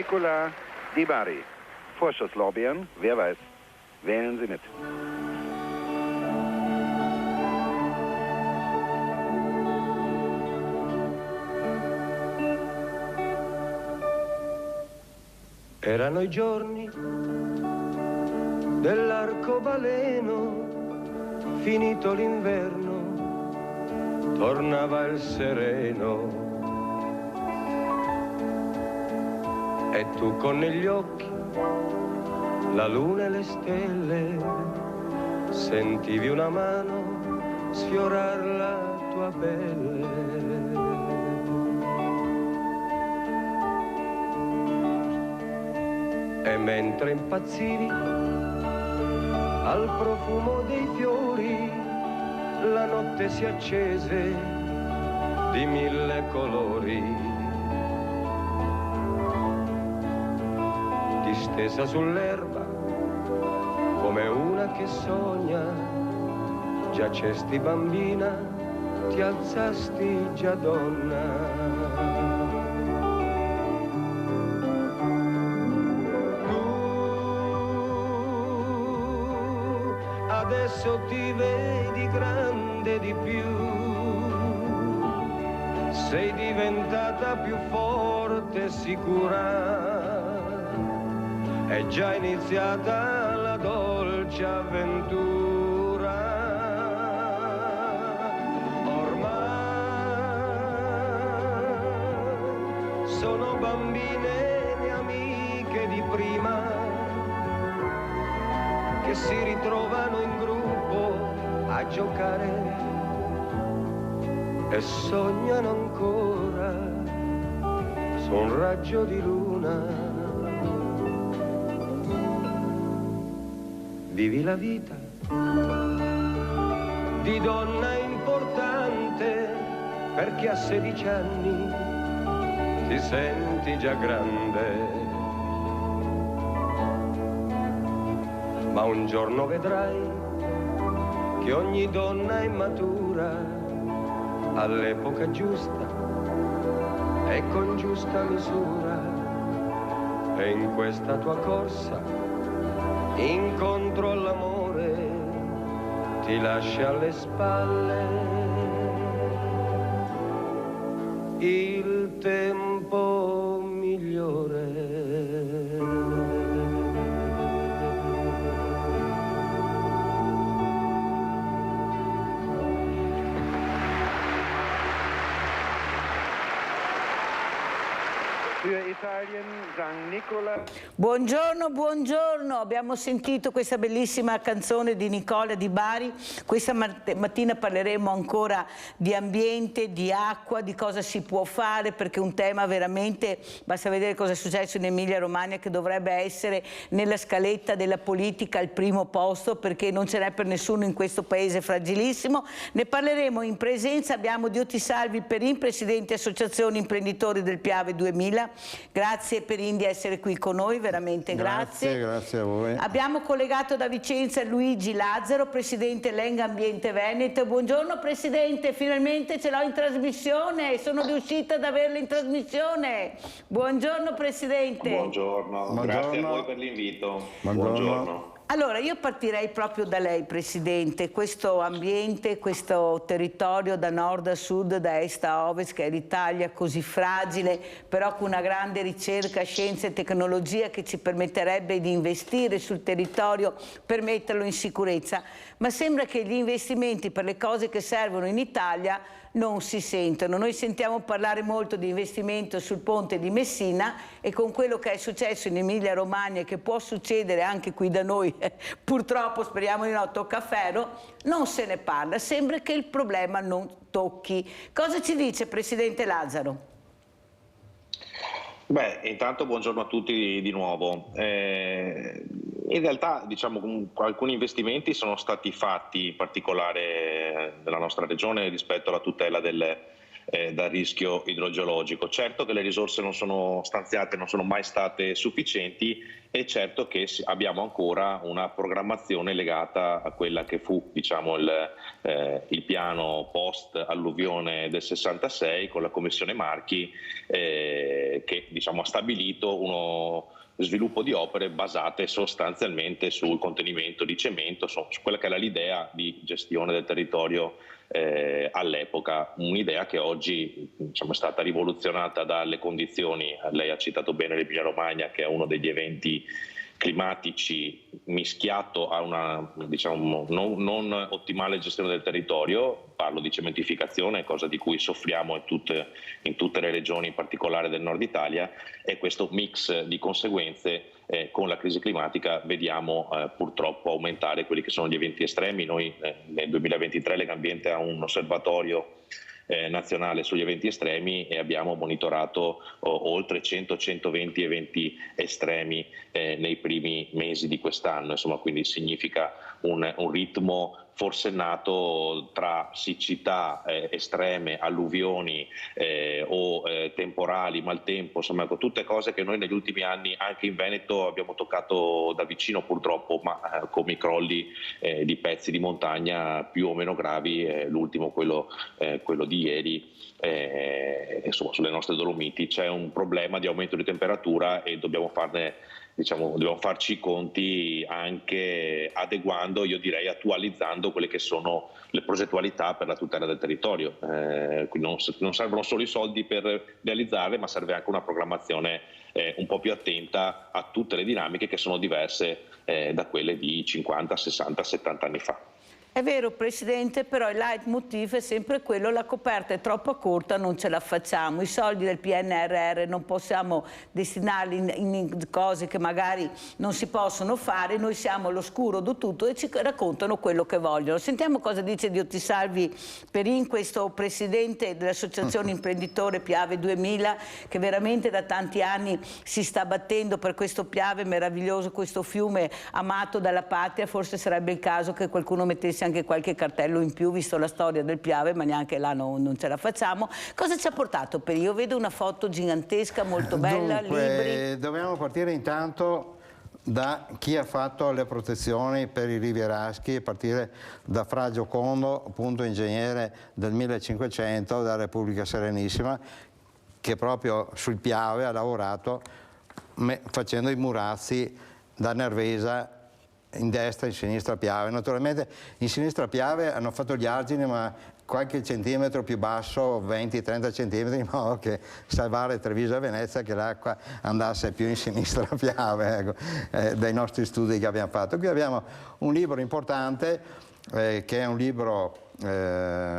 Nicola Di Bari. Vorschusslorbeeren, wer weiß. Wählen Sie mit. Erano i giorni dell'arcobaleno, finito l'inverno, tornava il sereno. E tu con negli occhi la luna e le stelle, sentivi una mano sfiorar la tua pelle. E mentre impazzivi al profumo dei fiori, la notte si accese di mille colori. Distesa sull'erba come una che sogna, giacesti bambina, ti alzasti già donna. Adesso ti vedi grande di più, sei diventata più forte e sicura, è già iniziata la dolce avventura. Ormai sono bambine le amiche di prima, che si ritrovano in gruppo a giocare e sognano ancora su un raggio di luna. Vivi la vita di donna importante, perché a 16 anni ti senti già grande. Ma un giorno vedrai che ogni donna è matura all'epoca giusta e con giusta misura. E in questa tua corsa incontro all'amore ti lascia alle spalle il tempo migliore. Buongiorno, buongiorno, abbiamo sentito questa bellissima canzone di Nicola Di Bari. Questa mattina parleremo ancora di ambiente, di acqua, di cosa si può fare, perché è un tema veramente, basta vedere cosa è successo in Emilia Romagna, che dovrebbe essere nella scaletta della politica al primo posto, perché non ce n'è per nessuno in questo paese fragilissimo. Ne parleremo in presenza, abbiamo Diotti Salvi Perin, Presidente Associazione Imprenditori del Piave 2000. Grazie Perin di essere qui con noi, veramente grazie. Grazie a voi. Abbiamo collegato da Vicenza Luigi Lazzaro, Presidente Lenga Ambiente Veneto. Buongiorno Presidente, finalmente ce l'ho in trasmissione, sono riuscita ad averla in trasmissione. Buongiorno Presidente. Buongiorno, grazie a voi per l'invito. Buongiorno. Allora, io partirei proprio da lei, Presidente. Questo ambiente, questo territorio da nord a sud, da est a ovest, che è l'Italia, così fragile, però con una grande ricerca, scienza e tecnologia che ci permetterebbe di investire sul territorio per metterlo in sicurezza. Ma sembra che gli investimenti per le cose che servono in Italia non si sentono. Noi sentiamo parlare molto di investimento sul ponte di Messina, e con quello che è successo in Emilia Romagna e che può succedere anche qui da noi, purtroppo speriamo di no, tocca ferro, non se ne parla, sembra che il problema non tocchi. Cosa ci dice Presidente Lazzaro? Beh, intanto buongiorno a tutti di nuovo. In realtà diciamo alcuni investimenti sono stati fatti, in particolare nella nostra regione, rispetto alla tutela dal rischio idrogeologico. Certo che le risorse non sono stanziate, non sono mai state sufficienti, E certo che abbiamo ancora una programmazione legata a quella che fu, diciamo, il piano post alluvione del 66 con la Commissione Marchi, che, diciamo, ha stabilito uno sviluppo di opere basate sostanzialmente sul contenimento di cemento, su quella che era l'idea di gestione del territorio all'epoca, un'idea che oggi, diciamo, è stata rivoluzionata dalle condizioni. Lei ha citato bene l'Emilia Romagna, che è uno degli eventi climatici mischiato a una, diciamo, non ottimale gestione del territorio. Parlo di cementificazione, cosa di cui soffriamo in tutte le regioni, in particolare del nord Italia, e questo mix di conseguenze con la crisi climatica vediamo purtroppo aumentare quelli che sono gli eventi estremi. Noi nel 2023 Legambiente ha un osservatorio nazionale sugli eventi estremi e abbiamo monitorato oltre 100-120 eventi estremi nei primi mesi di quest'anno, insomma, quindi significa un ritmo forsennato tra siccità estreme, alluvioni o temporali, maltempo, insomma, tutte cose che noi negli ultimi anni anche in Veneto abbiamo toccato da vicino purtroppo, ma come i crolli di pezzi di montagna più o meno gravi, l'ultimo quello di ieri. Insomma, sulle nostre Dolomiti c'è un problema di aumento di temperatura e dobbiamo farci i conti anche adeguando, io direi attualizzando quelle che sono le progettualità per la tutela del territorio. Quindi non servono solo i soldi per realizzarle, ma serve anche una programmazione un po' più attenta a tutte le dinamiche che sono diverse da quelle di 50, 60, 70 anni fa. È vero, Presidente, però il leitmotiv è sempre quello: la coperta è troppo corta, non ce la facciamo. I soldi del PNRR non possiamo destinarli in cose che magari non si possono fare. Noi siamo all'oscuro di tutto e ci raccontano quello che vogliono. Sentiamo cosa dice Diotisalvi Perin, questo Presidente dell'Associazione Imprenditore Piave 2000, che veramente da tanti anni si sta battendo per questo Piave meraviglioso, questo fiume amato dalla patria. Forse sarebbe il caso che qualcuno mettesse anche qualche cartello in più, visto la storia del Piave, ma neanche là non ce la facciamo. Cosa ci ha portato per io? Vedo una foto gigantesca, molto bella, libri. Dobbiamo partire intanto da chi ha fatto le protezioni per i rivieraschi, a partire da Fra Giocondo, appunto ingegnere del 1500 della Repubblica Serenissima, che proprio sul Piave ha lavorato facendo i murazzi da Nervesa in destra e in sinistra Piave. Naturalmente in sinistra Piave hanno fatto gli argini, ma qualche centimetro più basso, 20-30 centimetri, in modo che salvare Treviso e Venezia, che l'acqua andasse più in sinistra Piave, ecco, dai nostri studi che abbiamo fatto. Qui abbiamo un libro importante, che è un libro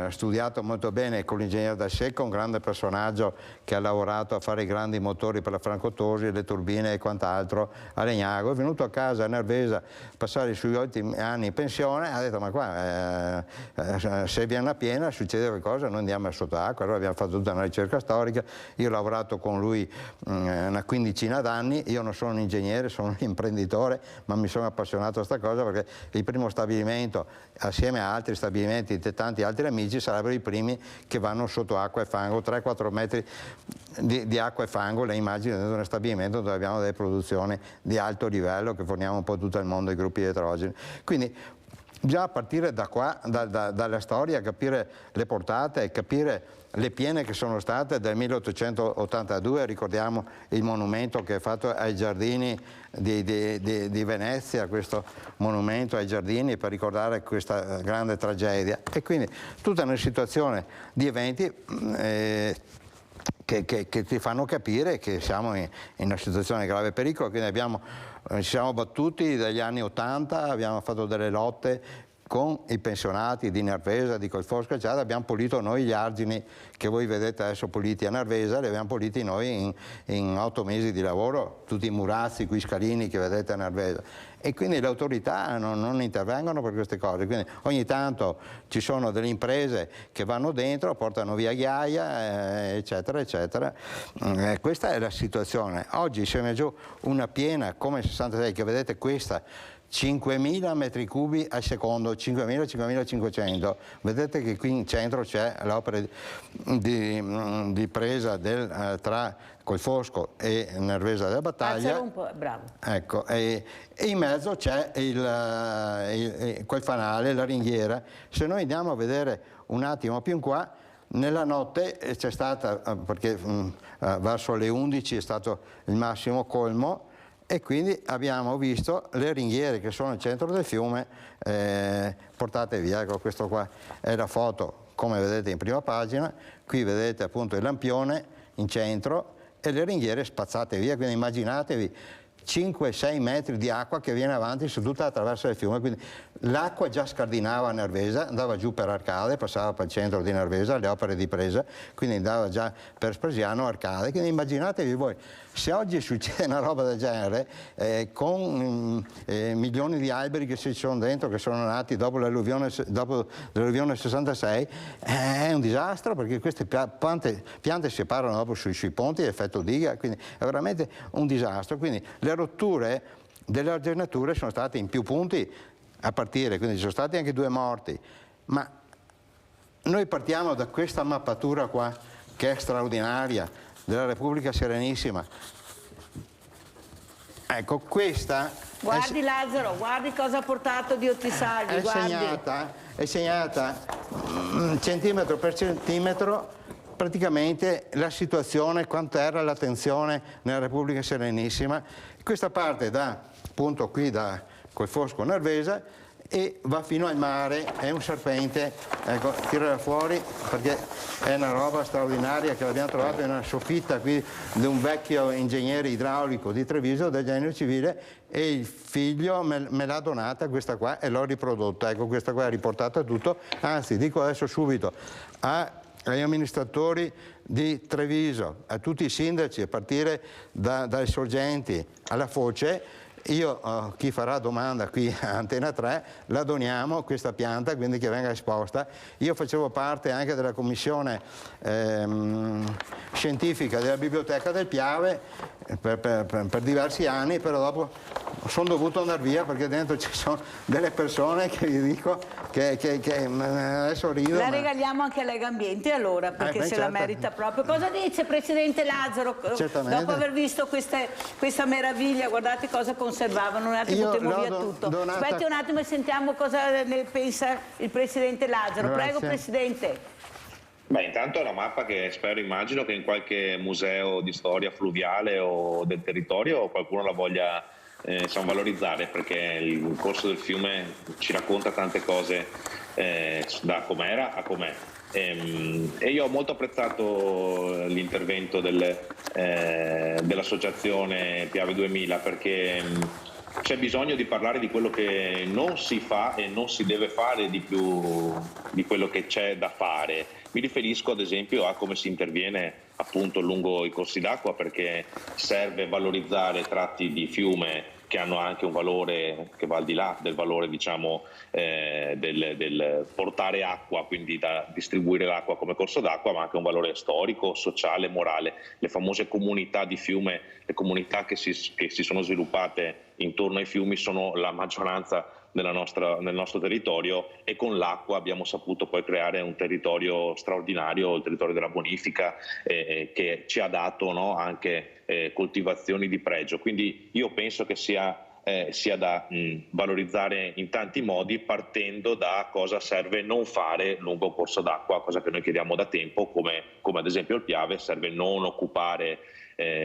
studiato molto bene con l'ingegnere Da Secco, un grande personaggio che ha lavorato a fare i grandi motori per la Franco Tosi, le turbine e quant'altro a Legnago. È venuto a casa a Nervesa, passare i suoi ultimi anni in pensione, ha detto: ma qua se viene a piena succede qualcosa, noi andiamo sotto acqua. Allora abbiamo fatto tutta una ricerca storica. Io ho lavorato con lui una quindicina d'anni. Io non sono un ingegnere, sono un imprenditore, ma mi sono appassionato a questa cosa, perché il primo stabilimento, assieme a altri stabilimenti di tanti altri amici, sarebbero i primi che vanno sotto acqua e fango, 3-4 metri di acqua e fango. Le immagini dentro uno stabilimento dove abbiamo delle produzioni di alto livello che forniamo un po' tutto il mondo ai gruppi di idrogeni. Quindi già a partire da qua, dalla storia, capire le portate e capire le piene che sono state del 1882, ricordiamo il monumento che è fatto ai giardini di Venezia, questo monumento ai giardini per ricordare questa grande tragedia, e quindi tutta una situazione di eventi che ti fanno capire che siamo in una situazione di grave pericolo. Quindi ci siamo battuti dagli anni 80, abbiamo fatto delle lotte con i pensionati di Nervesa, di Colfosco, eccetera. Abbiamo pulito noi gli argini che voi vedete adesso puliti a Nervesa, li abbiamo puliti noi in 8 mesi di lavoro, tutti i murazzi, quei scalini che vedete a Nervesa. E quindi le autorità non intervengono per queste cose. Quindi ogni tanto ci sono delle imprese che vanno dentro, portano via ghiaia, eccetera, eccetera. Questa è la situazione. Oggi se ne giù una piena come 66, che vedete questa, 5.000 metri cubi al secondo, 5.000-5.500. Vedete che qui in centro c'è l'opera di presa tra Colfosco e Nervesa della Battaglia. Alzalo un po', bravo. Ecco, e in mezzo c'è quel fanale, la ringhiera. Se noi andiamo a vedere un attimo più in qua, nella notte c'è stata, perché verso le 11 è stato il massimo colmo, e quindi abbiamo visto le ringhiere che sono al centro del fiume portate via. Ecco, questo qua è la foto, come vedete in prima pagina. Qui vedete appunto il lampione in centro e le ringhiere spazzate via, quindi immaginatevi 5-6 metri di acqua che viene avanti su tutta la traversa del fiume, quindi l'acqua già scardinava Nervesa, andava giù per Arcade, passava per il centro di Nervesa, le opere di presa, quindi andava già per Spresiano, Arcade, quindi immaginatevi voi, se oggi succede una roba del genere, con milioni di alberi che ci sono dentro, che sono nati dopo l'alluvione 66, è un disastro, perché queste piante si separano dopo sui ponti, effetto diga, quindi è veramente un disastro. Quindi le rotture delle arginature sono state in più punti a partire, quindi ci sono stati anche 2 morti, ma noi partiamo da questa mappatura qua che è straordinaria, della Repubblica Serenissima. Ecco, questa Guardi Lazzaro, guardi cosa ha portato Dio ti salvi, è segnata centimetro per centimetro praticamente la situazione, quanto era la tensione nella Repubblica Serenissima. Questa parte da appunto qui da Colfosco Nervesa e va fino al mare, è un serpente, ecco, tirala fuori perché è una roba straordinaria che l'abbiamo trovato in una soffitta qui di un vecchio ingegnere idraulico di Treviso del genio civile, e il figlio me l'ha donata questa qua e l'ho riprodotta. Ecco, questa qua è riportata tutto, anzi dico adesso subito agli amministratori di Treviso, a tutti i sindaci, a partire dai sorgenti alla foce. Io, chi farà domanda qui a Antena 3, la doniamo questa pianta, quindi che venga esposta. Io facevo parte anche della commissione scientifica della biblioteca del Piave per diversi anni, però dopo sono dovuto andare via perché dentro ci sono delle persone che vi dico che adesso rido. La regaliamo anche a Lega Ambiente allora, perché se la merita proprio. Cosa dice Presidente Lazzaro? Certamente. Dopo aver visto questa meraviglia, guardate cosa conservavano, un attimo buttiamo via tutto. Aspetti un attimo e sentiamo cosa ne pensa il Presidente Lazzaro. Grazie. Prego Presidente. Beh, intanto è una mappa che immagino che in qualche museo di storia fluviale o del territorio qualcuno la voglia valorizzare, perché il corso del fiume ci racconta tante cose da com'era a com'è. E io ho molto apprezzato l'intervento dell'associazione Piave 2000, perché c'è bisogno di parlare di quello che non si fa e non si deve fare di più di quello che c'è da fare. Mi riferisco ad esempio a come si interviene appunto lungo i corsi d'acqua, perché serve valorizzare tratti di fiume che hanno anche un valore che va al di là del valore, diciamo, del portare acqua, quindi da distribuire l'acqua come corso d'acqua, ma anche un valore storico, sociale, morale. Le famose comunità di fiume, le comunità che si sono sviluppate intorno ai fiumi sono la maggioranza nel nostro territorio, e con l'acqua abbiamo saputo poi creare un territorio straordinario, il territorio della bonifica, che ci ha dato, no, anche coltivazioni di pregio. Quindi io penso che sia da valorizzare in tanti modi, partendo da cosa serve non fare lungo un corso d'acqua, cosa che noi chiediamo da tempo, come ad esempio il Piave. Serve non occupare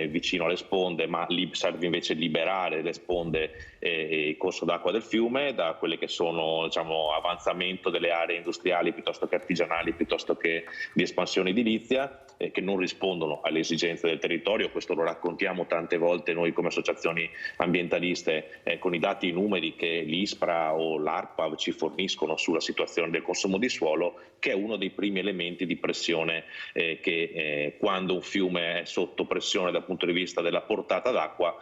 vicino alle sponde, ma serve invece liberare le sponde e il corso d'acqua del fiume da quelle che sono, diciamo, avanzamento delle aree industriali piuttosto che artigianali, piuttosto che di espansione edilizia, che non rispondono alle esigenze del territorio. Questo lo raccontiamo tante volte noi come associazioni ambientaliste, con i dati e i numeri che l'ISPRA o l'ARPAV ci forniscono sulla situazione del consumo di suolo, che è uno dei primi elementi di pressione che quando un fiume è sotto pressione dimensione dal punto di vista della portata d'acqua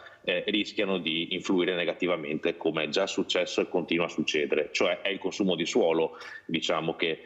rischiano di influire negativamente, come è già successo e continua a succedere. Cioè è il consumo di suolo, diciamo, che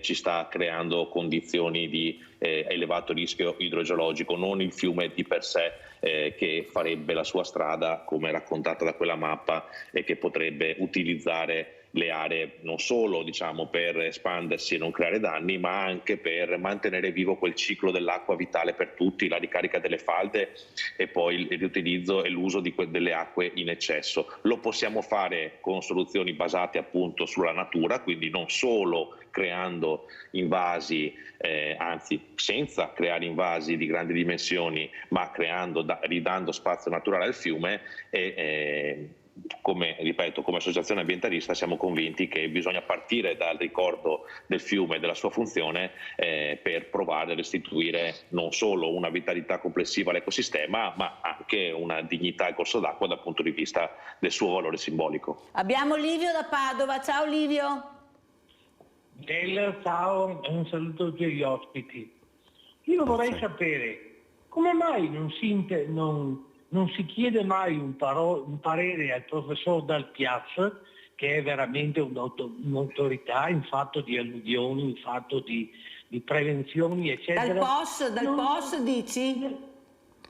ci sta creando condizioni di elevato rischio idrogeologico, non il fiume di per sé che farebbe la sua strada come raccontata da quella mappa e che potrebbe utilizzare le aree non solo, diciamo, per espandersi e non creare danni, ma anche per mantenere vivo quel ciclo dell'acqua vitale per tutti, la ricarica delle falde e poi il riutilizzo e l'uso delle acque in eccesso. Lo possiamo fare con soluzioni basate appunto sulla natura, quindi non solo creando invasi, anzi senza creare invasi di grandi dimensioni, ma ridando spazio naturale al fiume come associazione ambientalista siamo convinti che bisogna partire dal ricordo del fiume e della sua funzione per provare a restituire non solo una vitalità complessiva all'ecosistema, ma anche una dignità al corso d'acqua dal punto di vista del suo valore simbolico. Abbiamo Livio da Padova. Ciao Livio. Ciao e un saluto a tutti gli ospiti. Io vorrei sapere come mai non si chiede mai un parere al professor Dal Piaz, che è veramente un'autorità in fatto di alluvioni, in fatto di prevenzioni, eccetera. Dal POS dici?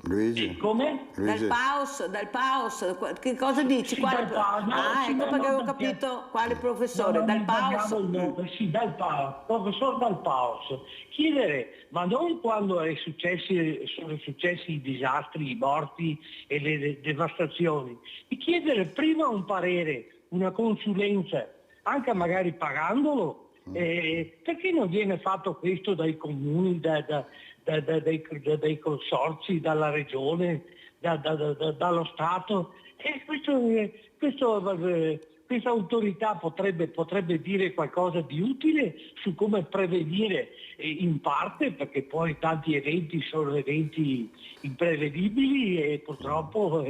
Luigi. Come? Luigi. Dal PAOS, che cosa dici? Sì, Quale... dal PAOS, ecco perché avevo capito quale professore, dal PAOS. Sì, dal PAOS, professor Dal PAOS. Chiedere, ma non quando sono successi i disastri, i morti e le devastazioni, di chiedere prima un parere, una consulenza, anche magari pagandolo. Perché non viene fatto questo dai comuni, dai consorzi, dalla regione, dallo Stato? Questa autorità potrebbe dire qualcosa di utile su come prevenire in parte, perché poi tanti eventi sono eventi imprevedibili e purtroppo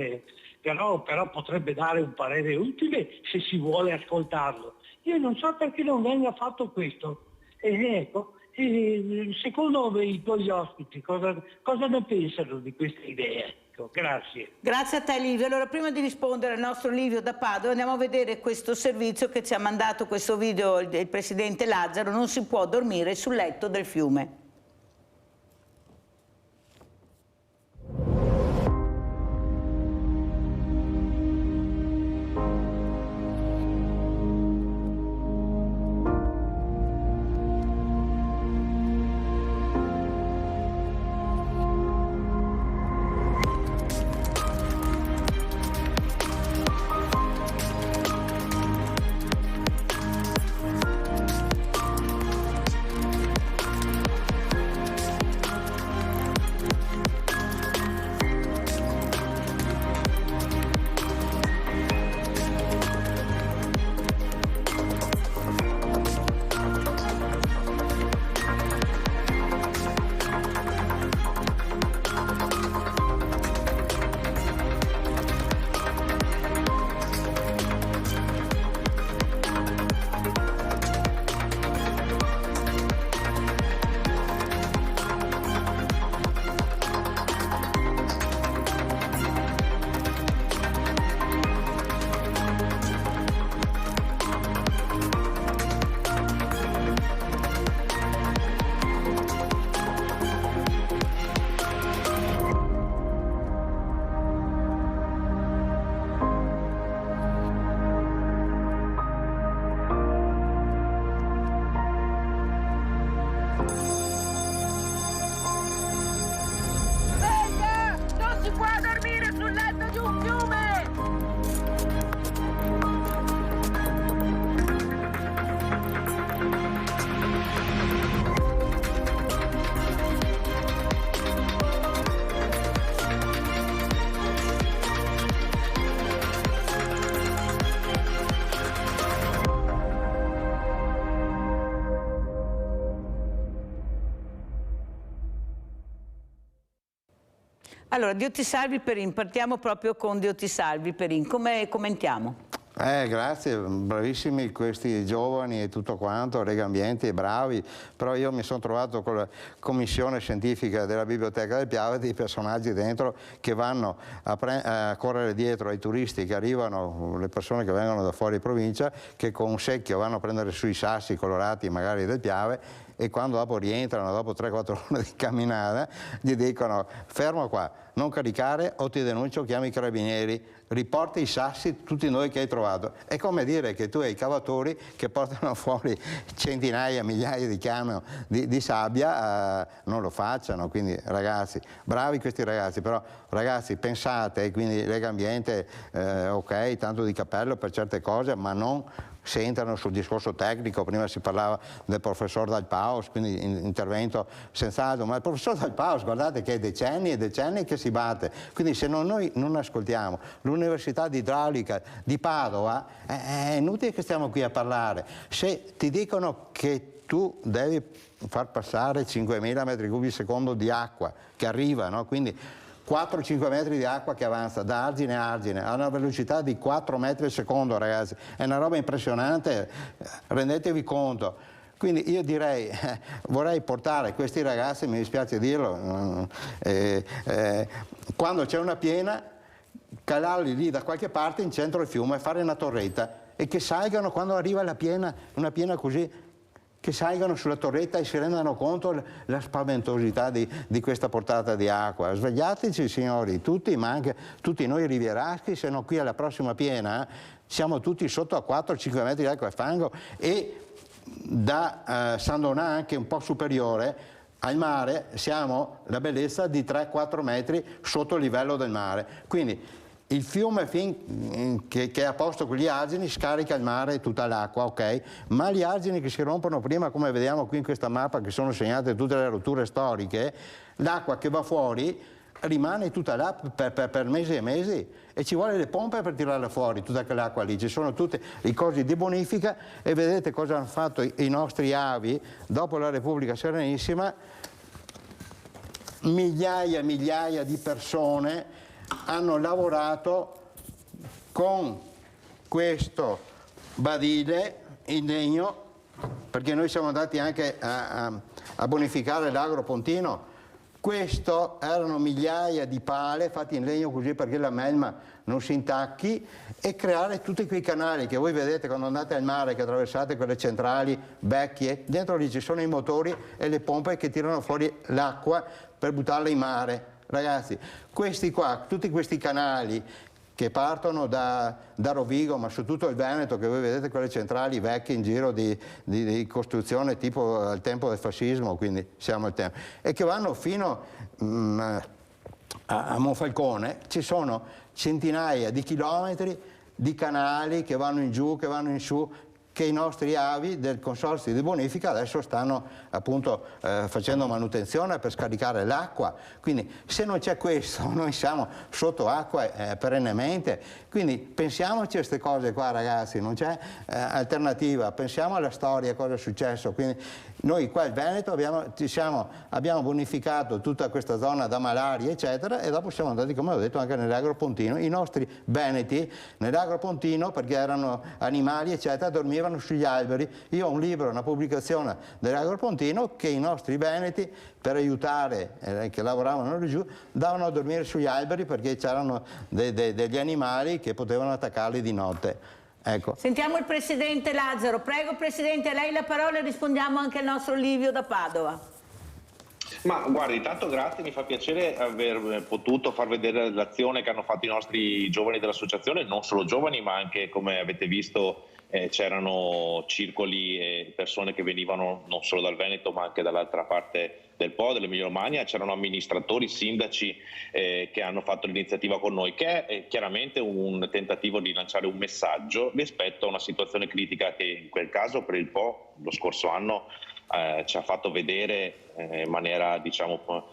però potrebbe dare un parere utile se si vuole ascoltarlo. Io non so perché non venga fatto questo. Ecco, secondo i tuoi ospiti cosa ne pensano di queste idee? Ecco, grazie. Grazie a te Livio. Allora, prima di rispondere al nostro Livio da Padova, andiamo a vedere questo servizio che ci ha mandato questo video il presidente Lazzaro. Non si può dormire sul letto del fiume. Allora, Dio ti salvi Perin, partiamo proprio con Dio ti salvi Perin, come commentiamo? Grazie, bravissimi questi giovani e tutto quanto, Legambiente, bravi, però io mi sono trovato con la commissione scientifica della Biblioteca del Piave dei personaggi dentro che vanno a correre dietro ai turisti che arrivano, le persone che vengono da fuori provincia, che con un secchio vanno a prendere sui sassi colorati magari del Piave, e quando dopo rientrano, dopo 3-4 ore di camminata, gli dicono: fermo qua, non caricare o ti denuncio, chiami i carabinieri, riporta i sassi tutti noi che hai trovato. È come dire che tu hai i cavatori che portano fuori centinaia, migliaia di camion di sabbia, non lo facciano. Quindi ragazzi, bravi questi ragazzi, però ragazzi pensate, quindi Legambiente, ok, tanto di cappello per certe cose, ma non si entrano sul discorso tecnico. Prima si parlava del professor Dal Paus, quindi intervento senz'altro, ma il professor Dal Paus, guardate che è decenni e decenni che si batte, quindi se noi non ascoltiamo l'Università di Idraulica di Padova, è inutile che stiamo qui a parlare. Se ti dicono che tu devi far passare 5.000 metri cubi al secondo di acqua che arriva, no? Quindi 4-5 metri di acqua che avanza da argine a argine a una velocità di 4 metri al secondo, ragazzi, è una roba impressionante, rendetevi conto. Quindi io direi, vorrei portare questi ragazzi, mi dispiace dirlo, quando c'è una piena, calarli lì da qualche parte in centro al fiume e fare una torretta, e che salgano quando arriva la piena, una piena così, che salgano sulla torretta e si rendano conto la spaventosità di questa portata di acqua. Svegliateci signori, tutti, ma anche tutti noi rivieraschi, se no qui alla prossima piena siamo tutti sotto a 4-5 metri di acqua e fango, e da San Donà, anche un po' superiore al mare, siamo la bellezza di 3-4 metri sotto il livello del mare. Quindi il fiume che è a posto con gli argini scarica il mare tutta l'acqua, ok? Ma gli argini che si rompono prima, come vediamo qui in questa mappa, che sono segnate tutte le rotture storiche, l'acqua che va fuori rimane tutta là per mesi e mesi, e ci vuole le pompe per tirarla fuori, tutta quell'acqua lì. Ci sono tutti i cosi di bonifica, e vedete cosa hanno fatto i nostri avi dopo la Repubblica Serenissima. Migliaia e migliaia di persone hanno lavorato con questo badile in legno, perché noi siamo andati anche a bonificare l'Agro Pontino. Questo erano migliaia di pale fatte in legno così perché la melma non si intacchi, e creare tutti quei canali che voi vedete quando andate al mare, che attraversate quelle centrali vecchie, dentro lì ci sono i motori e le pompe che tirano fuori l'acqua per buttarla in mare. Ragazzi, questi qua, tutti questi canali che partono da Rovigo, ma su tutto il Veneto, che voi vedete quelle centrali vecchie in giro di costruzione tipo al tempo del fascismo, quindi siamo al tempo, e che vanno fino a Monfalcone, ci sono centinaia di chilometri di canali che vanno in giù, che vanno in su, che i nostri avi del Consorzio di Bonifica adesso stanno appunto facendo manutenzione per scaricare l'acqua. Quindi se non c'è questo noi siamo sotto acqua perennemente. Quindi pensiamoci a queste cose qua, ragazzi, non c'è alternativa. Pensiamo alla storia, cosa è successo. Quindi noi qua in Veneto abbiamo bonificato tutta questa zona da malaria eccetera, e dopo siamo andati, come ho detto, anche nell'Agro Pontino. I nostri veneti nell'Agro Pontino, perché erano animali eccetera, dormivano sugli alberi. Io ho un libro, una pubblicazione dell'Agro Pontino, che i nostri veneti, per aiutare che lavoravano lì giù, davano a dormire sugli alberi perché c'erano degli animali che potevano attaccarli di notte. Ecco. Sentiamo il Presidente Lazzaro. Prego Presidente, a lei la parola, e rispondiamo anche al nostro Livio da Padova. Ma guardi, tanto grazie, mi fa piacere aver potuto far vedere l'azione che hanno fatto i nostri giovani dell'associazione, non solo giovani, ma anche, come avete visto, c'erano circoli e persone che venivano non solo dal Veneto ma anche dall'altra parte del Po, dell'Emilia Romagna, c'erano amministratori, sindaci che hanno fatto l'iniziativa con noi, che è chiaramente un tentativo di lanciare un messaggio rispetto a una situazione critica che in quel caso per il Po lo scorso anno ci ha fatto vedere in maniera, diciamo,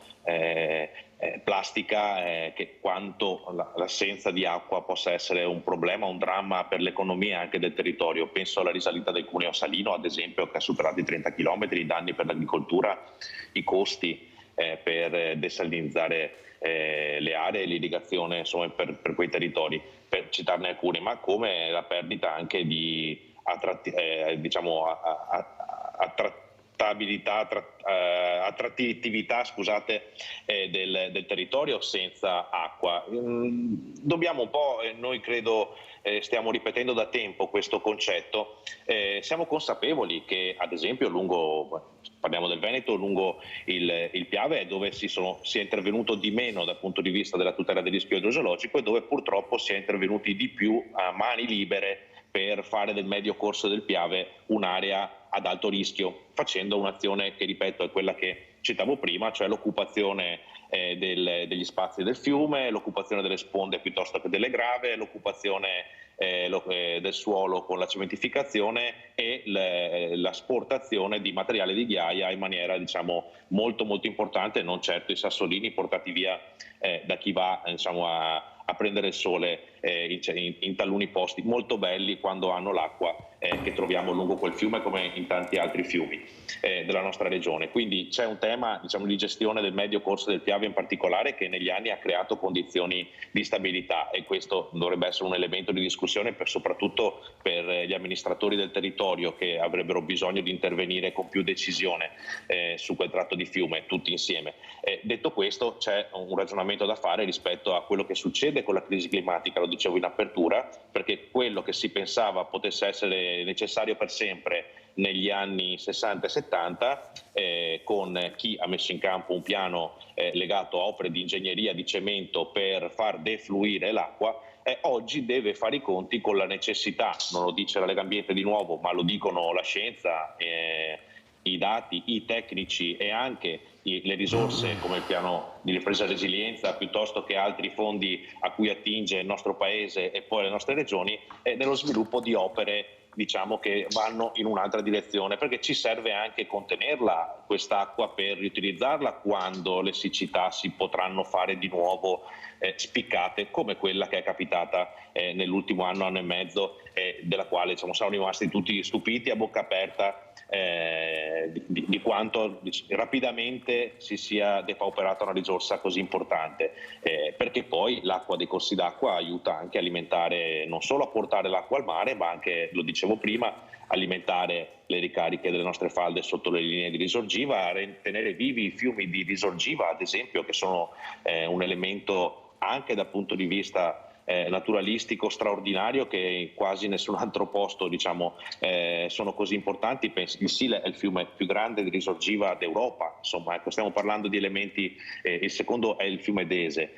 plastica che quanto l'assenza di acqua possa essere un problema, un dramma per l'economia anche del territorio. Penso alla risalita del cuneo salino, ad esempio, che ha superato i 30 km, i danni per l'agricoltura, i costi per desalinizzare le aree e l'irrigazione, insomma, per quei territori, per citarne alcuni, ma come la perdita anche di attrattività, scusate, del territorio senza acqua. Dobbiamo un po', noi credo stiamo ripetendo da tempo questo concetto, siamo consapevoli che ad esempio parliamo del Veneto, lungo il Piave è dove si è intervenuto di meno dal punto di vista della tutela del rischio idrogeologico e dove purtroppo si è intervenuti di più a mani libere per fare del medio corso del Piave un'area ad alto rischio, facendo un'azione che, ripeto, è quella che citavo prima, cioè l'occupazione degli spazi del fiume, l'occupazione delle sponde piuttosto che delle grave, l'occupazione del suolo con la cementificazione e l'asportazione di materiale di ghiaia in maniera, diciamo, molto molto importante, non certo i sassolini portati via da chi va, diciamo, a prendere il sole in taluni posti molto belli quando hanno l'acqua che troviamo lungo quel fiume, come in tanti altri fiumi della nostra regione. Quindi c'è un tema, diciamo, di gestione del medio corso del Piave in particolare, che negli anni ha creato condizioni di stabilità, e questo dovrebbe essere un elemento di discussione soprattutto per gli amministratori del territorio, che avrebbero bisogno di intervenire con più decisione su quel tratto di fiume tutti insieme. Detto questo, c'è un ragionamento da fare rispetto a quello che succede con la crisi climatica, lo dicevo in apertura, perché quello che si pensava potesse essere necessario per sempre negli anni 60 e 70, con chi ha messo in campo un piano legato a opere di ingegneria di cemento per far defluire l'acqua, oggi deve fare i conti con la necessità, non lo dice la Legambiente di nuovo, ma lo dicono la scienza, i dati, i tecnici e anche le risorse come il piano di ripresa e resilienza, piuttosto che altri fondi a cui attinge il nostro paese e poi le nostre regioni, nello sviluppo di opere, diciamo, che vanno in un'altra direzione, perché ci serve anche contenerla quest'acqua per riutilizzarla quando le siccità si potranno fare di nuovo spiccate, come quella che è capitata nell'ultimo anno e mezzo, della quale, diciamo, siamo rimasti tutti stupiti a bocca aperta di quanto rapidamente si sia depauperata una risorsa così importante, perché poi l'acqua dei corsi d'acqua aiuta anche a alimentare, non solo a portare l'acqua al mare, ma anche, lo dicevo prima, alimentare le ricariche delle nostre falde sotto le linee di risorgiva, a tenere vivi i fiumi di risorgiva, ad esempio, che sono un elemento anche dal punto di vista naturalistico straordinario, che quasi nessun altro posto, diciamo, sono così importanti. Il Sile è il fiume più grande di risorgiva d'Europa, insomma, ecco, stiamo parlando di elementi, il secondo è il fiume Dese,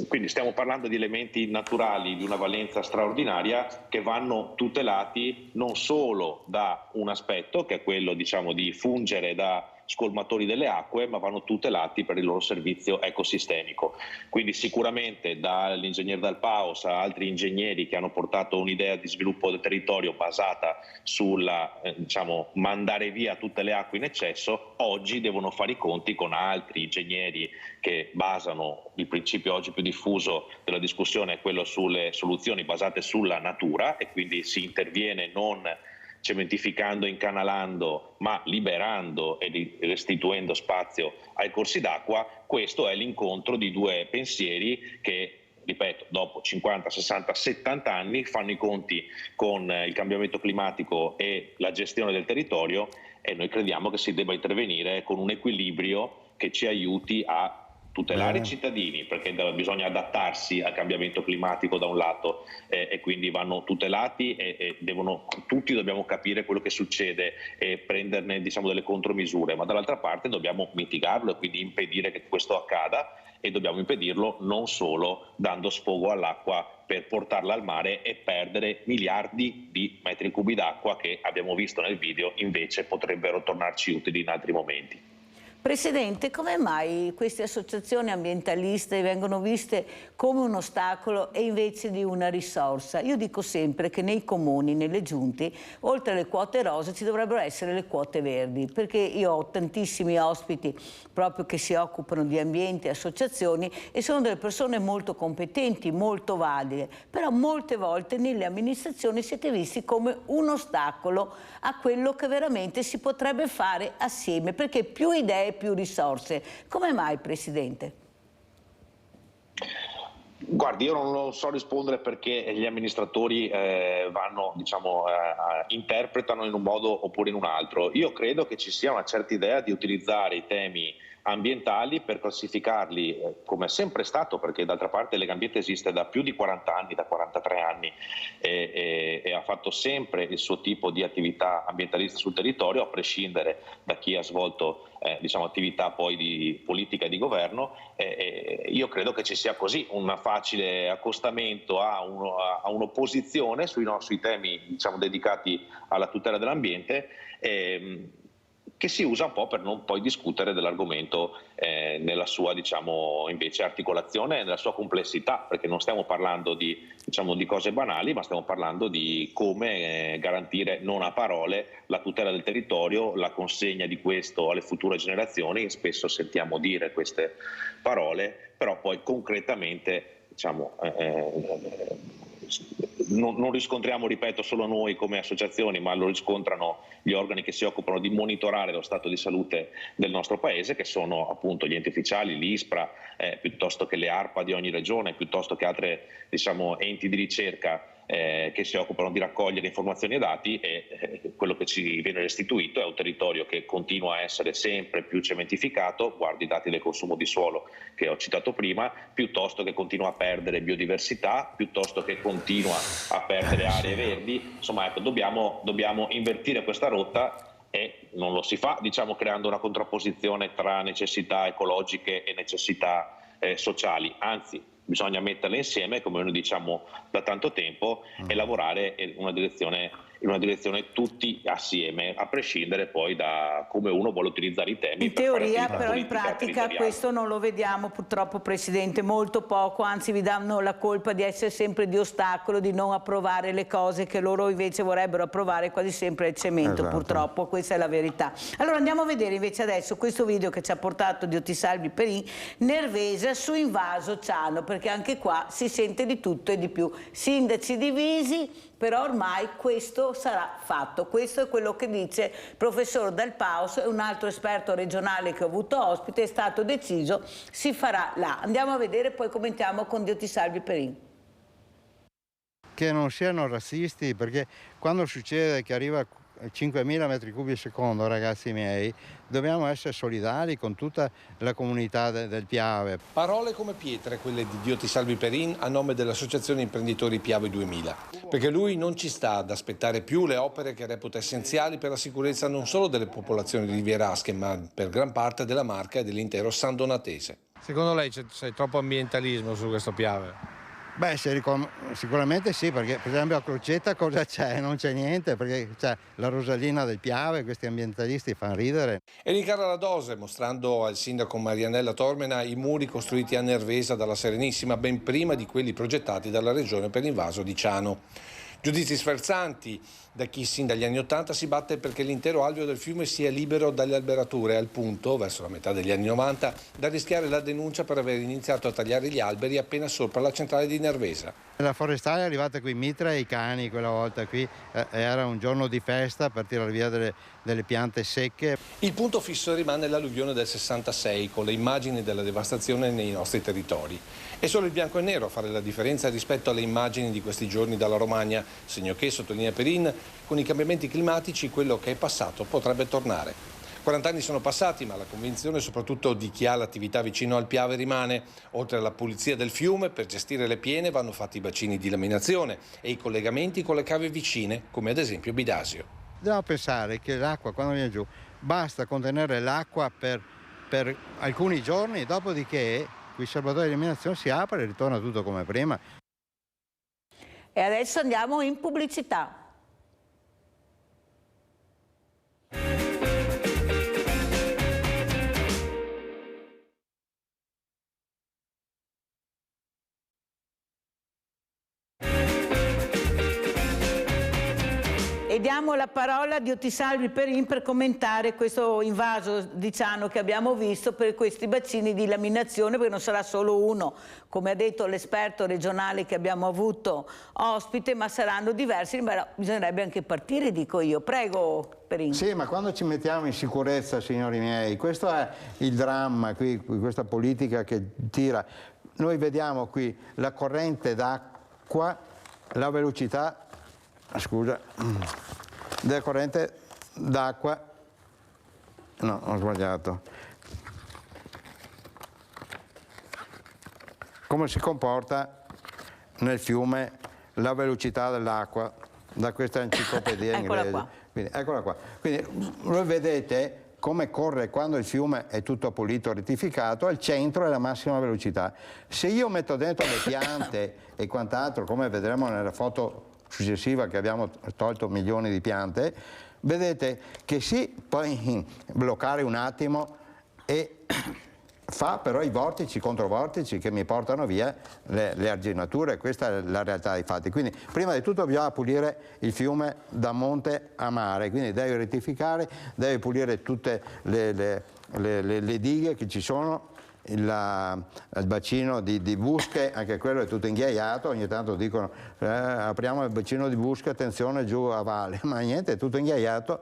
quindi stiamo parlando di elementi naturali di una valenza straordinaria che vanno tutelati non solo da un aspetto, che è quello, diciamo, di fungere da scolmatori delle acque, ma vanno tutelati per il loro servizio ecosistemico. Quindi sicuramente dall'ingegner Dal Paos a altri ingegneri che hanno portato un'idea di sviluppo del territorio basata sulla diciamo, mandare via tutte le acque in eccesso, oggi devono fare i conti con altri ingegneri che basano il principio oggi più diffuso della discussione, quello sulle soluzioni basate sulla natura, e quindi si interviene non cementificando, incanalando, ma liberando e restituendo spazio ai corsi d'acqua. Questo è l'incontro di due pensieri che, ripeto, dopo 50, 60, 70 anni fanno i conti con il cambiamento climatico e la gestione del territorio, e noi crediamo che si debba intervenire con un equilibrio che ci aiuti a tutelare i cittadini, perché bisogna adattarsi al cambiamento climatico da un lato, e quindi vanno tutelati e tutti dobbiamo capire quello che succede e prenderne, diciamo, delle contromisure, ma dall'altra parte dobbiamo mitigarlo e quindi impedire che questo accada, e dobbiamo impedirlo non solo dando sfogo all'acqua per portarla al mare e perdere miliardi di metri cubi d'acqua che abbiamo visto nel video invece potrebbero tornarci utili in altri momenti. Presidente, come mai queste associazioni ambientaliste vengono viste come un ostacolo e invece di una risorsa? Io dico sempre che nei comuni, nelle giunte, oltre alle quote rosa ci dovrebbero essere le quote verdi, perché io ho tantissimi ospiti proprio che si occupano di ambiente e associazioni e sono delle persone molto competenti, molto valide, però molte volte nelle amministrazioni siete visti come un ostacolo a quello che veramente si potrebbe fare assieme, perché più idee avere più risorse. Come mai, Presidente? Guardi, io non lo so rispondere perché gli amministratori vanno, diciamo, interpretano in un modo oppure in un altro. Io credo che ci sia una certa idea di utilizzare i temi ambientali per classificarli come è sempre stato, perché d'altra parte Legambiente esiste da più di 40 anni, da 43 anni e ha fatto sempre il suo tipo di attività ambientalista sul territorio, a prescindere da chi ha svolto diciamo, attività poi di politica e di governo. Io credo che ci sia così un facile accostamento a un'opposizione sui temi, diciamo, dedicati alla tutela dell'ambiente, che si usa un po' per non poi discutere dell'argomento nella sua, diciamo, invece articolazione e nella sua complessità, perché non stiamo parlando di, diciamo, di cose banali, ma stiamo parlando di come garantire non a parole la tutela del territorio, la consegna di questo alle future generazioni. Spesso sentiamo dire queste parole, però poi concretamente, diciamo, non riscontriamo, ripeto, solo noi come associazioni, ma lo riscontrano gli organi che si occupano di monitorare lo stato di salute del nostro paese, che sono appunto gli enti ufficiali, l'ISPRA, piuttosto che le ARPA di ogni regione, piuttosto che altre, diciamo, enti di ricerca che si occupano di raccogliere informazioni e dati, e quello che ci viene restituito è un territorio che continua a essere sempre più cementificato, guardi i dati del consumo di suolo che ho citato prima, piuttosto che continua a perdere biodiversità, piuttosto che continua a perdere aree verdi. Insomma, ecco, dobbiamo invertire questa rotta, e non lo si fa, diciamo, creando una contrapposizione tra necessità ecologiche e necessità sociali, anzi bisogna metterle insieme, come noi diciamo da tanto tempo, e lavorare in una direzione tutti assieme, a prescindere poi da come uno vuole utilizzare i temi. In teoria, però in pratica questo non lo vediamo purtroppo, Presidente, molto poco, anzi vi danno la colpa di essere sempre di ostacolo, di non approvare le cose che loro invece vorrebbero approvare quasi sempre il cemento, esatto. Purtroppo questa è la verità. Allora andiamo a vedere invece adesso questo video che ci ha portato Diotisalvi Perin, Nervesa su Invaso Ciano, perché anche qua si sente di tutto e di più. Sindaci divisi, però ormai questo sarà fatto. Questo è quello che dice il professor Dal Paus, un altro esperto regionale che ho avuto ospite, è stato deciso, si farà là. Andiamo a vedere, poi commentiamo con Diotisalvi Perin. Che non siano razzisti, perché quando succede che arriva 5.000 metri cubi al secondo, ragazzi miei, dobbiamo essere solidari con tutta la comunità del Piave. Parole come pietre quelle di Diotisalvi Perin a nome dell'Associazione Imprenditori Piave 2000, perché lui non ci sta ad aspettare più le opere che reputa essenziali per la sicurezza non solo delle popolazioni rivierasche, ma per gran parte della Marca e dell'intero San Donatese. Secondo lei c'è troppo ambientalismo su questo Piave? Beh, sicuramente sì, perché per esempio a Crocetta cosa c'è? Non c'è niente, perché c'è la Rosalina del Piave, questi ambientalisti fanno ridere. E rincara la dose, mostrando al sindaco Marianella Tormena i muri costruiti a Nervesa dalla Serenissima, ben prima di quelli progettati dalla Regione per l'invaso di Ciano. Giudizi sferzanti da chi sin dagli anni '80 si batte perché l'intero alveo del fiume sia libero dalle alberature, al punto, verso la metà degli anni '90, da rischiare la denuncia per aver iniziato a tagliare gli alberi appena sopra la centrale di Nervesa. La forestale è arrivata qui mitra e i cani quella volta qui, era un giorno di festa per tirare via delle piante secche. Il punto fisso rimane l'alluvione del 66, con le immagini della devastazione nei nostri territori. È solo il bianco e nero a fare la differenza rispetto alle immagini di questi giorni dalla Romagna, segno che, sottolinea Perin, con i cambiamenti climatici quello che è passato potrebbe tornare. 40 anni sono passati, ma la convinzione soprattutto di chi ha l'attività vicino al Piave rimane. Oltre alla pulizia del fiume, per gestire le piene vanno fatti i bacini di laminazione e i collegamenti con le cave vicine, come ad esempio Bidasio. Dobbiamo pensare che l'acqua, quando viene giù, basta contenere l'acqua per alcuni giorni, dopodiché il serbatoio di eliminazione si apre e ritorna tutto come prima. E adesso andiamo in pubblicità. E diamo la parola a Diotisalvi Perin per commentare questo invaso di Ciano che abbiamo visto per questi bacini di laminazione, perché non sarà solo uno, come ha detto l'esperto regionale che abbiamo avuto ospite, ma saranno diversi, ma bisognerebbe anche partire, dico io. Prego, Perin. Sì, ma quando ci mettiamo in sicurezza, signori miei, questo è il dramma qui, questa politica che tira. Noi vediamo qui la corrente d'acqua, la velocità, scusa, della corrente d'acqua, no, ho sbagliato, come si comporta nel fiume la velocità dell'acqua da questa enciclopedia inglese. Qua. Quindi, eccola qua. Quindi voi vedete come corre quando il fiume è tutto pulito, rettificato, al centro è la massima velocità. Se io metto dentro le piante e quant'altro, come vedremo nella foto successiva che abbiamo tolto milioni di piante, vedete che sì, puoi bloccare un attimo e fa però i vortici, controvortici che mi portano via le arginature, questa è la realtà dei fatti. Quindi prima di tutto bisogna pulire il fiume da monte a mare, quindi devi rettificare, devi pulire tutte le dighe che ci sono, il bacino di Busche, anche quello è tutto inghiaiato, ogni tanto dicono apriamo il bacino di Busche, attenzione giù a valle, ma niente, è tutto inghiaiato.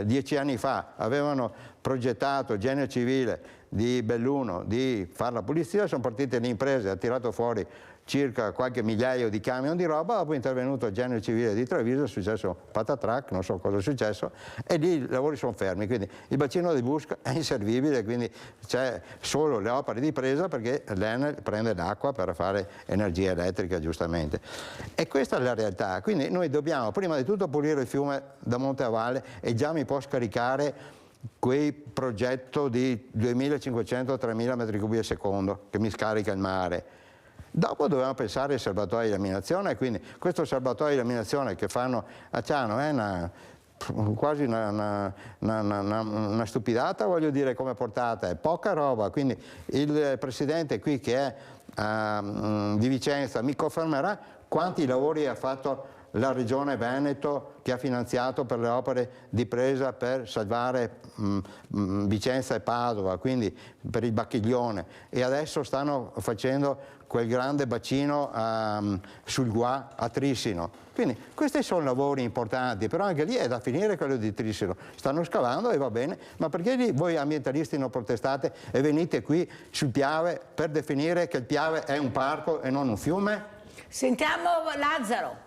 10 anni fa avevano progettato Genio Civile di Belluno di fare la pulizia, sono partite le imprese, ha tirato fuori circa qualche migliaio di camion di roba, dopo è intervenuto il Genio Civile di Treviso, è successo patatrac, non so cosa è successo, e lì i lavori sono fermi, quindi il bacino di Busca è inservibile, quindi c'è solo le opere di presa perché l'Enel prende l'acqua per fare energia elettrica giustamente. E questa è la realtà, quindi noi dobbiamo prima di tutto pulire il fiume da monte a valle e già mi può scaricare quel progetto di 2500-3000 metri cubi al secondo che mi scarica il mare. Dopo dobbiamo pensare ai serbatoi di laminazione, quindi questo serbatoio di laminazione che fanno a Ciano è quasi una stupidata, voglio dire, come portata, è poca roba, quindi il presidente qui che è di Vicenza mi confermerà quanti lavori ha fatto la Regione Veneto che ha finanziato per le opere di presa per salvare Vicenza e Padova, quindi per il Bacchiglione, e adesso stanno facendo quel grande bacino sul Guà a Trissino. Quindi questi sono lavori importanti, però anche lì è da finire quello di Trissino. Stanno scavando e va bene, ma perché lì voi ambientalisti non protestate e venite qui sul Piave per definire che il Piave è un parco e non un fiume? Sentiamo Lazzaro.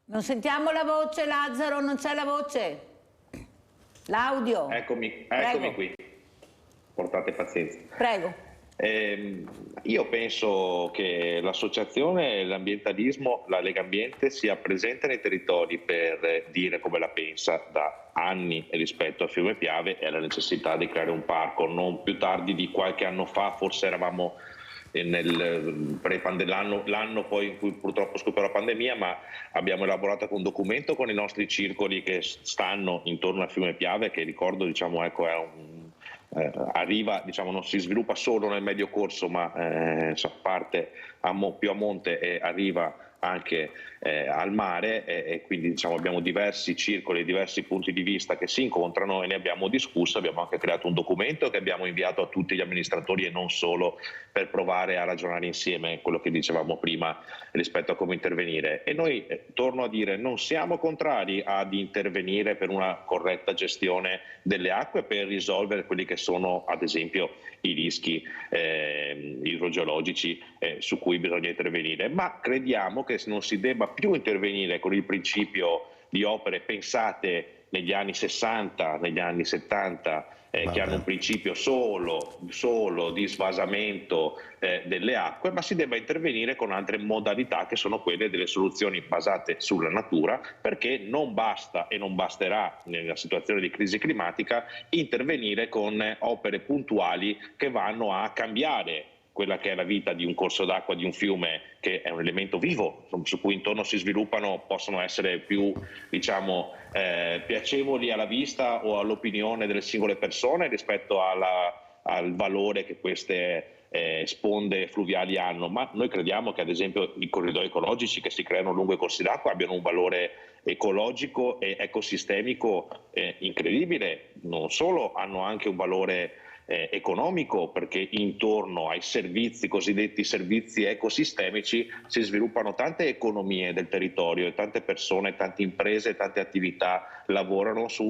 Non sentiamo la voce, Lazzaro, non c'è la voce. L'audio. Eccomi qui. Portate pazienza. Prego. Io penso che l'associazione, l'ambientalismo, la Lega Ambiente sia presente nei territori per dire come la pensa da anni rispetto al fiume Piave e alla necessità di creare un parco. Non più tardi di qualche anno fa, forse eravamo l'anno poi in cui purtroppo scoppiò la pandemia, ma abbiamo elaborato un documento con i nostri circoli che stanno intorno al fiume Piave, che ricordo arriva, non si sviluppa solo nel medio corso, ma parte più a monte e arriva anche al mare, e quindi abbiamo diversi circoli, diversi punti di vista che si incontrano e ne abbiamo discusso. Abbiamo anche creato un documento che abbiamo inviato a tutti gli amministratori e non solo, per provare a ragionare insieme quello che dicevamo prima rispetto a come intervenire. E noi, torno a dire, non siamo contrari ad intervenire per una corretta gestione delle acque, per risolvere quelli che sono ad esempio i rischi idrogeologici su cui bisogna intervenire, ma crediamo che non si debba più intervenire con il principio di opere pensate negli anni 60, negli anni 70, che hanno un principio solo di svasamento delle acque, ma si debba intervenire con altre modalità che sono quelle delle soluzioni basate sulla natura, perché non basta e non basterà nella situazione di crisi climatica intervenire con opere puntuali che vanno a cambiare quella che è la vita di un corso d'acqua, di un fiume, che è un elemento vivo su cui intorno si sviluppano, possono essere più piacevoli alla vista o all'opinione delle singole persone rispetto al valore che queste sponde fluviali hanno, ma noi crediamo che ad esempio i corridoi ecologici che si creano lungo i corsi d'acqua abbiano un valore ecologico e ecosistemico incredibile. Non solo, hanno anche un valore economico, perché intorno ai servizi, cosiddetti servizi ecosistemici, si sviluppano tante economie del territorio e tante persone, tante imprese, tante attività lavorano su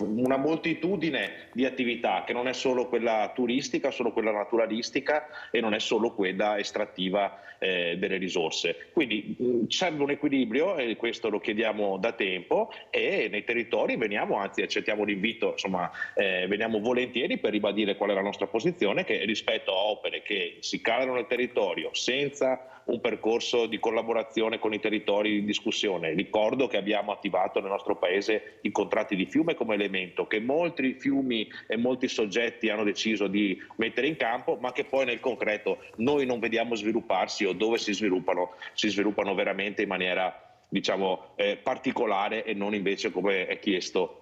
una moltitudine di attività che non è solo quella turistica, solo quella naturalistica e non è solo quella estrattiva delle risorse. Quindi serve un equilibrio, e questo lo chiediamo da tempo, e nei territori veniamo, anzi accettiamo l'invito, insomma veniamo volentieri per ribadire qual è la nostra posizione, che rispetto a opere che si calano nel territorio senza un percorso di collaborazione con i territori di discussione. Ricordo che abbiamo attivato nel nostro paese i contratti di fiume come elemento che molti fiumi e molti soggetti hanno deciso di mettere in campo, ma che poi nel concreto noi non vediamo svilupparsi, o dove si sviluppano veramente in maniera, diciamo, particolare, e non invece come è chiesto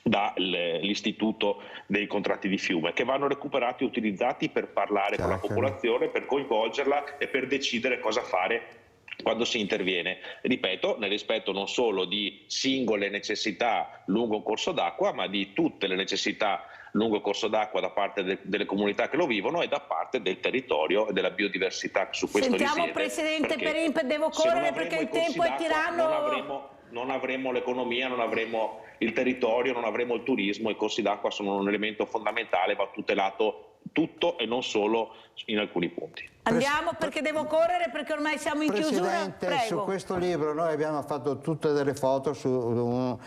dall'istituto dei contratti di fiume, che vanno recuperati e utilizzati per parlare con la popolazione, per coinvolgerla e per decidere cosa fare quando si interviene, ripeto, nel rispetto non solo di singole necessità lungo un corso d'acqua, ma di tutte le necessità lungo il corso d'acqua da parte delle comunità che lo vivono e da parte del territorio e della biodiversità che su questo Sentiamo, risiede. Presidente Perin, devo correre perché il tempo è tiranno. Non avremo l'economia, non avremo il territorio, non avremo il turismo. I corsi d'acqua sono un elemento fondamentale, va tutelato tutto e non solo in alcuni punti. Andiamo perché devo correre, perché ormai siamo in chiusura. Presidente, su questo libro noi abbiamo fatto tutte delle foto su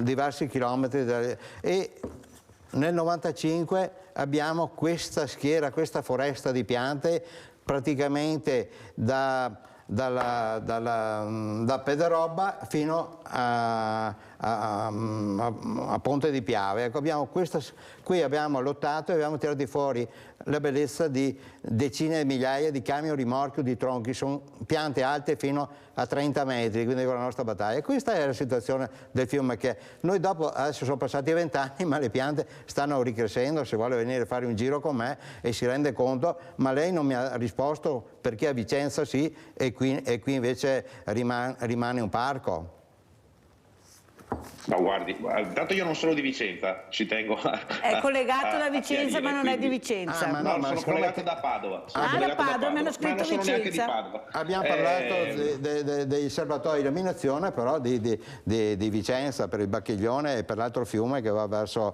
diversi chilometri e nel 95 abbiamo questa schiera, questa foresta di piante praticamente da Pederobba fino a Ponte di Piave. Ecco, qui abbiamo lottato e abbiamo tirato fuori la bellezza di decine di migliaia di camion rimorchio di tronchi, sono piante alte fino a 30 metri, quindi con la nostra battaglia. E questa è la situazione del fiume, che noi dopo, adesso sono passati 20 anni, ma le piante stanno ricrescendo. Se vuole venire a fare un giro con me e si rende conto, ma lei non mi ha risposto perché a Vicenza sì e qui invece rimane un parco. No, guardi, intanto io non sono di Vicenza, ci tengo è collegato da Vicenza, ma non è di Vicenza. No, sono collegato da Padova. Da Padova, mi hanno scritto Vicenza. Vicenza. Di Padova. Abbiamo parlato dei serbatoi di eliminazione, però di Vicenza per il Bacchiglione e per l'altro fiume che va verso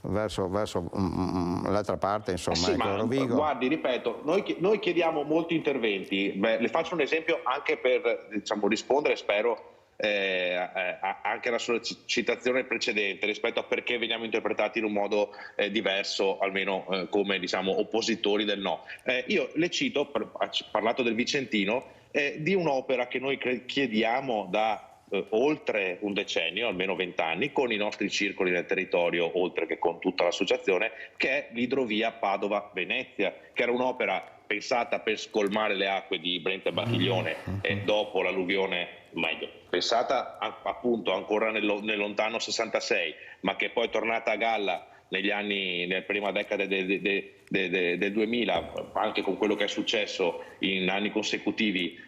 l'altra parte, insomma. Sì, ma Rovigo. Guardi, ripeto, noi chiediamo molti interventi. Le faccio un esempio anche per, diciamo, rispondere, spero, anche alla sollecitazione precedente rispetto a perché veniamo interpretati in un modo diverso, almeno come, diciamo, oppositori del no. Io le cito, ha parlato del Vicentino, di un'opera che noi chiediamo da oltre un decennio, almeno 20 anni, con i nostri circoli del territorio, oltre che con tutta l'associazione, che è l'idrovia Padova-Venezia, che era un'opera pensata per scolmare le acque di Brenta e Bacchiglione dopo l'alluvione, meglio, pensata appunto ancora nel lontano 66, ma che poi è tornata a galla nella prima decade del 2000, anche con quello che è successo in anni consecutivi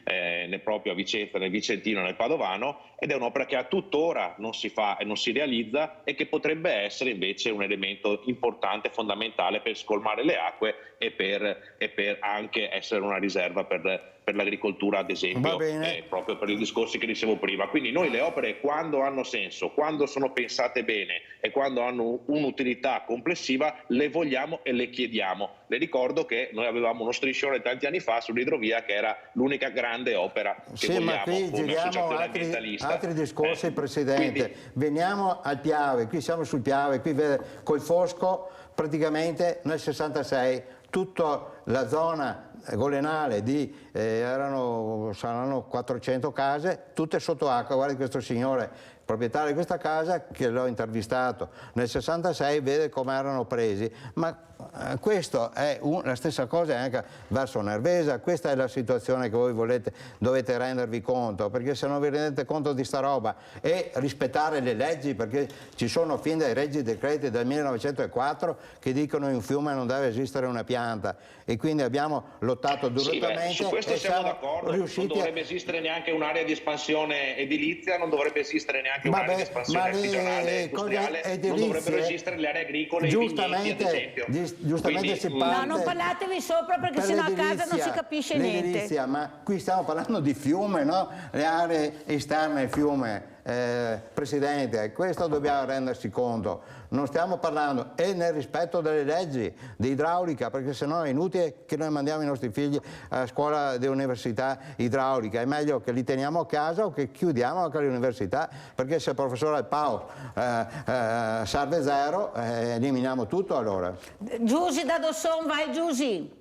proprio a Vicenza, nel Vicentino e nel Padovano, ed è un'opera che a tuttora non si fa e non si realizza, e che potrebbe essere invece un elemento importante, fondamentale per scolmare le acque e per anche essere una riserva per l'agricoltura, ad esempio, proprio per i discorsi che dicevo prima. Quindi noi le opere, quando hanno senso, quando sono pensate bene e quando hanno un'utilità complessiva, le vogliamo e le chiediamo. Le ricordo che noi avevamo uno striscione tanti anni fa sull'idrovia, che era l'unica grande opera che vogliamo come associazione ambientalista. Altri discorsi, Presidente. Quindi, veniamo al Piave, qui siamo sul Piave, qui vede col Fosco praticamente nel 66 tutta la zona golenale saranno 400 case, tutte sotto acqua. Guardi questo signore proprietario di questa casa, che l'ho intervistato nel 66, vede come erano presi, ma questo è la stessa cosa anche verso Nervesa. Questa è la situazione che voi dovete rendervi conto, perché se non vi rendete conto di sta roba e rispettare le leggi, perché ci sono fin dai reggi decreti del 1904 che dicono che in un fiume non deve esistere una pianta, e quindi abbiamo lottato duramente. Su questo e siamo d'accordo, non dovrebbe esistere neanche un'area di espansione edilizia, non dovrebbe esistere neanche un'area di espansione artigianale, industriale, non dovrebbero esistere le aree agricole e vigneti, ad esempio. Giustamente si parla. No, non parlatevi sopra, perché sennò a casa non si capisce niente. Ma qui stiamo parlando di fiume, no? Le aree esterne al fiume, Presidente, questo dobbiamo rendersi conto. Non stiamo parlando, e nel rispetto delle leggi di idraulica, perché sennò è inutile che noi mandiamo i nostri figli a scuola di università idraulica, è meglio che li teniamo a casa o che chiudiamo anche l'università, perché se il professore Alpao serve zero, eliminiamo tutto allora. Giusy da Dosson, vai Giusy.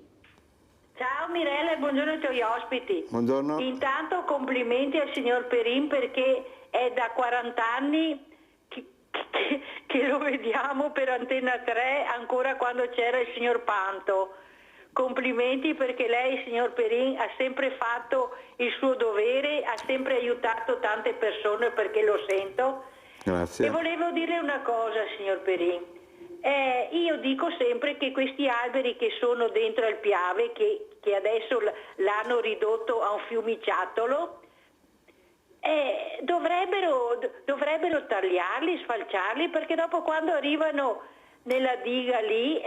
Ciao Mirella e buongiorno ai tuoi ospiti. Buongiorno. Intanto complimenti al signor Perin, perché è da 40 anni che lo vediamo per Antenna 3, ancora quando c'era il signor Panto. Complimenti, perché lei, signor Perin, ha sempre fatto il suo dovere, ha sempre aiutato tante persone, perché lo sento. Grazie. E volevo dire una cosa, signor Perin. Io dico sempre che questi alberi che sono dentro al Piave, che adesso l'hanno ridotto a un fiumiciattolo, dovrebbero tagliarli, sfalciarli, perché dopo, quando arrivano nella diga lì,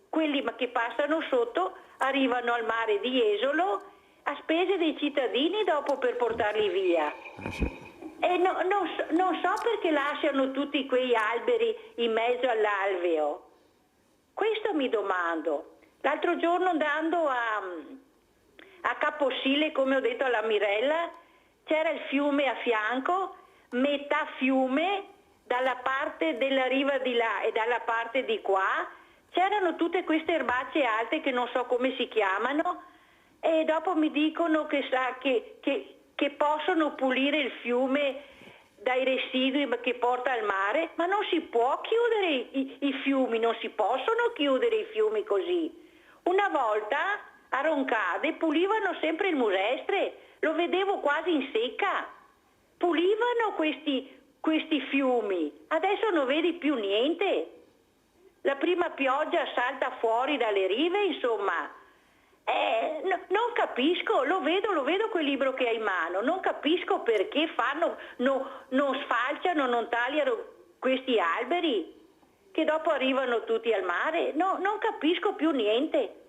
quelli che passano sotto arrivano al mare di Jesolo a spese dei cittadini dopo per portarli via. E non so perché lasciano tutti quei alberi in mezzo all'alveo. Questo mi domando. L'altro giorno, andando a Caposile, come ho detto alla Mirella, c'era il fiume a fianco, metà fiume dalla parte della riva di là e dalla parte di qua. C'erano tutte queste erbacce alte che non so come si chiamano, e dopo mi dicono che possono pulire il fiume dai residui che porta al mare, ma non si può chiudere i fiumi, non si possono chiudere i fiumi così. Una volta a Roncade pulivano sempre il Musestre, lo vedevo quasi in secca, pulivano questi fiumi, adesso non vedi più niente. La prima pioggia salta fuori dalle rive, insomma. Non capisco, lo vedo quel libro che hai in mano, non capisco perché non sfalciano, non tagliano questi alberi che dopo arrivano tutti al mare. No, non capisco più niente.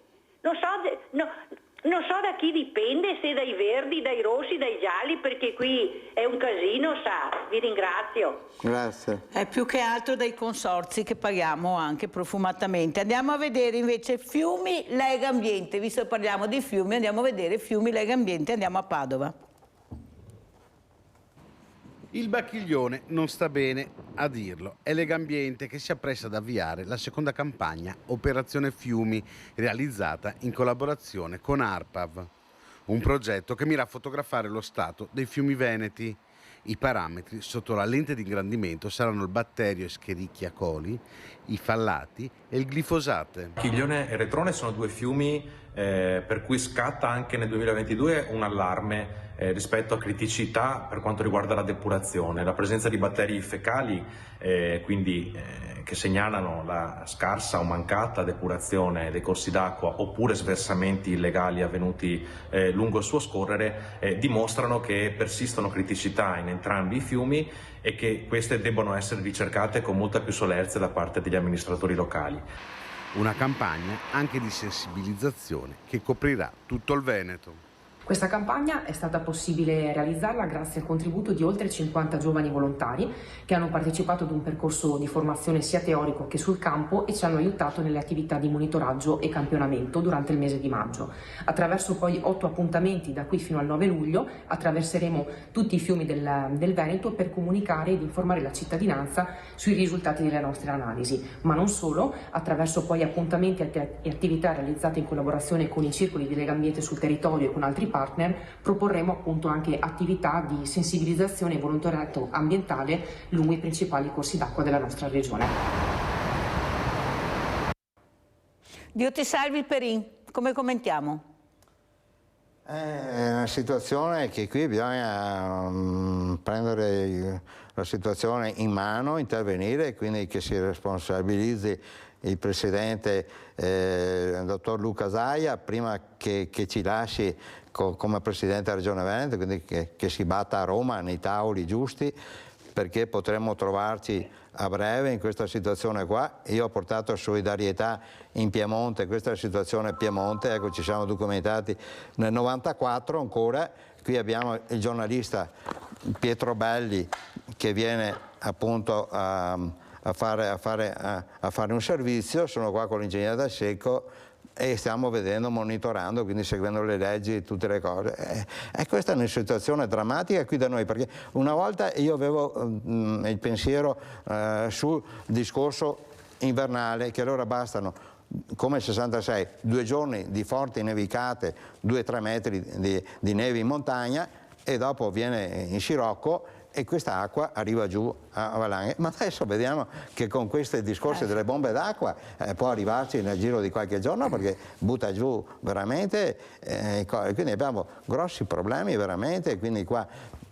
Non so da chi dipende, se dai verdi, dai rossi, dai gialli, perché qui è un casino, sa. Vi ringrazio. Grazie. È più che altro dai consorzi che paghiamo anche profumatamente. Andiamo a vedere invece Fiumi Lega Ambiente. Visto che parliamo di fiumi, andiamo a vedere Fiumi Lega Ambiente, andiamo a Padova. Il Bacchiglione non sta bene a dirlo. È Legambiente che si appresta ad avviare la seconda campagna Operazione Fiumi, realizzata in collaborazione con ARPAV. Un progetto che mira a fotografare lo stato dei fiumi veneti. I parametri sotto la lente di ingrandimento saranno il batterio Escherichia coli, i fallati e il glifosate. Bacchiglione e Retrone sono due fiumi per cui scatta anche nel 2022 un allarme rispetto a criticità per quanto riguarda la depurazione. La presenza di batteri fecali, che segnalano la scarsa o mancata depurazione dei corsi d'acqua oppure sversamenti illegali avvenuti lungo il suo scorrere, dimostrano che persistono criticità in entrambi i fiumi e che queste debbono essere ricercate con molta più solerzia da parte degli amministratori locali. Una campagna anche di sensibilizzazione che coprirà tutto il Veneto. Questa campagna è stata possibile realizzarla grazie al contributo di oltre 50 giovani volontari che hanno partecipato ad un percorso di formazione sia teorico che sul campo e ci hanno aiutato nelle attività di monitoraggio e campionamento durante il mese di maggio. Attraverso poi 8 appuntamenti da qui fino al 9 luglio attraverseremo tutti i fiumi del Veneto per comunicare ed informare la cittadinanza sui risultati delle nostre analisi, ma non solo, attraverso poi appuntamenti e attività realizzate in collaborazione con i circoli di Legambiente sul territorio e con altri partner proporremo appunto anche attività di sensibilizzazione e volontariato ambientale lungo i principali corsi d'acqua della nostra regione. Dio ti salvi Perin, come commentiamo? È una situazione che qui bisogna prendere la situazione in mano, intervenire, quindi che si responsabilizzi il Presidente, il dottor Luca Zaia, prima che ci lasci come Presidente della Regione Veneto, quindi che si batta a Roma nei tavoli giusti, perché potremmo trovarci a breve in questa situazione qua. Io ho portato solidarietà in Piemonte, questa è la situazione Piemonte, ecco, ci siamo documentati nel 94 ancora. Qui abbiamo il giornalista Pietro Belli che viene appunto a fare un servizio, sono qua con l'ingegnere Dal Secco e stiamo vedendo, monitorando, quindi seguendo le leggi e tutte le cose. E questa è una situazione drammatica qui da noi, perché una volta io avevo il pensiero sul discorso invernale, che allora bastano, come il 66, 2 giorni di forti nevicate, 2-3 metri di neve in montagna, e dopo viene in scirocco e questa acqua arriva giù a valanghe. Ma adesso vediamo che con questi discorsi delle bombe d'acqua può arrivarci nel giro di qualche giorno, perché butta giù veramente, quindi abbiamo grossi problemi veramente, quindi qua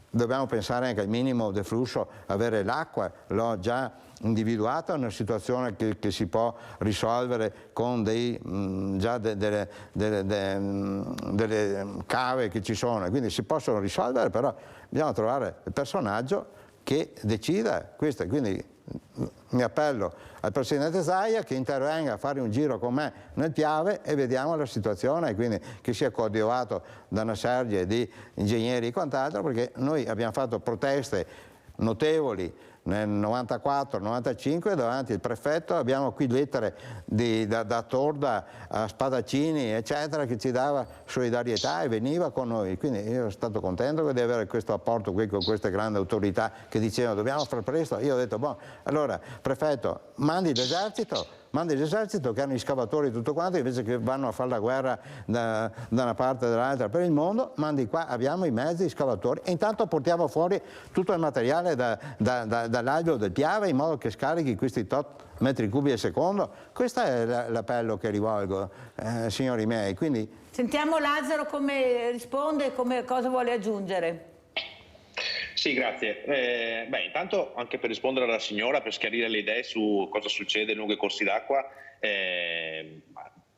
dobbiamo pensare anche al minimo del flusso, avere l'acqua, l'ho già individuata, è una situazione che si può risolvere con già delle cave che ci sono, quindi si possono risolvere, però bisogna trovare il personaggio che decida questo. Quindi mi appello al Presidente Zaia che intervenga a fare un giro con me nel Piave e vediamo la situazione, quindi che sia coadiuvato da una serie di ingegneri e quant'altro, perché noi abbiamo fatto proteste notevoli nel 94-95 davanti al prefetto, abbiamo qui lettere da Torda a Spadaccini eccetera, che ci dava solidarietà e veniva con noi, quindi io sono stato contento di avere questo apporto qui con queste grandi autorità che dicevano dobbiamo far presto. Io ho detto boh, allora prefetto mandi l'esercito che hanno gli scavatori e tutto quanto, invece che vanno a fare la guerra da una parte o dall'altra per il mondo, mandi qua, abbiamo i mezzi, gli scavatori, e intanto portiamo fuori tutto il materiale dall'alveo del Piave in modo che scarichi questi tot metri cubi al secondo. Questo è l'appello che rivolgo, signori miei. Quindi sentiamo Lazzaro come risponde e cosa vuole aggiungere. Sì, grazie. Intanto anche per rispondere alla signora, per schiarire le idee su cosa succede lungo i corsi d'acqua,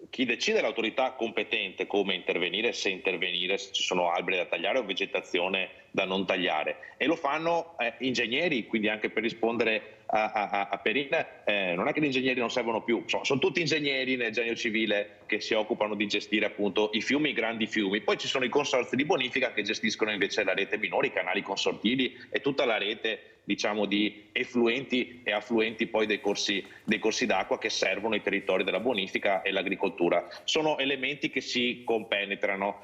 chi decide è l'autorità competente come intervenire, se intervenire, se ci sono alberi da tagliare o vegetazione da non tagliare, e lo fanno ingegneri, quindi anche per rispondere a Perin, non è che gli ingegneri non servono più, sono tutti ingegneri nel genio civile che si occupano di gestire appunto i fiumi, i grandi fiumi. Poi ci sono i consorzi di bonifica che gestiscono invece la rete minore, i canali consortili e tutta la rete, diciamo, di effluenti e affluenti poi dei corsi d'acqua che servono i territori della bonifica e l'agricoltura. Sono elementi che si compenetrano,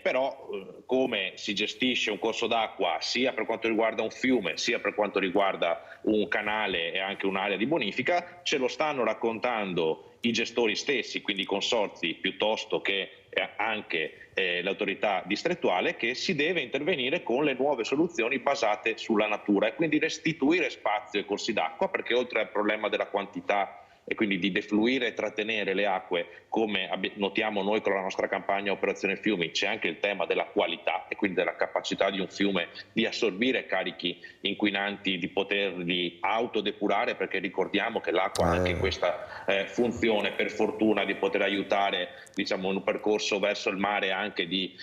però come si gestisce un corso d'acqua sia per quanto riguarda un fiume sia per quanto riguarda un canale e anche un'area di bonifica ce lo stanno raccontando i gestori stessi, quindi i consorzi, piuttosto che anche l'autorità distrettuale, che si deve intervenire con le nuove soluzioni basate sulla natura e quindi restituire spazio ai corsi d'acqua, perché oltre al problema della quantità e quindi di defluire e trattenere le acque, come notiamo noi con la nostra campagna Operazione Fiumi, c'è anche il tema della qualità e quindi della capacità di un fiume di assorbire carichi inquinanti, di poterli autodepurare, perché ricordiamo che l'acqua ha anche questa funzione, per fortuna, di poter aiutare, diciamo, in un percorso verso il mare, anche di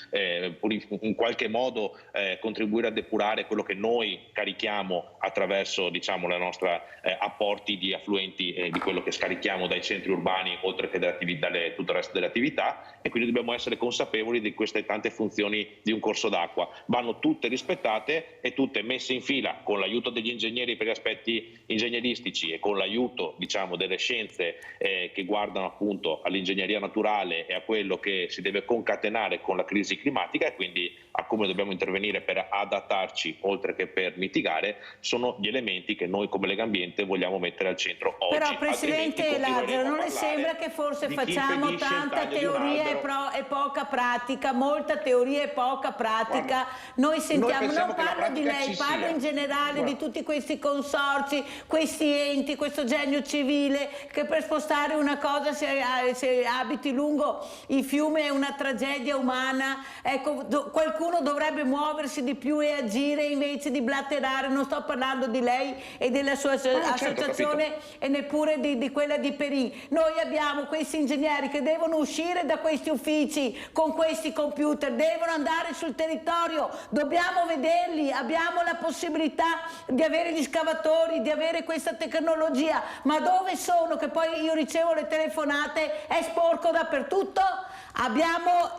in qualche modo contribuire a depurare quello che noi carichiamo attraverso, diciamo, le nostre apporti di affluenti, di quello che scarichiamo dai centri urbani, oltre che tutto il resto delle attività, e quindi dobbiamo essere consapevoli di queste tante funzioni di un corso d'acqua. Vanno tutte rispettate e tutte messe in fila con l'aiuto degli ingegneri per gli aspetti ingegneristici e con l'aiuto, diciamo, delle scienze che guardano appunto all'ingegneria naturale e a quello che si deve concatenare con la crisi climatica, e quindi a come dobbiamo intervenire per adattarci oltre che per mitigare, sono gli elementi che noi come Legambiente vogliamo mettere al centro oggi. Però Presidente Lazzaro, non le sembra che forse facciamo tanta teoria e poca pratica, molta teoria e poca pratica? Noi sentiamo, non parlo di lei, parlo in generale di tutti questi consorzi, questi enti, questo genio civile che per spostare una cosa, se abiti lungo i fiumi, è una tragedia umana. Ecco, qualcuno dovrebbe muoversi di più e agire invece di blatterare. Non sto parlando di lei e della sua associazione e neppure di quella di Perin. Noi abbiamo questi ingegneri che devono uscire da questi uffici con questi computer, devono andare sul territorio, dobbiamo vederli, abbiamo la possibilità di avere gli scavatori, di avere questa tecnologia, ma dove sono? Che poi io ricevo le telefonate, è sporco dappertutto. Abbiamo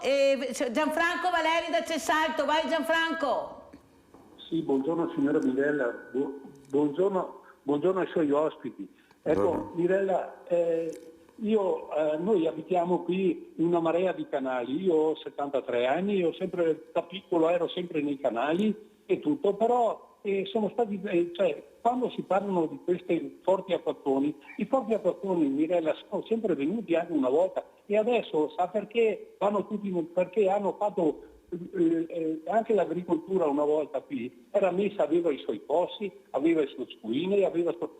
Gianfranco Valeri da Cesalto, vai Gianfranco. Sì, buongiorno signora Mirella, buongiorno ai suoi ospiti. Ecco, Mirella, noi abitiamo qui in una marea di canali, io ho 73 anni, da piccolo ero sempre nei canali e tutto, però sono stati, quando si parlano di questi forti acquazzoni, i forti acquazzoni, Mirella, sono sempre venuti anche una volta e adesso sa perché perché hanno fatto anche l'agricoltura una volta qui era messa, aveva i suoi pozzi, aveva i suoi scuine,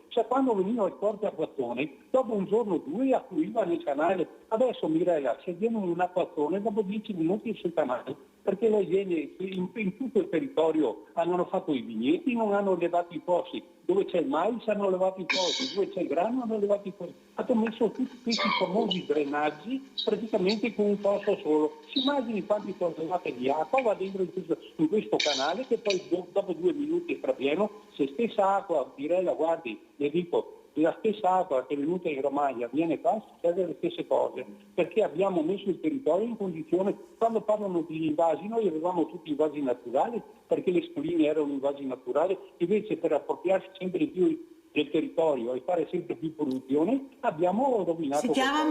cioè quando veniva il forte acquazzone, dopo un giorno o due affluiva nel canale. Adesso Mirella, se viene un acquazzone, dopo 10 minuti sul canale, perché lei viene in tutto il territorio, hanno fatto i vigneti, non hanno levato i pozzi, dove c'è il mais hanno levato i pozzi, dove c'è il grano hanno levato i pozzi, hanno messo tutti questi famosi drenaggi praticamente con un posto solo. Si immagini quanti tonnellate di acqua va dentro in questo canale che poi dopo 2 minuti è strapieno. Se stessa acqua, Mirella, guardi, le dico, la stessa acqua che è venuta in Romagna viene qua, succede le stesse cose, perché abbiamo messo il territorio in condizione, quando parlano di invasi, noi avevamo tutti invasi naturali, perché le scoline erano invasi naturali, invece per appropriarsi sempre di più del territorio e fare sempre più produzione, abbiamo rovinato. Si chiama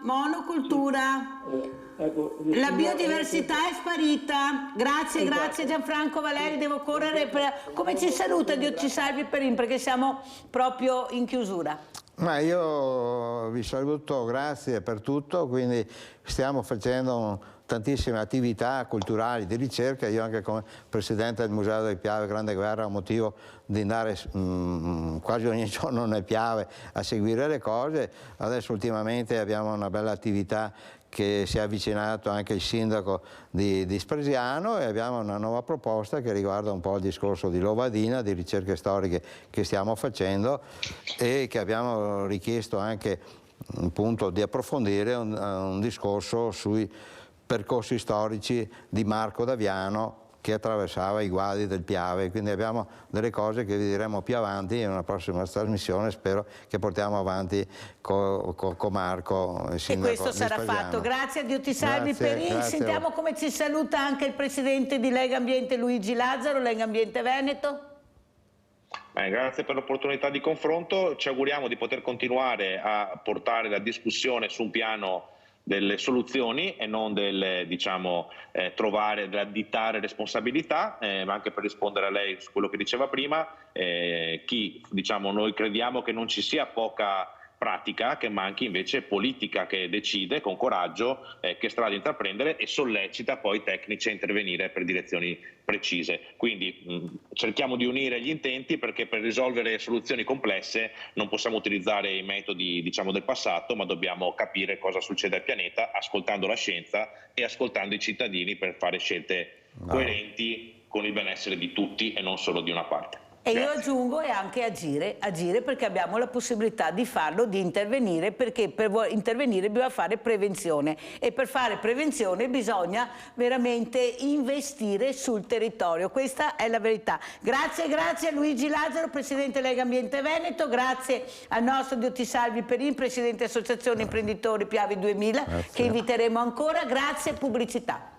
monocultura. Ecco, la biodiversità è sparita. Grazie Gianfranco Valeri, devo correre. Come ci saluta Dio ci salvi Perin, perché siamo proprio in chiusura. Ma io vi saluto, grazie per tutto, quindi stiamo facendo tantissime attività culturali di ricerca. Io anche come presidente del Museo del Piave Grande Guerra ho motivo di andare quasi ogni giorno nel Piave a seguire le cose. Adesso ultimamente abbiamo una bella attività che si è avvicinato anche il sindaco di Spresiano e abbiamo una nuova proposta che riguarda un po' il discorso di Lovadina, di ricerche storiche che stiamo facendo e che abbiamo richiesto anche appunto di approfondire un discorso sui percorsi storici di Marco Daviano che attraversava i guadi del Piave, quindi abbiamo delle cose che vi diremo più avanti in una prossima trasmissione, spero che portiamo avanti con Marco, il sindaco. E questo sarà fatto. Grazie a Dio ti salvi Perin. Sentiamo come ci saluta anche il presidente di Lega Ambiente Luigi Lazzaro, Lega Ambiente Veneto. Grazie per l'opportunità di confronto, ci auguriamo di poter continuare a portare la discussione su un piano delle soluzioni e non del trovare, additare responsabilità, ma anche per rispondere a lei su quello che diceva prima, noi crediamo che non ci sia poca pratica, che manchi invece politica che decide con coraggio che strada intraprendere e sollecita poi i tecnici a intervenire per direzioni precise. Quindi cerchiamo di unire gli intenti, perché per risolvere soluzioni complesse non possiamo utilizzare i metodi del passato, ma dobbiamo capire cosa succede al pianeta ascoltando la scienza e ascoltando i cittadini per fare scelte coerenti con il benessere di tutti e non solo di una parte. E io aggiungo e anche agire perché abbiamo la possibilità di farlo, di intervenire, perché per intervenire bisogna fare prevenzione e per fare prevenzione bisogna veramente investire sul territorio, questa è la verità. Grazie a Luigi Lazzaro, Presidente Lega Ambiente Veneto, grazie al nostro Dio ti salvi Perin, Presidente Associazione Imprenditori Piavi 2000, che inviteremo ancora, grazie pubblicità.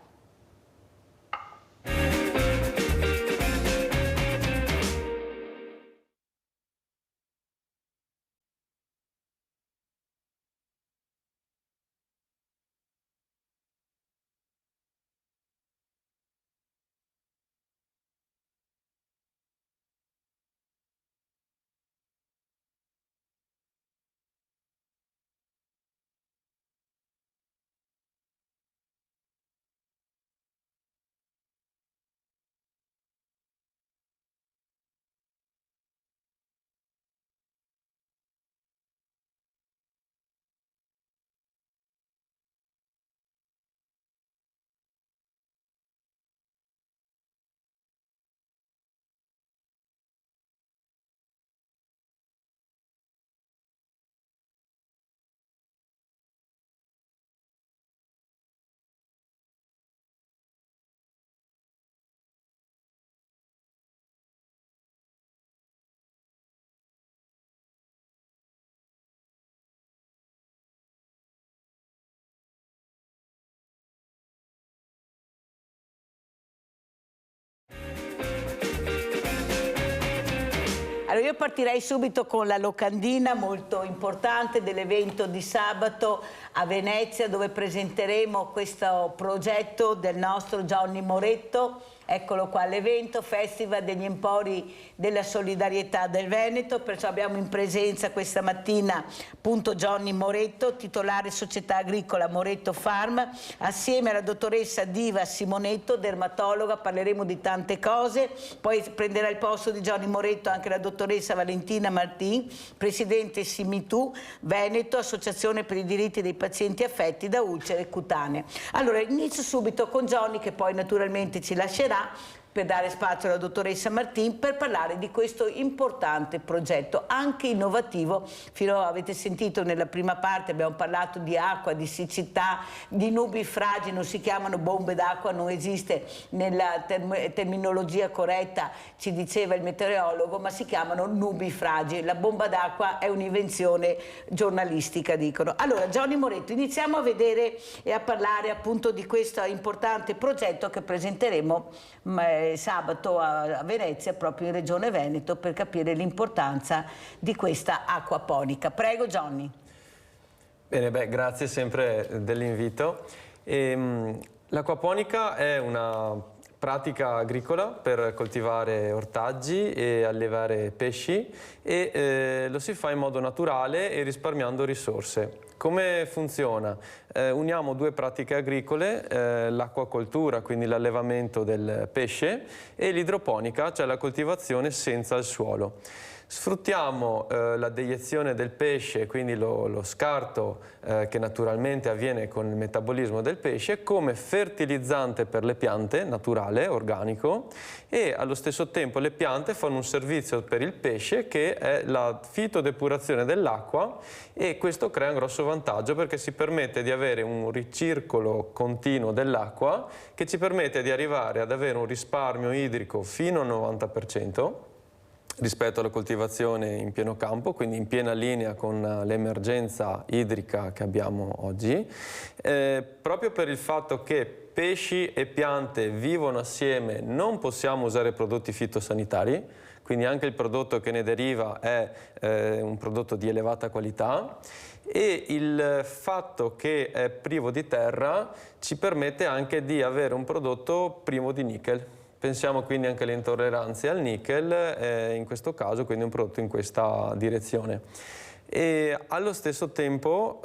Allora io partirei subito con la locandina molto importante dell'evento di sabato a Venezia, dove presenteremo questo progetto del nostro Johnny Moretto. Eccolo qua, l'evento Festival degli Empori della Solidarietà del Veneto, perciò abbiamo in presenza questa mattina appunto Johnny Moretto, titolare Società Agricola Moretto Farm, assieme alla dottoressa Diva Simonetto, dermatologa. Parleremo di tante cose, poi prenderà il posto di Johnny Moretto anche la dottoressa Valentina Martin, presidente Simitu Veneto, associazione per i diritti dei pazienti affetti da ulcere cutanee. Allora inizio subito con Johnny, che poi naturalmente ci lascerà, per dare spazio alla dottoressa Martin per parlare di questo importante progetto, anche innovativo. Avete sentito nella prima parte, abbiamo parlato di acqua, di siccità, di nubi fragili, non si chiamano bombe d'acqua, non esiste nella terminologia corretta, ci diceva il meteorologo, ma si chiamano nubi fragili. La bomba d'acqua è un'invenzione giornalistica, dicono. Allora, Johnny Moretto, iniziamo a vedere e a parlare appunto di questo importante progetto che presenteremo sabato a Venezia, proprio in Regione Veneto, per capire l'importanza di questa acquaponica. Prego Johnny. Bene, grazie sempre dell'invito. L'acquaponica è una pratica agricola per coltivare ortaggi e allevare pesci e lo si fa in modo naturale e risparmiando risorse. Come funziona? Uniamo due pratiche agricole, l'acquacoltura, quindi l'allevamento del pesce, e l'idroponica, cioè la coltivazione senza il suolo. Sfruttiamo la deiezione del pesce, quindi lo scarto che naturalmente avviene con il metabolismo del pesce, come fertilizzante per le piante, naturale, organico, e allo stesso tempo le piante fanno un servizio per il pesce che è la fitodepurazione dell'acqua, e questo crea un grosso vantaggio perché si permette di avere un ricircolo continuo dell'acqua che ci permette di arrivare ad avere un risparmio idrico fino al 90%. Rispetto alla coltivazione in pieno campo, quindi in piena linea con l'emergenza idrica che abbiamo oggi, proprio per il fatto che pesci e piante vivono assieme, non possiamo usare prodotti fitosanitari, quindi anche il prodotto che ne deriva è un prodotto di elevata qualità, e il fatto che è privo di terra ci permette anche di avere un prodotto privo di nickel. Pensiamo quindi anche alle intolleranze al nickel, in questo caso quindi un prodotto in questa direzione. E allo stesso tempo,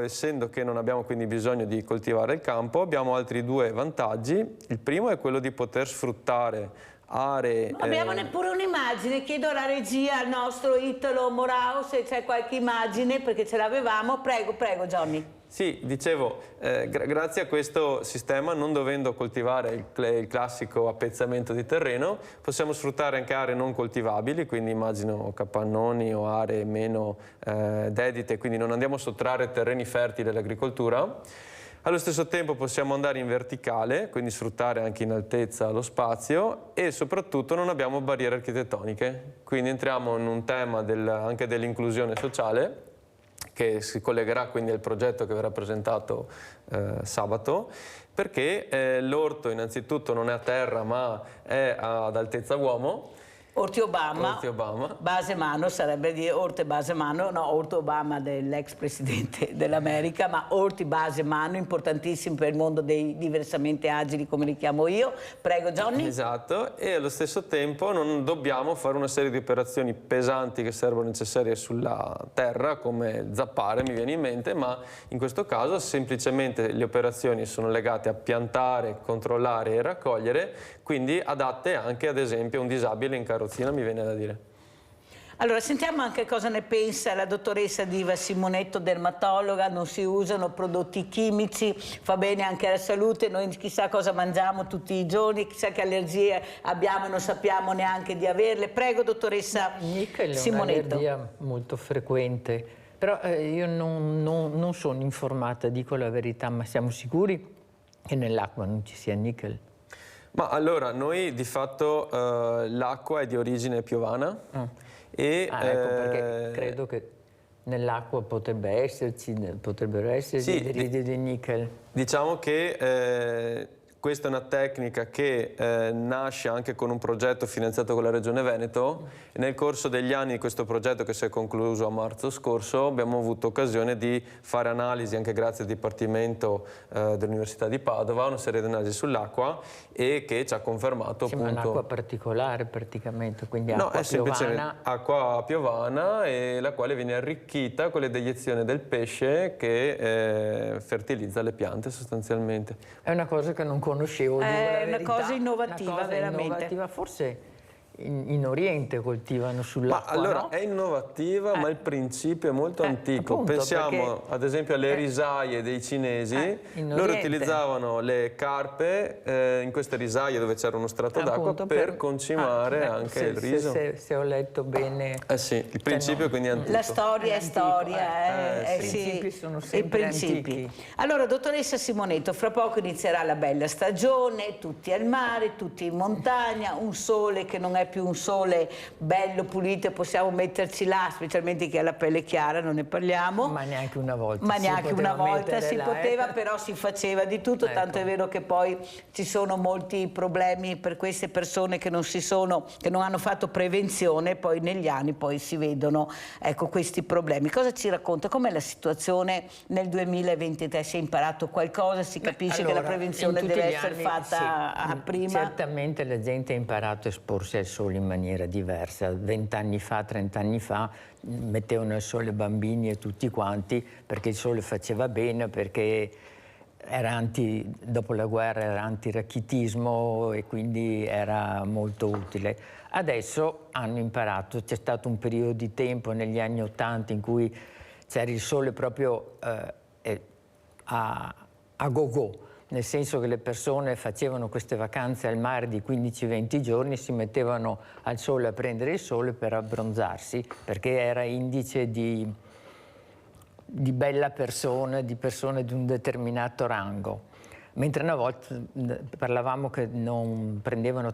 essendo che non abbiamo quindi bisogno di coltivare il campo, abbiamo altri due vantaggi. Il primo è quello di poter sfruttare aree... Non abbiamo neppure un'immagine, chiedo alla regia, al nostro Italo Morao, se c'è qualche immagine, perché ce l'avevamo. Prego, prego Johnny. Sì, dicevo, grazie a questo sistema, non dovendo coltivare il classico appezzamento di terreno, possiamo sfruttare anche aree non coltivabili, quindi immagino capannoni o aree meno dedite, quindi non andiamo a sottrarre terreni fertili all'agricoltura. Allo stesso tempo possiamo andare in verticale, quindi sfruttare anche in altezza lo spazio, e soprattutto non abbiamo barriere architettoniche, quindi entriamo in un tema anche dell'inclusione sociale, che si collegherà quindi al progetto che verrà presentato sabato, perché l'orto innanzitutto non è a terra ma è ad altezza uomo. Orti Obama, base mano, sarebbe di Orte base mano, no, Orto Obama dell'ex presidente dell'America, ma Orti base mano, importantissimo per il mondo dei diversamente agili, come li chiamo io. Prego Johnny. Esatto, e allo stesso tempo non dobbiamo fare una serie di operazioni pesanti che servono necessarie sulla terra, come zappare mi viene in mente, ma in questo caso semplicemente le operazioni sono legate a piantare, controllare e raccogliere, quindi adatte anche ad esempio a un disabile in carrozzina, mi viene da dire. Allora, sentiamo anche cosa ne pensa la dottoressa Diva Simonetto, dermatologa. Non si usano prodotti chimici, fa bene anche alla salute, noi chissà cosa mangiamo tutti i giorni, chissà che allergie abbiamo e non sappiamo neanche di averle. Prego dottoressa Nickel Simonetto. È un'allergia molto frequente, però io non sono informata, dico la verità, ma siamo sicuri che nell'acqua non ci sia nickel? Ma allora, noi di fatto l'acqua è di origine piovana. E, ecco perché credo che nell'acqua potrebbero esserci sì, dei nickel. Diciamo che Questa è una tecnica che nasce anche con un progetto finanziato con la Regione Veneto e nel corso degli anni di questo progetto, che si è concluso a marzo scorso, abbiamo avuto occasione di fare analisi, anche grazie al Dipartimento dell'Università di Padova, una serie di analisi sull'acqua e che ci ha confermato appunto... Sembra un'acqua particolare praticamente, quindi No, acqua è semplicemente piovana. acqua piovana, e la quale viene arricchita con le deiezioni del pesce che fertilizza le piante sostanzialmente. È una cosa che non conoscevo, dico la È una verità. cosa innovativa, Una cosa veramente. innovativa. Forse in Oriente coltivano sull'acqua, Ma allora no? è innovativa, ma il principio è molto antico. appunto, Pensiamo perché- ad esempio alle risaie dei cinesi. in Loro Oriente. utilizzavano le carpe in queste risaie dove c'era uno strato d'acqua Appunto, per concimare anche il riso. Se ho letto bene... Sì, il principio quindi è antico. La storia è storia, I principi sono i sempre principi. antichi. Allora, dottoressa Simonetto, fra poco inizierà la bella stagione, tutti al mare, tutti in montagna, un sole che non è più un sole bello, pulito, possiamo metterci là, specialmente chi ha la pelle chiara, non ne parliamo. Ma neanche una volta. Ma si neanche poteva una volta mettere si là, poteva, però si faceva di tutto, tanto è vero che poi ci sono molti problemi per queste persone che non hanno fatto prevenzione, poi negli anni poi si vedono, ecco, questi problemi. Cosa ci racconta? Com'è la situazione nel 2023? Si è imparato qualcosa? Si capisce Allora, che la prevenzione in tutti deve gli essere anni, fatta sì, prima? Certamente la gente ha imparato a esporsi al sole in maniera diversa. 20 anni fa, 30 anni fa mettevano al sole bambini e tutti quanti perché il sole faceva bene, perché era dopo la guerra era antirachitismo e quindi era molto utile. Adesso hanno imparato, c'è stato un periodo di tempo negli anni '80 in cui c'era il sole proprio a go-go, nel senso che le persone facevano queste vacanze al mare di 15-20 giorni, si mettevano al sole a prendere il sole per abbronzarsi, perché era indice di bella persona, di persone di un determinato rango. Mentre una volta parlavamo che non prendevano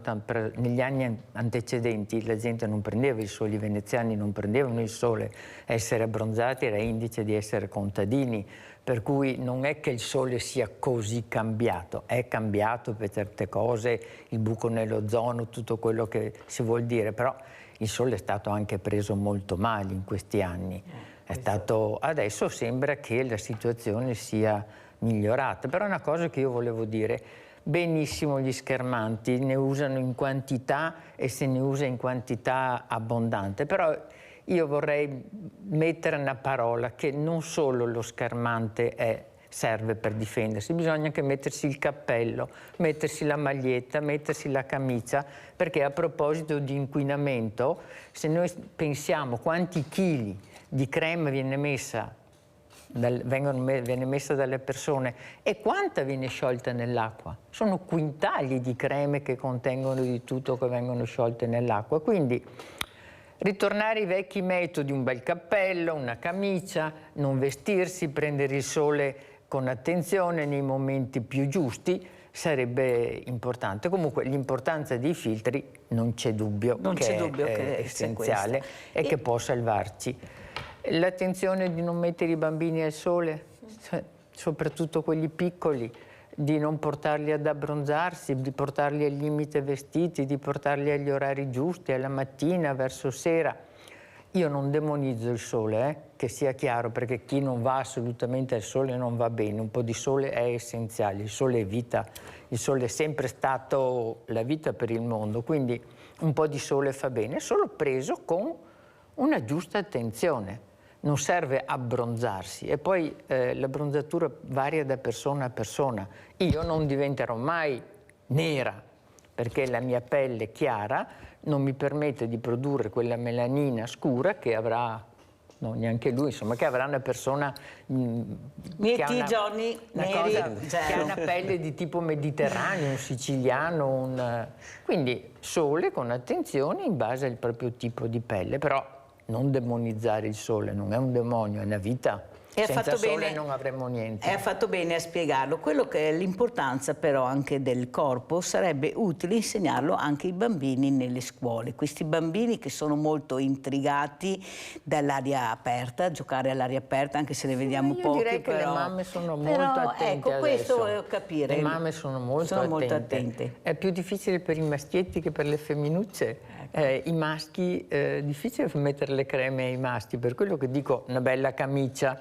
negli anni antecedenti la gente non prendeva il sole, i veneziani non prendevano il sole, essere abbronzati era indice di essere contadini, per cui non è che il sole sia così cambiato, è cambiato per certe cose, il buco nell'ozono, tutto quello che si vuol dire, però il sole è stato anche preso molto male in questi anni. Adesso sembra che la situazione sia migliorata, però è una cosa che io volevo dire: benissimo gli schermanti, ne usano in quantità e se ne usa in quantità abbondante, però io vorrei mettere una parola che non solo lo schermante serve per difendersi, bisogna anche mettersi il cappello, mettersi la maglietta, mettersi la camicia, perché a proposito di inquinamento, se noi pensiamo quanti chili di crema viene messa dalle persone e quanta viene sciolta nell'acqua. Sono quintali di creme che contengono di tutto, che vengono sciolte nell'acqua. Quindi ritornare ai vecchi metodi, un bel cappello, una camicia, non vestirsi, prendere il sole con attenzione nei momenti più giusti sarebbe importante. Comunque l'importanza dei filtri non c'è dubbio, che è essenziale e che può salvarci. L'attenzione di non mettere i bambini al sole, soprattutto quelli piccoli, di non portarli ad abbronzarsi, di portarli al limite vestiti, di portarli agli orari giusti, alla mattina, verso sera. Io non demonizzo il sole, che sia chiaro, perché chi non va assolutamente al sole non va bene. Un po' di sole è essenziale, il sole è vita, il sole è sempre stato la vita per il mondo, quindi un po' di sole fa bene, solo preso con una giusta attenzione. Non serve abbronzarsi e poi l'abbronzatura varia da persona a persona. Io non diventerò mai nera perché la mia pelle chiara non mi permette di produrre quella melanina scura che avrà, no, neanche lui, insomma, che avrà una persona che ha una pelle di tipo mediterraneo, un siciliano, quindi sole con attenzione in base al proprio tipo di pelle, però non demonizzare il sole, non è un demonio, è una vita. Senza sole non avremmo niente. E ha fatto bene a spiegarlo. Quello che è l'importanza però anche del corpo, sarebbe utile insegnarlo anche ai bambini nelle scuole. Questi bambini che sono molto intrigati dall'aria aperta, giocare all'aria aperta, anche se ne vediamo pochi. Io direi che le mamme sono molto attente ecco, questo adesso. volevo capire. Le mamme sono molto attente. È più difficile per i maschietti che per le femminucce. I maschi, difficile mettere le creme ai maschi, per quello che dico una bella camicia,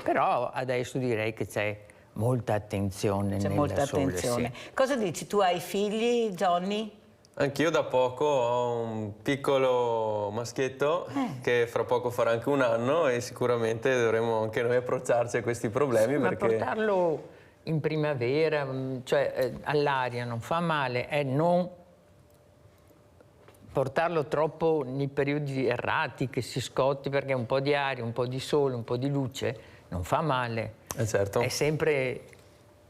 però adesso direi che c'è molta attenzione. C'è molta attenzione. Sì. Cosa dici? Tu hai figli, Johnny? Anch'io da poco ho un piccolo maschietto che fra poco farà anche 1 anno e sicuramente dovremo anche noi approcciarci a questi problemi. Sì, perché... ma portarlo in primavera, cioè all'aria non fa male, non portarlo troppo nei periodi errati che si scotti, perché un po' di aria, un po' di sole, un po' di luce non fa male. Certo. È sempre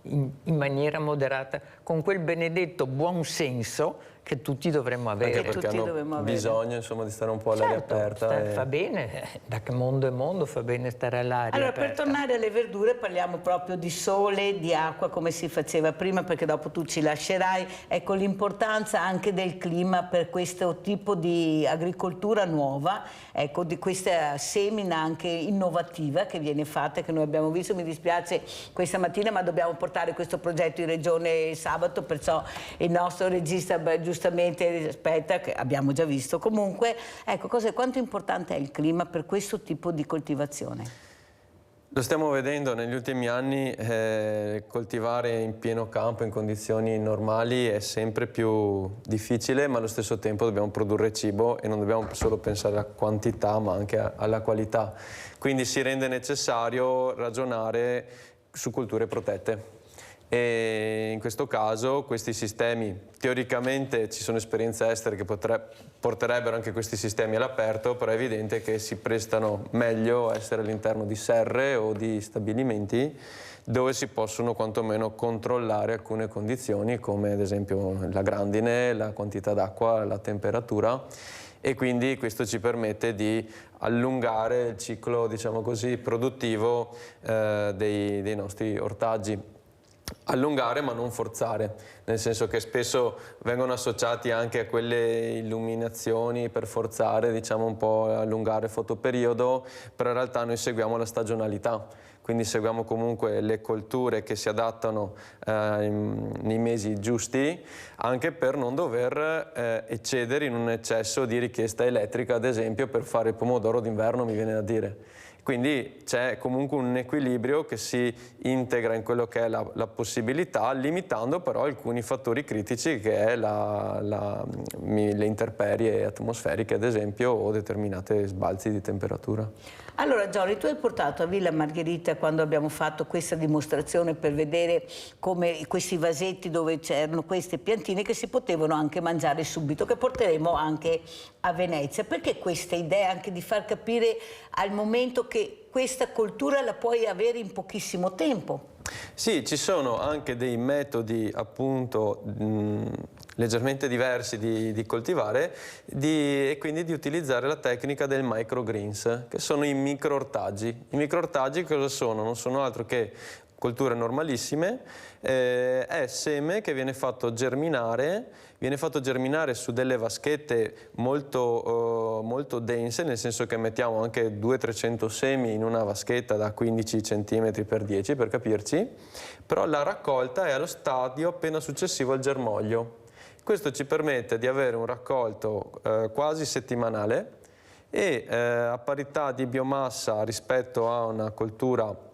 in maniera moderata, con quel benedetto buon senso che tutti dovremmo avere. Anche perché hanno bisogno, insomma, di stare un po' all'aria aperta. Fa bene, da che mondo è mondo fa bene stare all'aria allora, aperta. Per tornare alle verdure parliamo proprio di sole, di acqua, come si faceva prima, perché dopo tu ci lascerai. Ecco l'importanza anche del clima per questo tipo di agricoltura nuova, ecco, di questa semina anche innovativa che viene fatta, che noi abbiamo visto. Mi dispiace questa mattina, ma dobbiamo portare questo progetto in regione sabato, perciò il nostro regista giustamente aspetta, che abbiamo già visto. Comunque, ecco, quanto importante è il clima per questo tipo di coltivazione? Lo stiamo vedendo negli ultimi anni, coltivare in pieno campo in condizioni normali è sempre più difficile, ma allo stesso tempo dobbiamo produrre cibo e non dobbiamo solo pensare alla quantità ma anche alla qualità. Quindi si rende necessario ragionare su colture protette. E in questo caso questi sistemi, teoricamente ci sono esperienze estere che porterebbero anche questi sistemi all'aperto, però è evidente che si prestano meglio a essere all'interno di serre o di stabilimenti dove si possono quantomeno controllare alcune condizioni, come ad esempio la grandine, la quantità d'acqua, la temperatura, e quindi questo ci permette di allungare il ciclo, diciamo così, produttivo dei nostri ortaggi. Allungare ma non forzare, nel senso che spesso vengono associati anche a quelle illuminazioni per forzare, diciamo un po' allungare il fotoperiodo, però in realtà noi seguiamo la stagionalità, quindi seguiamo comunque le colture che si adattano nei mesi giusti, anche per non dover eccedere in un eccesso di richiesta elettrica, ad esempio per fare il pomodoro d'inverno, mi viene da dire. Quindi c'è comunque un equilibrio che si integra in quello che è la possibilità, limitando però alcuni fattori critici che è le intemperie atmosferiche, ad esempio, o determinate sbalzi di temperatura. Allora Giorgi, tu hai portato a Villa Margherita, quando abbiamo fatto questa dimostrazione per vedere come questi vasetti dove c'erano queste piantine che si potevano anche mangiare subito, che porteremo anche a Venezia. Perché questa idea anche di far capire al momento che questa coltura la puoi avere in pochissimo tempo? Sì, ci sono anche dei metodi appunto leggermente diversi di coltivare e quindi di utilizzare la tecnica del microgreens, che sono i microortaggi. I microortaggi cosa sono? Non sono altro che colture normalissime, è seme che viene fatto germinare su delle vaschette molto dense, nel senso che mettiamo anche 200-300 semi in una vaschetta da 15 cm per 10 per capirci, però la raccolta è allo stadio appena successivo al germoglio. Questo ci permette di avere un raccolto quasi settimanale e a parità di biomassa rispetto a una coltura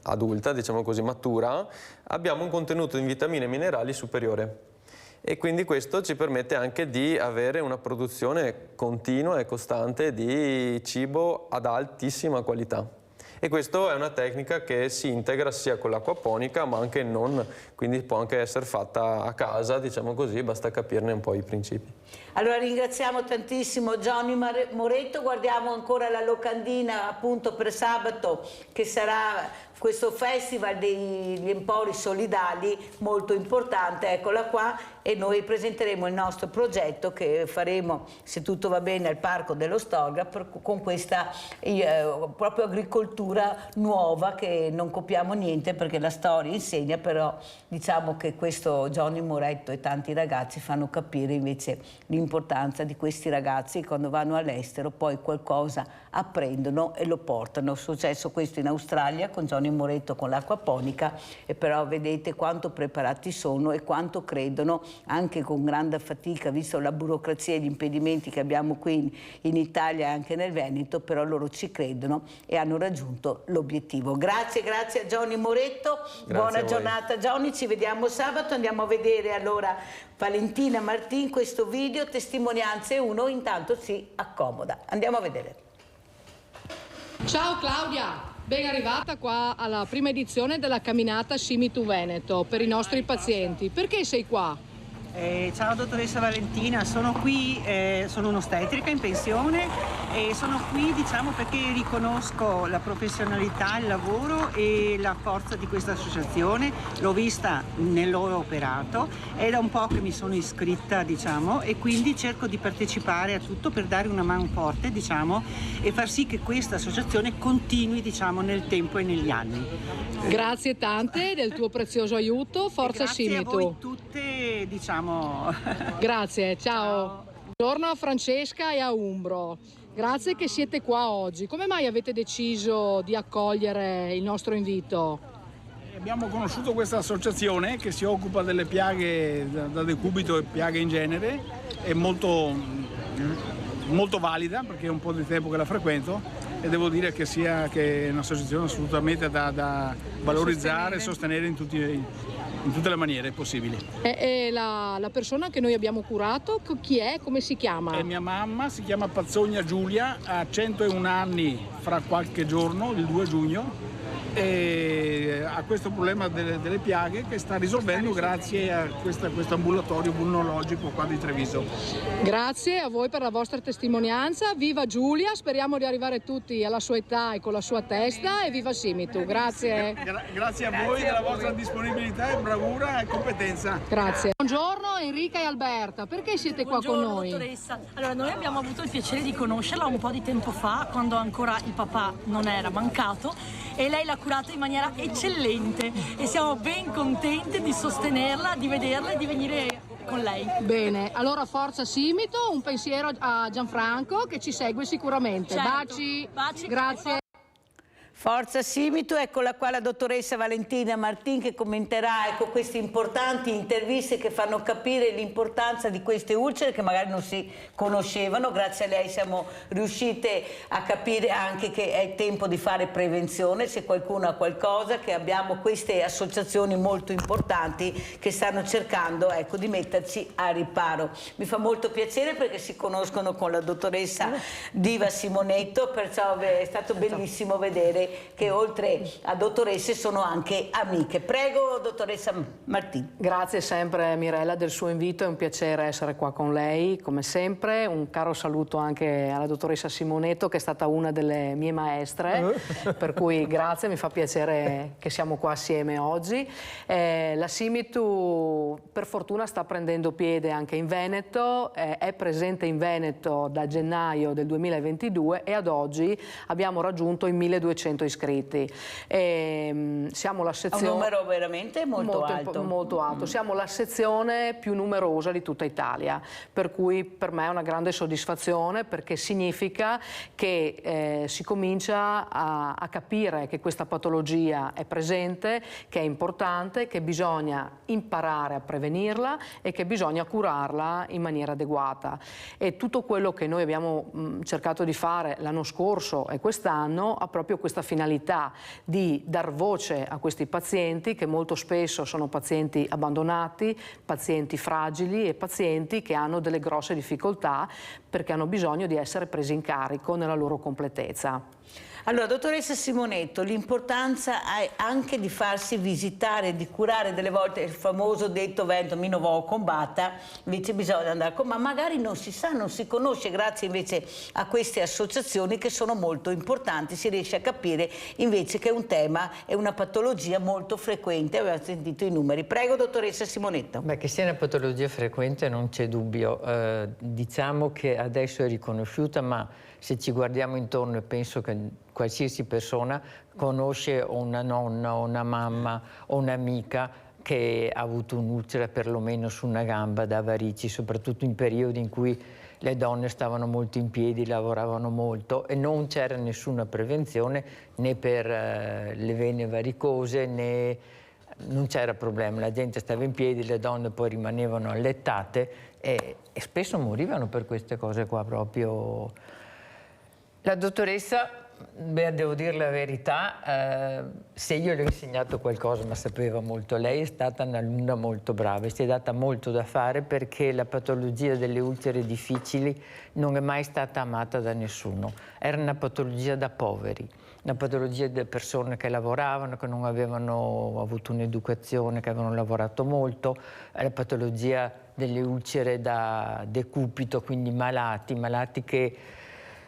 adulta, diciamo così, matura, abbiamo un contenuto di vitamine e minerali superiore. E quindi questo ci permette anche di avere una produzione continua e costante di cibo ad altissima qualità. E questa è una tecnica che si integra sia con l'acquaponica ma anche non, quindi può anche essere fatta a casa, diciamo così, basta capirne un po' i principi. Allora ringraziamo tantissimo Johnny Moretto, guardiamo ancora la locandina appunto per sabato, che sarà questo festival degli empori solidali molto importante, eccola qua. e noi presenteremo il nostro progetto che faremo, se tutto va bene, al Parco dello Storga con questa proprio agricoltura nuova, che non copiamo niente perché la storia insegna, però diciamo che questo Johnny Moretto e tanti ragazzi fanno capire invece l'importanza di questi ragazzi, quando vanno all'estero poi qualcosa apprendono e lo portano. È successo questo in Australia con Johnny Moretto con l'acquaponica, e però vedete quanto preparati sono e quanto credono, anche con grande fatica, visto la burocrazia e gli impedimenti che abbiamo qui in Italia e anche nel Veneto, però loro ci credono e hanno raggiunto l'obiettivo. Grazie a Johnny Moretto, buona giornata Johnny, ci vediamo sabato, andiamo a vedere allora Valentina Martin questo video, testimonianze 1, intanto si accomoda, andiamo a vedere. Ciao Claudia, ben arrivata qua alla prima edizione della camminata Simitu Veneto per i nostri pazienti. Perché sei qua? Ciao dottoressa Valentina, sono qui, sono un'ostetrica in pensione e sono qui diciamo perché riconosco la professionalità, il lavoro e la forza di questa associazione, l'ho vista nel loro operato, è da un po' che mi sono iscritta diciamo e quindi cerco di partecipare a tutto per dare una mano forte diciamo e far sì che questa associazione continui diciamo nel tempo e negli anni. Grazie tante del tuo prezioso aiuto, forza Simitu. Grazie a voi tutte diciamo. Grazie, ciao. Buongiorno a Francesca e a Umbro. Grazie che siete qua oggi. Come mai avete deciso di accogliere il nostro invito? Abbiamo conosciuto questa associazione che si occupa delle piaghe da decubito e piaghe in genere, è molto valida perché è un po' di tempo che la frequento e devo dire che è un'associazione assolutamente da valorizzare e sostenere in tutte le maniere possibili. E la persona che noi abbiamo curato, chi è? Come si chiama? È mia mamma, si chiama Pazzogna Giulia, ha 101 anni fra qualche giorno, il 2 giugno, e ha questo problema delle piaghe che sta risolvendo grazie a questo ambulatorio vulnologico qua di Treviso. Grazie a voi per la vostra testimonianza, viva Giulia, speriamo di arrivare tutti alla sua età e con la sua testa, e viva Simitu, grazie. Grazie a voi della vostra disponibilità, bravura e competenza. Grazie. Buongiorno Enrica e Alberta, perché siete qua con noi? Dottoressa, allora noi abbiamo avuto il piacere di conoscerla un po' di tempo fa, quando ancora il papà non era mancato, e lei l'ha curata in maniera eccellente e siamo ben contenti di sostenerla, di vederla e di venire con lei. Bene, allora forza Simitu, un pensiero a Gianfranco che ci segue sicuramente. Certo. Baci, grazie. Forza Simitu, eccola qua la dottoressa Valentina Martin che commenterà queste importanti interviste che fanno capire l'importanza di queste ulcere che magari non si conoscevano. Grazie a lei siamo riuscite a capire anche che è tempo di fare prevenzione, se qualcuno ha qualcosa, che abbiamo queste associazioni molto importanti che stanno cercando di metterci a riparo. Mi fa molto piacere perché si conoscono con la dottoressa Diva Simonetto, perciò è stato bellissimo vedere che oltre a dottoresse sono anche amiche. Prego dottoressa Martin. Grazie sempre Mirella del suo invito, è un piacere essere qua con lei come sempre, un caro saluto anche alla dottoressa Simonetto che è stata una delle mie maestre, per cui grazie, mi fa piacere che siamo qua assieme oggi. La Simitu per fortuna sta prendendo piede anche in Veneto, è presente in Veneto da gennaio del 2022 e ad oggi abbiamo raggiunto i 1200 iscritti. Siamo la sezione... Un numero veramente molto alto. Molto alto. Siamo la sezione più numerosa di tutta Italia, per cui per me è una grande soddisfazione perché significa che si comincia a capire che questa patologia è presente, che è importante, che bisogna imparare a prevenirla e che bisogna curarla in maniera adeguata. E tutto quello che noi abbiamo cercato di fare l'anno scorso e quest'anno ha proprio questa finalità di dar voce a questi pazienti che molto spesso sono pazienti abbandonati, pazienti fragili e pazienti che hanno delle grosse difficoltà perché hanno bisogno di essere presi in carico nella loro completezza. Allora, dottoressa Simonetto, l'importanza è anche di farsi visitare, di curare delle volte il famoso detto vento mi non vo combatta, invece bisogna andare con, ma magari non si sa, non si conosce, grazie invece a queste associazioni che sono molto importanti, si riesce a capire invece che è un tema, è una patologia molto frequente, aveva sentito i numeri. Prego, dottoressa Simonetto. Beh, che sia una patologia frequente non c'è dubbio, diciamo che adesso è riconosciuta, ma se ci guardiamo intorno e penso che qualsiasi persona conosce una nonna o una mamma o un'amica che ha avuto un'ulcera perlomeno su una gamba da varici, soprattutto in periodi in cui le donne stavano molto in piedi, lavoravano molto e non c'era nessuna prevenzione né per le vene varicose né non c'era problema, la gente stava in piedi, le donne poi rimanevano allettate e spesso morivano per queste cose qua proprio. La dottoressa, beh, devo dire la verità, se io le ho insegnato qualcosa, ma sapeva molto lei, è stata un'alunna molto brava e si è data molto da fare perché la patologia delle ulcere difficili non è mai stata amata da nessuno. Era una patologia da poveri, una patologia di persone che lavoravano, che non avevano avuto un'educazione, che avevano lavorato molto, la patologia delle ulcere da decupito, quindi malati che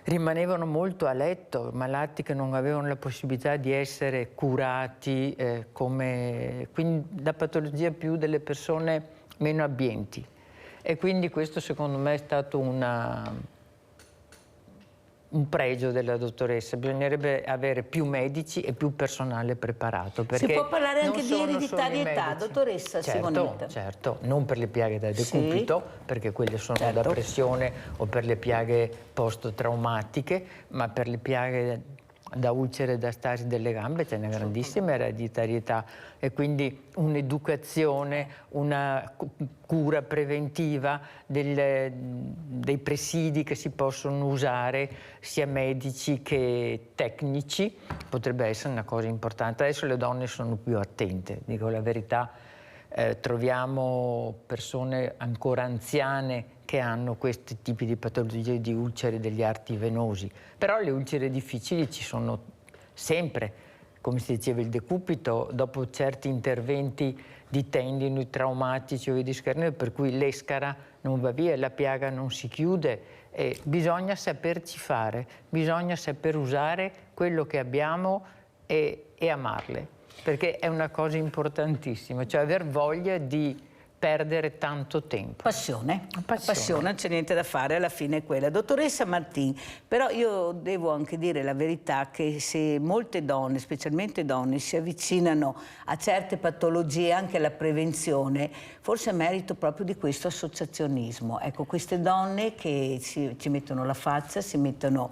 rimanevano molto a letto, malati che non avevano la possibilità di essere curati, quindi la patologia più delle persone meno abbienti. E quindi questo secondo me è stato un pregio della dottoressa. Bisognerebbe avere più medici e più personale preparato. Si può parlare anche di ereditarietà, dottoressa Simonetto? Certo, non per le piaghe da decupito, perché quelle sono da pressione o per le piaghe post-traumatiche, ma per le piaghe da ulcere da stasi delle gambe c'è una grandissima ereditarietà e quindi un'educazione, una cura preventiva dei presidi che si possono usare sia medici che tecnici potrebbe essere una cosa importante. Adesso le donne sono più attente, dico la verità, troviamo persone ancora anziane che hanno questi tipi di patologie di ulcere degli arti venosi. Però le ulcere difficili ci sono sempre, come si diceva il decupito, dopo certi interventi di tendini traumatici o di scarne, per cui l'escara non va via, la piaga non si chiude. E bisogna saperci fare, bisogna saper usare quello che abbiamo e amarle, perché è una cosa importantissima, cioè aver voglia di perdere tanto tempo. Passione, non c'è niente da fare, alla fine è quella. Dottoressa Martin, però io devo anche dire la verità che se molte donne, specialmente donne, si avvicinano a certe patologie, anche alla prevenzione, forse è merito proprio di questo associazionismo. Ecco, queste donne che ci mettono la faccia, si mettono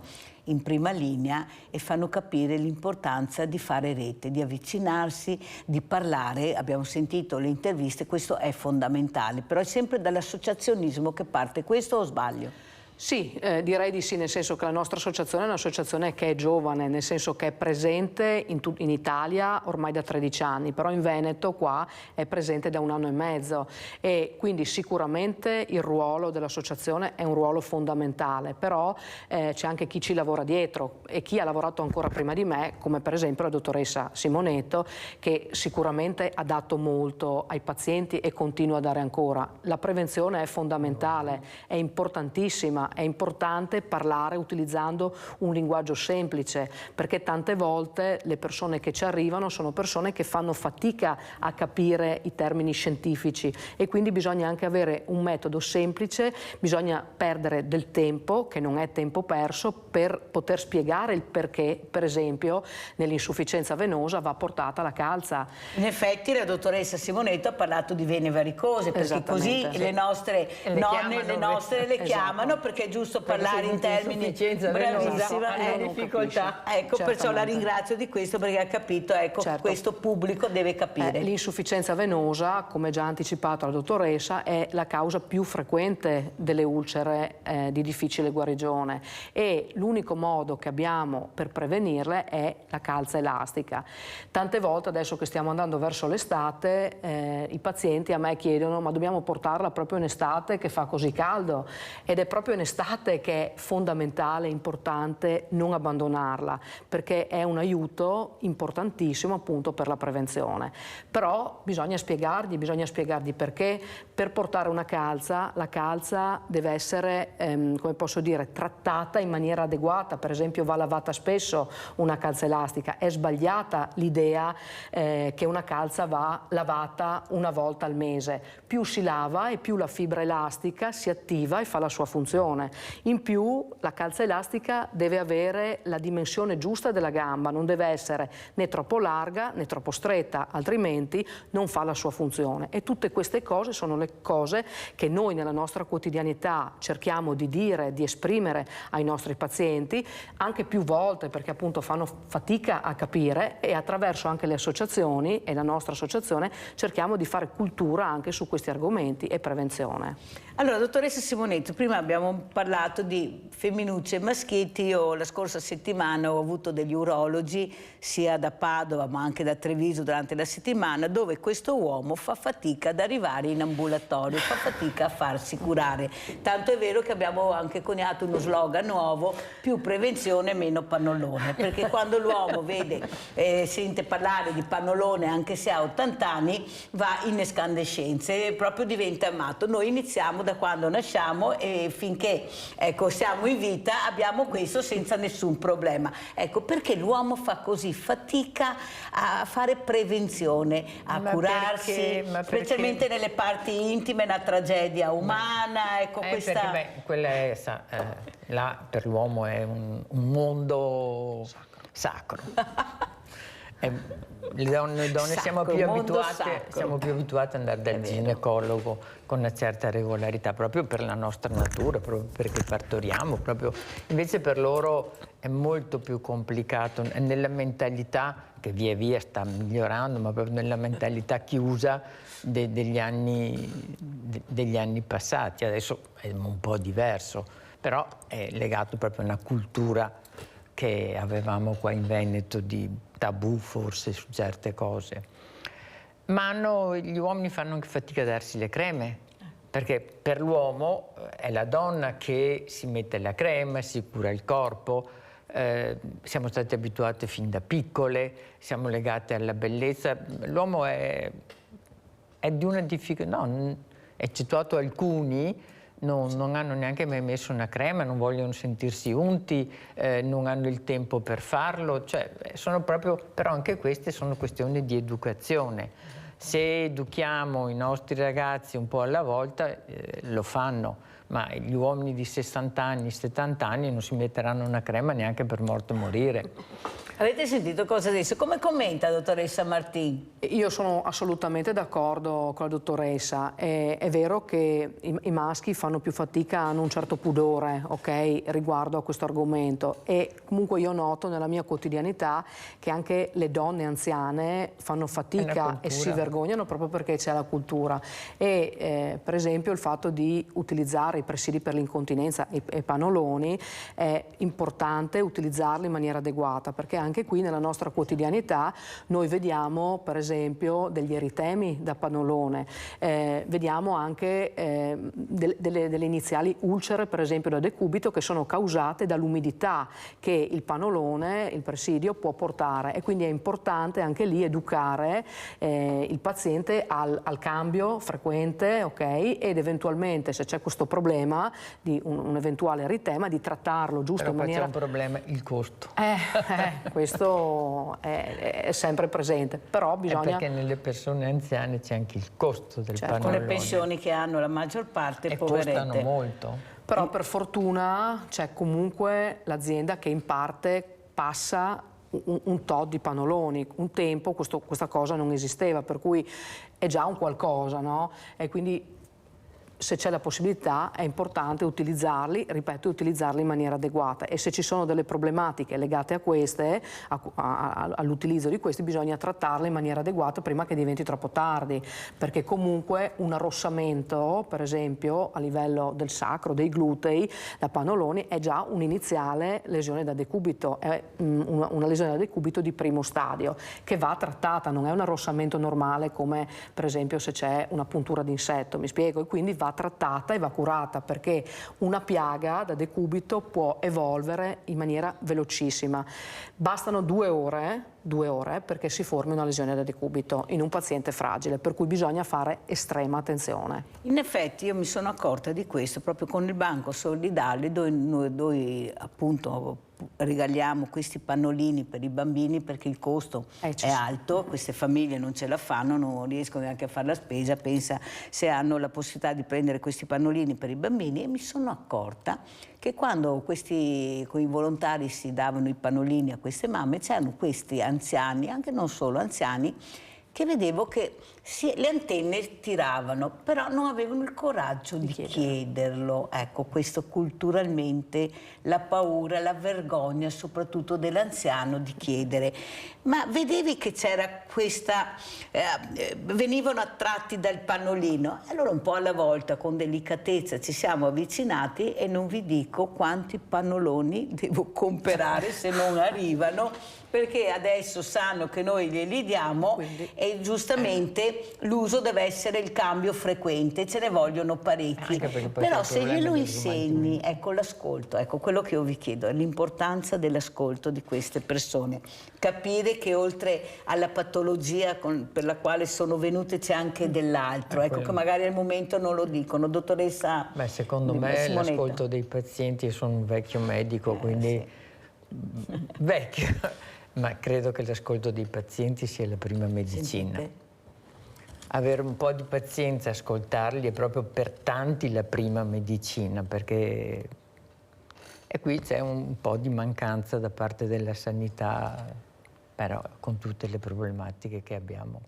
in prima linea e fanno capire l'importanza di fare rete, di avvicinarsi, di parlare. Abbiamo sentito le interviste, questo è fondamentale, però è sempre dall'associazionismo che parte, questo o sbaglio? Sì, direi di sì, nel senso che la nostra associazione è un'associazione che è giovane, nel senso che è presente in Italia ormai da 13 anni, però in Veneto qua è presente da 1 anno e mezzo e quindi sicuramente il ruolo dell'associazione è un ruolo fondamentale, però c'è anche chi ci lavora dietro e chi ha lavorato ancora prima di me, come per esempio la dottoressa Simonetto, che sicuramente ha dato molto ai pazienti e continua a dare ancora. La prevenzione è fondamentale, è importantissima. È importante parlare utilizzando un linguaggio semplice, perché tante volte le persone che ci arrivano sono persone che fanno fatica a capire i termini scientifici e quindi bisogna anche avere un metodo semplice, bisogna perdere del tempo, che non è tempo perso, per poter spiegare il perché, per esempio, nell'insufficienza venosa va portata la calza. In effetti la dottoressa Simonetto ha parlato di vene varicose, perché così le nostre nonne, le nostre le chiamano, perché è giusto parlare in termini bravissima, difficoltà. Ecco, perciò la ringrazio di questo perché ha capito, ecco, questo pubblico deve capire. L'insufficienza venosa, come già anticipato la dottoressa, è la causa più frequente delle ulcere di difficile guarigione e l'unico modo che abbiamo per prevenirle è la calza elastica. Tante volte, adesso che stiamo andando verso l'estate, i pazienti a me chiedono: ma dobbiamo portarla proprio in estate che fa così caldo? Ed è proprio in quest'estate che è fondamentale, importante non abbandonarla, perché è un aiuto importantissimo appunto per la prevenzione. Però bisogna spiegargli perché per portare una calza, la calza deve essere, come posso dire, trattata in maniera adeguata. Per esempio va lavata spesso una calza elastica, è sbagliata l'idea che una calza va lavata una volta al mese. Più si lava e più la fibra elastica si attiva e fa la sua funzione. In più la calza elastica deve avere la dimensione giusta della gamba, non deve essere né troppo larga né troppo stretta, altrimenti non fa la sua funzione. E tutte queste cose sono le cose che noi nella nostra quotidianità cerchiamo di dire, di esprimere ai nostri pazienti, anche più volte, perché appunto fanno fatica a capire, e attraverso anche le associazioni e la nostra associazione cerchiamo di fare cultura anche su questi argomenti e prevenzione. Allora, dottoressa Simonetti, prima abbiamo parlato di femminucce e maschietti. Io la scorsa settimana ho avuto degli urologi sia da Padova ma anche da Treviso durante la settimana, dove questo uomo fa fatica ad arrivare in ambulatorio, fa fatica a farsi curare. Tanto è vero che abbiamo anche coniato uno slogan nuovo: più prevenzione, meno pannolone, perché quando l'uomo vede, sente parlare di pannolone anche se ha 80 anni, va in escandescenze e proprio diventa matto. Noi iniziamo da quando nasciamo e finché, ecco, siamo in vita abbiamo questo senza nessun problema. Ecco, perché l'uomo fa così fatica a fare prevenzione, a curarsi, specialmente nelle parti intime, una tragedia umana, ecco questa... Perché, quella è, là per l'uomo è un mondo sacro. Noi donne siamo più abituate ad andare dal ginecologo con una certa regolarità, proprio per la nostra natura, proprio perché partoriamo, proprio. Invece per loro è molto più complicato, nella mentalità che via via sta migliorando, ma proprio nella mentalità chiusa degli anni passati. Adesso è un po' diverso, però è legato proprio a una cultura che avevamo qua in Veneto di tabù forse su certe cose. Ma gli uomini fanno anche fatica a darsi le creme, perché per l'uomo è la donna che si mette la crema, si cura il corpo, siamo stati abituati fin da piccole, siamo legate alla bellezza. L'uomo è di una difficoltà, no, eccettuato alcuni, non hanno neanche mai messo una crema, non vogliono sentirsi unti, non hanno il tempo per farlo, cioè sono proprio, però anche queste sono questioni di educazione. Se educhiamo i nostri ragazzi un po' alla volta, lo fanno, ma gli uomini di 60 anni, 70 anni non si metteranno una crema neanche per morto morire. Avete sentito cosa adesso? Come commenta, dottoressa Martin? Io sono assolutamente d'accordo con la dottoressa. È vero che i maschi fanno più fatica, hanno un certo pudore, ok, riguardo a questo argomento, e comunque io noto nella mia quotidianità che anche le donne anziane fanno fatica e si vergognano proprio perché c'è la cultura. E per esempio il fatto di utilizzare i presidi per l'incontinenza e pannoloni è importante utilizzarli in maniera adeguata, perché anche qui nella nostra quotidianità noi vediamo per esempio degli eritemi da pannolone, vediamo anche delle iniziali ulcere per esempio da decubito che sono causate dall'umidità che il panolone, il presidio può portare, e quindi è importante anche lì educare il paziente al cambio frequente, ok, ed eventualmente se c'è questo problema di un eventuale eritema di trattarlo giusto. Però in maniera... c'è un problema, il costo. Questo è sempre presente, però bisogna... Perché nelle persone anziane c'è anche il costo del panolone. Con le pensioni che hanno la maggior parte, poverette. Costano molto. Però per fortuna c'è comunque l'azienda che in parte passa un tot di panoloni. Un tempo questa cosa non esisteva, per cui è già un qualcosa, no? E quindi se c'è la possibilità è importante utilizzarli, ripeto, utilizzarli in maniera adeguata, e se ci sono delle problematiche legate a queste, all'utilizzo di questi, bisogna trattarle in maniera adeguata prima che diventi troppo tardi, perché comunque un arrossamento, per esempio a livello del sacro, dei glutei, da panoloni, è già un'iniziale lesione da decubito, è una lesione da decubito di primo stadio che va trattata, non è un arrossamento normale come per esempio se c'è una puntura d'insetto, mi spiego, e quindi va va trattata e va curata, perché una piaga da decubito può evolvere in maniera velocissima. Bastano 2 ore perché si formi una lesione da decubito in un paziente fragile, per cui bisogna fare estrema attenzione. In effetti io mi sono accorta di questo proprio con il banco solidale, dove noi appunto regaliamo questi pannolini per i bambini, perché il costo è alto, queste famiglie non ce la fanno, non riescono neanche a fare la spesa, pensa se hanno la possibilità di prendere questi pannolini per i bambini, e mi sono accorta che quando quei volontari si davano i pannolini a queste mamme, c'erano questi anziani, anche non solo anziani, che vedevo che le antenne tiravano, però non avevano il coraggio di chiederlo. Ecco, questo culturalmente, la paura, la vergogna soprattutto dell'anziano di chiedere. Ma vedevi che c'era questa... venivano attratti dal pannolino, allora un po' alla volta, con delicatezza, ci siamo avvicinati e non vi dico quanti pannoloni devo comprare se non arrivano, perché adesso sanno che noi glieli diamo e giustamente l'uso deve essere il cambio frequente, ce ne vogliono parecchi. Però se glielo insegni, ecco l'ascolto, ecco quello che io vi chiedo, è l'importanza dell'ascolto di queste persone. Capire che oltre alla patologia per la quale sono venute c'è anche dell'altro, ecco che magari al momento non lo dicono. Dottoressa Beh, secondo me l'ascolto dei pazienti, io sono un vecchio medico, quindi vecchio. Ma credo che l'ascolto dei pazienti sia la prima medicina. Sentite. Avere un po' di pazienza, ascoltarli è proprio per tanti la prima medicina, perché e qui c'è un po' di mancanza da parte della sanità, però con tutte le problematiche che abbiamo.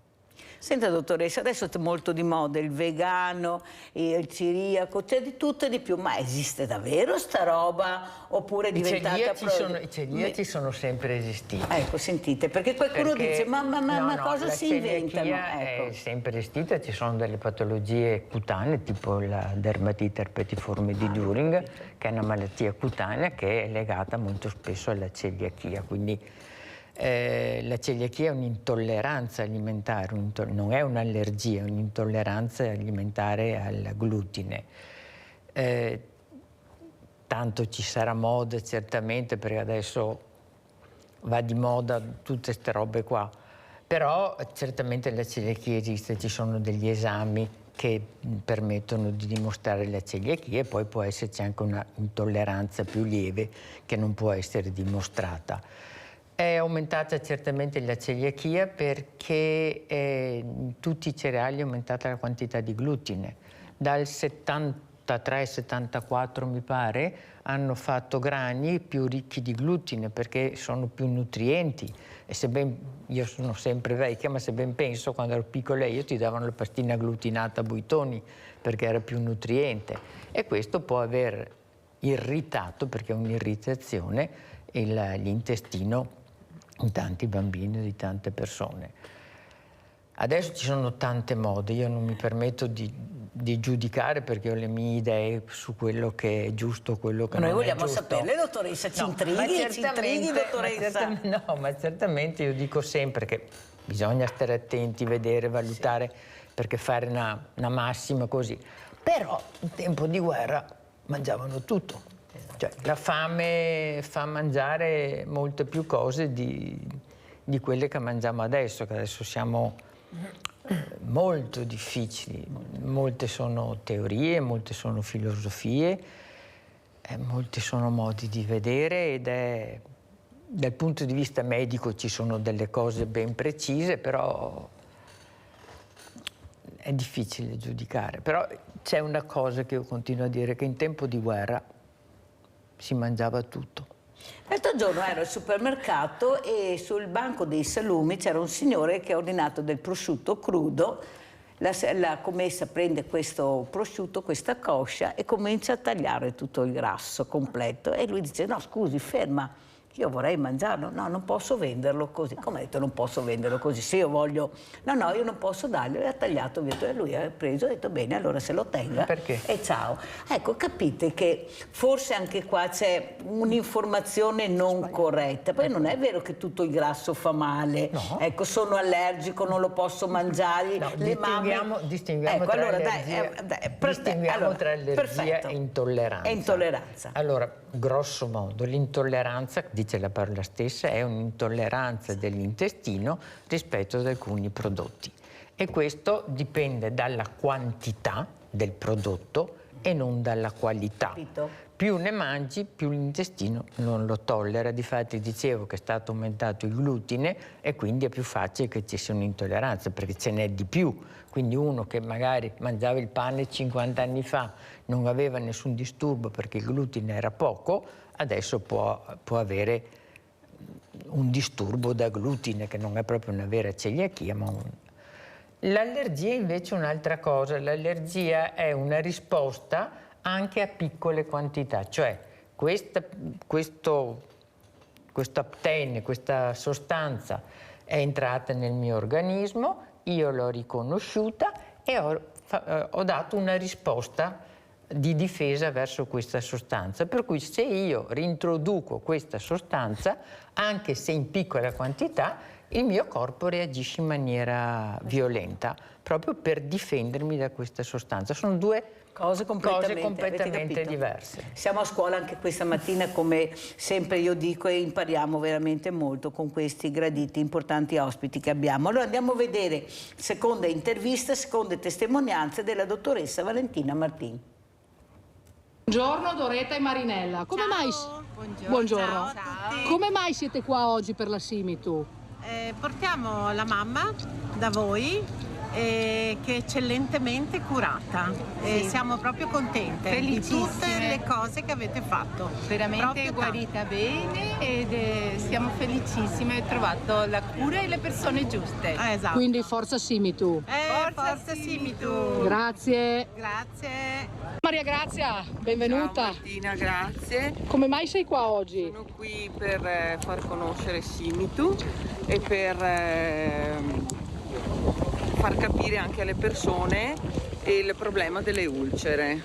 Senta dottoressa, adesso è molto di moda il vegano, il celiaco, c'è di tutto e di più, ma esiste davvero sta roba oppure è diventata... I celiaci sono sempre esistiti. Ecco, sentite, perché qualcuno dice ma cosa si inventano? Ecco. È sempre esistita, ci sono delle patologie cutanee tipo la dermatite herpetiforme di Düring, che è una malattia cutanea che è legata molto spesso alla celiachia, quindi la celiachia è un'intolleranza alimentare, non è un'allergia, è un'intolleranza alimentare al glutine. Tanto ci sarà moda certamente, perché adesso va di moda tutte queste robe qua, però certamente la celiachia esiste, ci sono degli esami che permettono di dimostrare la celiachia e poi può esserci anche una intolleranza più lieve che non può essere dimostrata. È aumentata certamente la celiachia perché in tutti i cereali è aumentata la quantità di glutine. Dal 73-74 mi pare hanno fatto grani più ricchi di glutine perché sono più nutrienti. E se ben, io sono sempre vecchia, ma se ben penso, quando ero piccola io ti davano la pastina glutinata a Buitoni perché era più nutriente. E questo può aver irritato, perché è un'irritazione, l'intestino di tanti bambini, di tante persone. Adesso ci sono tante mode, io non mi permetto di giudicare perché ho le mie idee su quello che è giusto, quello che non è giusto. Noi vogliamo saperle, dottoressa, ci intrighi, dottoressa. No, ma certamente io dico sempre che bisogna stare attenti, vedere, valutare, perché fare una massima così. Però in tempo di guerra mangiavano tutto. Cioè, la fame fa mangiare molte più cose di quelle che mangiamo adesso, che adesso siamo molto difficili. Molte sono teorie, molte sono filosofie, molti sono modi di vedere ed è, dal punto di vista medico ci sono delle cose ben precise, però è difficile giudicare. Però c'è una cosa che io continuo a dire, che in tempo di guerra si mangiava tutto. L'altro giorno ero al supermercato e sul banco dei salumi c'era un signore che ha ordinato del prosciutto crudo. La commessa prende questo prosciutto, questa coscia, e comincia a tagliare tutto il grasso completo. E lui dice: no, scusi, ferma, io vorrei mangiarlo, no, non posso venderlo così. Come ha detto non posso venderlo così? Se io voglio, no, io non posso darglielo, e ha tagliato via, e lui ha preso e ha detto bene, allora se lo tenga. Perché? E ciao. Ecco, capite che forse anche qua c'è un'informazione non corretta. Poi non è vero che tutto il grasso fa male, no. Ecco, sono allergico, non lo posso mangiare. No, le distinguiamo ecco, tra allora, tra allergia e intolleranza. E intolleranza. Allora, grosso modo, l'intolleranza, dice la parola stessa, è un'intolleranza dell'intestino rispetto ad alcuni prodotti. E questo dipende dalla quantità del prodotto e non dalla qualità. Capito? Più ne mangi, più l'intestino non lo tollera. Difatti dicevo che è stato aumentato il glutine e quindi è più facile che ci sia un'intolleranza, perché ce n'è di più. Quindi uno che magari mangiava il pane 50 anni fa, non aveva nessun disturbo perché il glutine era poco, adesso può avere un disturbo da glutine, che non è proprio una vera celiachia, ma L'allergia invece è un'altra cosa. L'allergia è una risposta anche a piccole quantità, cioè questo aptene, questa sostanza è entrata nel mio organismo, io l'ho riconosciuta e ho dato una risposta di difesa verso questa sostanza. Per cui se io rintroduco questa sostanza, anche se in piccola quantità, il mio corpo reagisce in maniera violenta, proprio per difendermi da questa sostanza. Sono due cose completamente diverse. Siamo a scuola anche questa mattina, come sempre io dico, e impariamo veramente molto con questi graditi, importanti ospiti che abbiamo. Allora andiamo a vedere seconda intervista, seconde testimonianze della dottoressa Valentina Martin. Buongiorno Doretta e Marinella. Come mai... Buongiorno. Ciao a tutti. Come mai siete qua oggi per la Simitu? Portiamo la mamma da voi che è eccellentemente curata e siamo proprio contente di tutte le cose che avete fatto. Veramente è guarita bene ed siamo felicissime, ho trovato la cura e le persone giuste. Esatto. Quindi forza Simitu. Forza Simitu. Grazie. Grazie. Maria Grazia, benvenuta. Ciao Martina, grazie. Come mai sei qua oggi? Sono qui per far conoscere Simitu e per far capire anche alle persone il problema delle ulcere.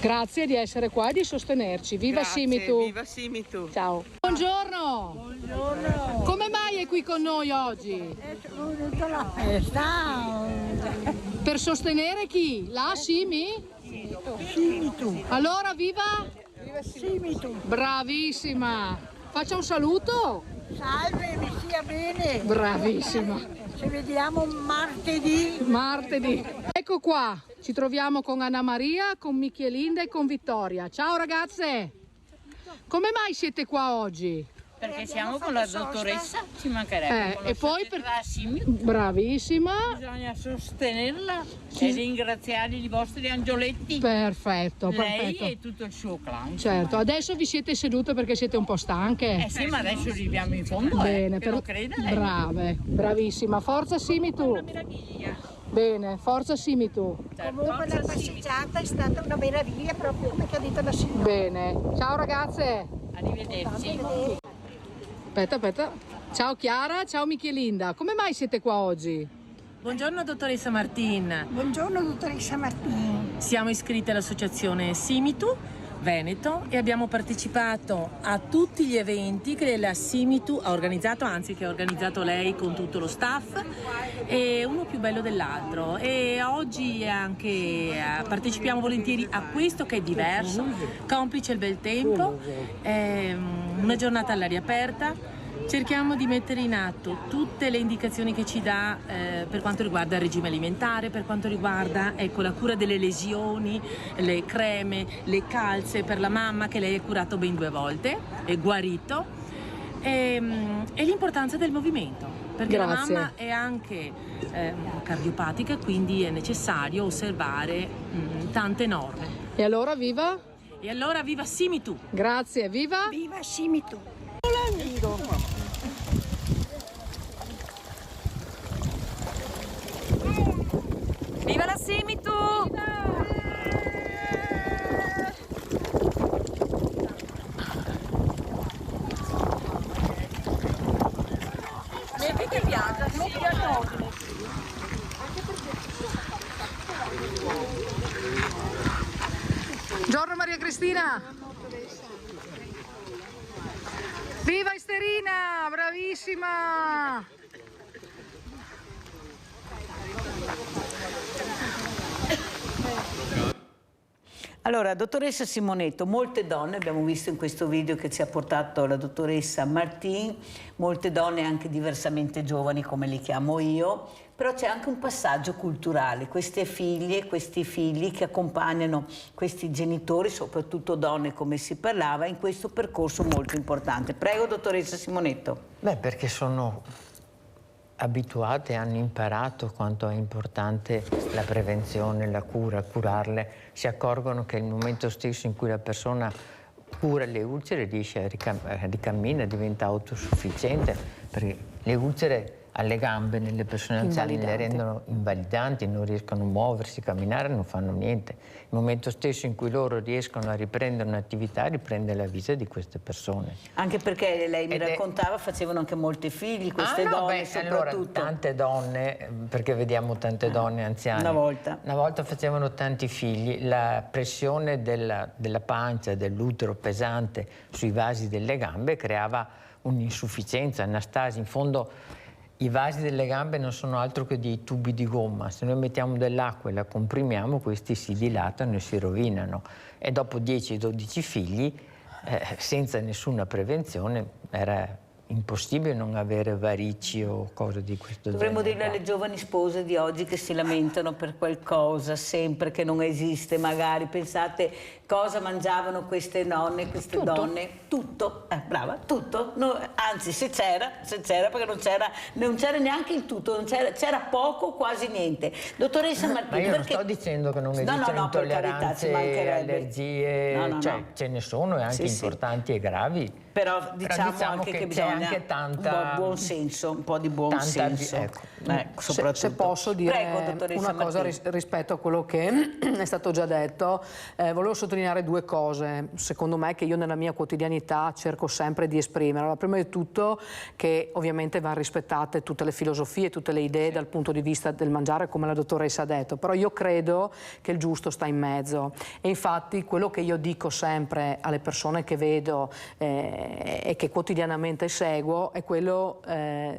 Grazie di essere qua e di sostenerci. Viva Grazie, Simitu. Viva Simitu. Ciao. Buongiorno. Buongiorno. Come mai è qui con noi oggi? Venuta la festa. Per sostenere chi? La Simi? Simitu. Allora viva? Viva Simitu. Bravissima. Faccia un saluto. Salve, mi stia bene. Bravissima. Ci vediamo martedì. Martedì. Ecco qua, ci troviamo con Anna Maria, con Michelinda e con Vittoria. Ciao ragazze. Come mai siete qua oggi? Perché siamo con la dottoressa, ci mancherebbe. E poi per... Bravissima. Bisogna sostenerla e ringraziare i vostri angioletti. Perfetto, Lei perfetto. e tutto il suo clan. Certo, adesso vi siete sedute perché siete un po' stanche. Sì, ma adesso arriviamo in fondo, Bene, che lo creda lei. Brave, bravissima. Forza Simitu. Una meraviglia. Bene, forza Simitu. Comunque la passeggiata è stata una meraviglia proprio, perché ha detto la signora. Bene, ciao ragazze. Arrivederci. Aspetta. Ciao Chiara, ciao Michelinda. Come mai siete qua oggi? Buongiorno dottoressa Martin. Buongiorno dottoressa Martin. Siamo iscritte all'associazione Simitu Veneto e abbiamo partecipato a tutti gli eventi che la Simitu ha organizzato, anzi che ha organizzato lei con tutto lo staff, e uno più bello dell'altro. E oggi anche partecipiamo volentieri a questo che è diverso, complice il bel tempo, una giornata all'aria aperta. Cerchiamo di mettere in atto tutte le indicazioni che ci dà per quanto riguarda il regime alimentare, per quanto riguarda la cura delle lesioni, le creme, le calze per la mamma che lei ha curato ben 2 volte, è guarito, e l'importanza del movimento, perché Grazie. la mamma è anche cardiopatica, quindi è necessario osservare tante norme. E allora viva? E allora viva Simitu! Grazie, viva? Viva Simitu! Viva la Simitu! che piace, non piace. Buongiorno Maria Cristina. Viva Esterina, bravissima. Allora, dottoressa Simonetto, molte donne, abbiamo visto in questo video che ci ha portato la dottoressa Martin, molte donne anche diversamente giovani, come li chiamo io, però c'è anche un passaggio culturale, queste figlie, questi figli che accompagnano questi genitori, soprattutto donne come si parlava, in questo percorso molto importante. Prego, dottoressa Simonetto. Beh, perché sono abituate, hanno imparato quanto è importante la prevenzione, la cura, curarle, si accorgono che il momento stesso in cui la persona cura le ulcere riesce a ricamminare, diventa autosufficiente, perché le ulcere alle gambe nelle persone anziane le rendono invalidanti, non riescono a muoversi, camminare, non fanno niente. Il momento stesso in cui loro riescono a riprendere un'attività, riprende la vita di queste persone. Anche perché lei mi raccontava, facevano anche molti figli, queste donne soprattutto. Allora, tante donne, perché vediamo tante donne anziane. Una volta facevano tanti figli, la pressione della pancia, dell'utero pesante sui vasi delle gambe creava un'insufficienza, una stasi. In fondo i vasi delle gambe non sono altro che dei tubi di gomma. Se noi mettiamo dell'acqua e la comprimiamo, questi si dilatano e si rovinano. E dopo 10-12 figli, senza nessuna prevenzione, era impossibile non avere varici o cose di questo genere. Dovremmo dirle alle giovani spose di oggi che si lamentano per qualcosa, sempre che non esiste, magari. Pensate cosa mangiavano queste nonne, queste donne? Tutto, brava, tutto. No, anzi, se c'era, perché non c'era neanche il tutto, c'era poco, quasi niente. Dottoressa Martini, ma io non sto dicendo che non esistono intolleranze, allergie, cioè ce ne sono e anche importanti e gravi. Però diciamo anche che bisogna anche tanta, buon senso, un po' di buon senso. Se posso dire una cosa rispetto a quello che è stato già detto, volevo sottolineare due cose, secondo me, che io nella mia quotidianità cerco sempre di esprimere. Allora, prima di tutto che ovviamente vanno rispettate tutte le filosofie, tutte le idee dal punto di vista del mangiare, come la dottoressa ha detto, però io credo che il giusto sta in mezzo e infatti quello che io dico sempre alle persone che vedo e che quotidianamente seguo è quello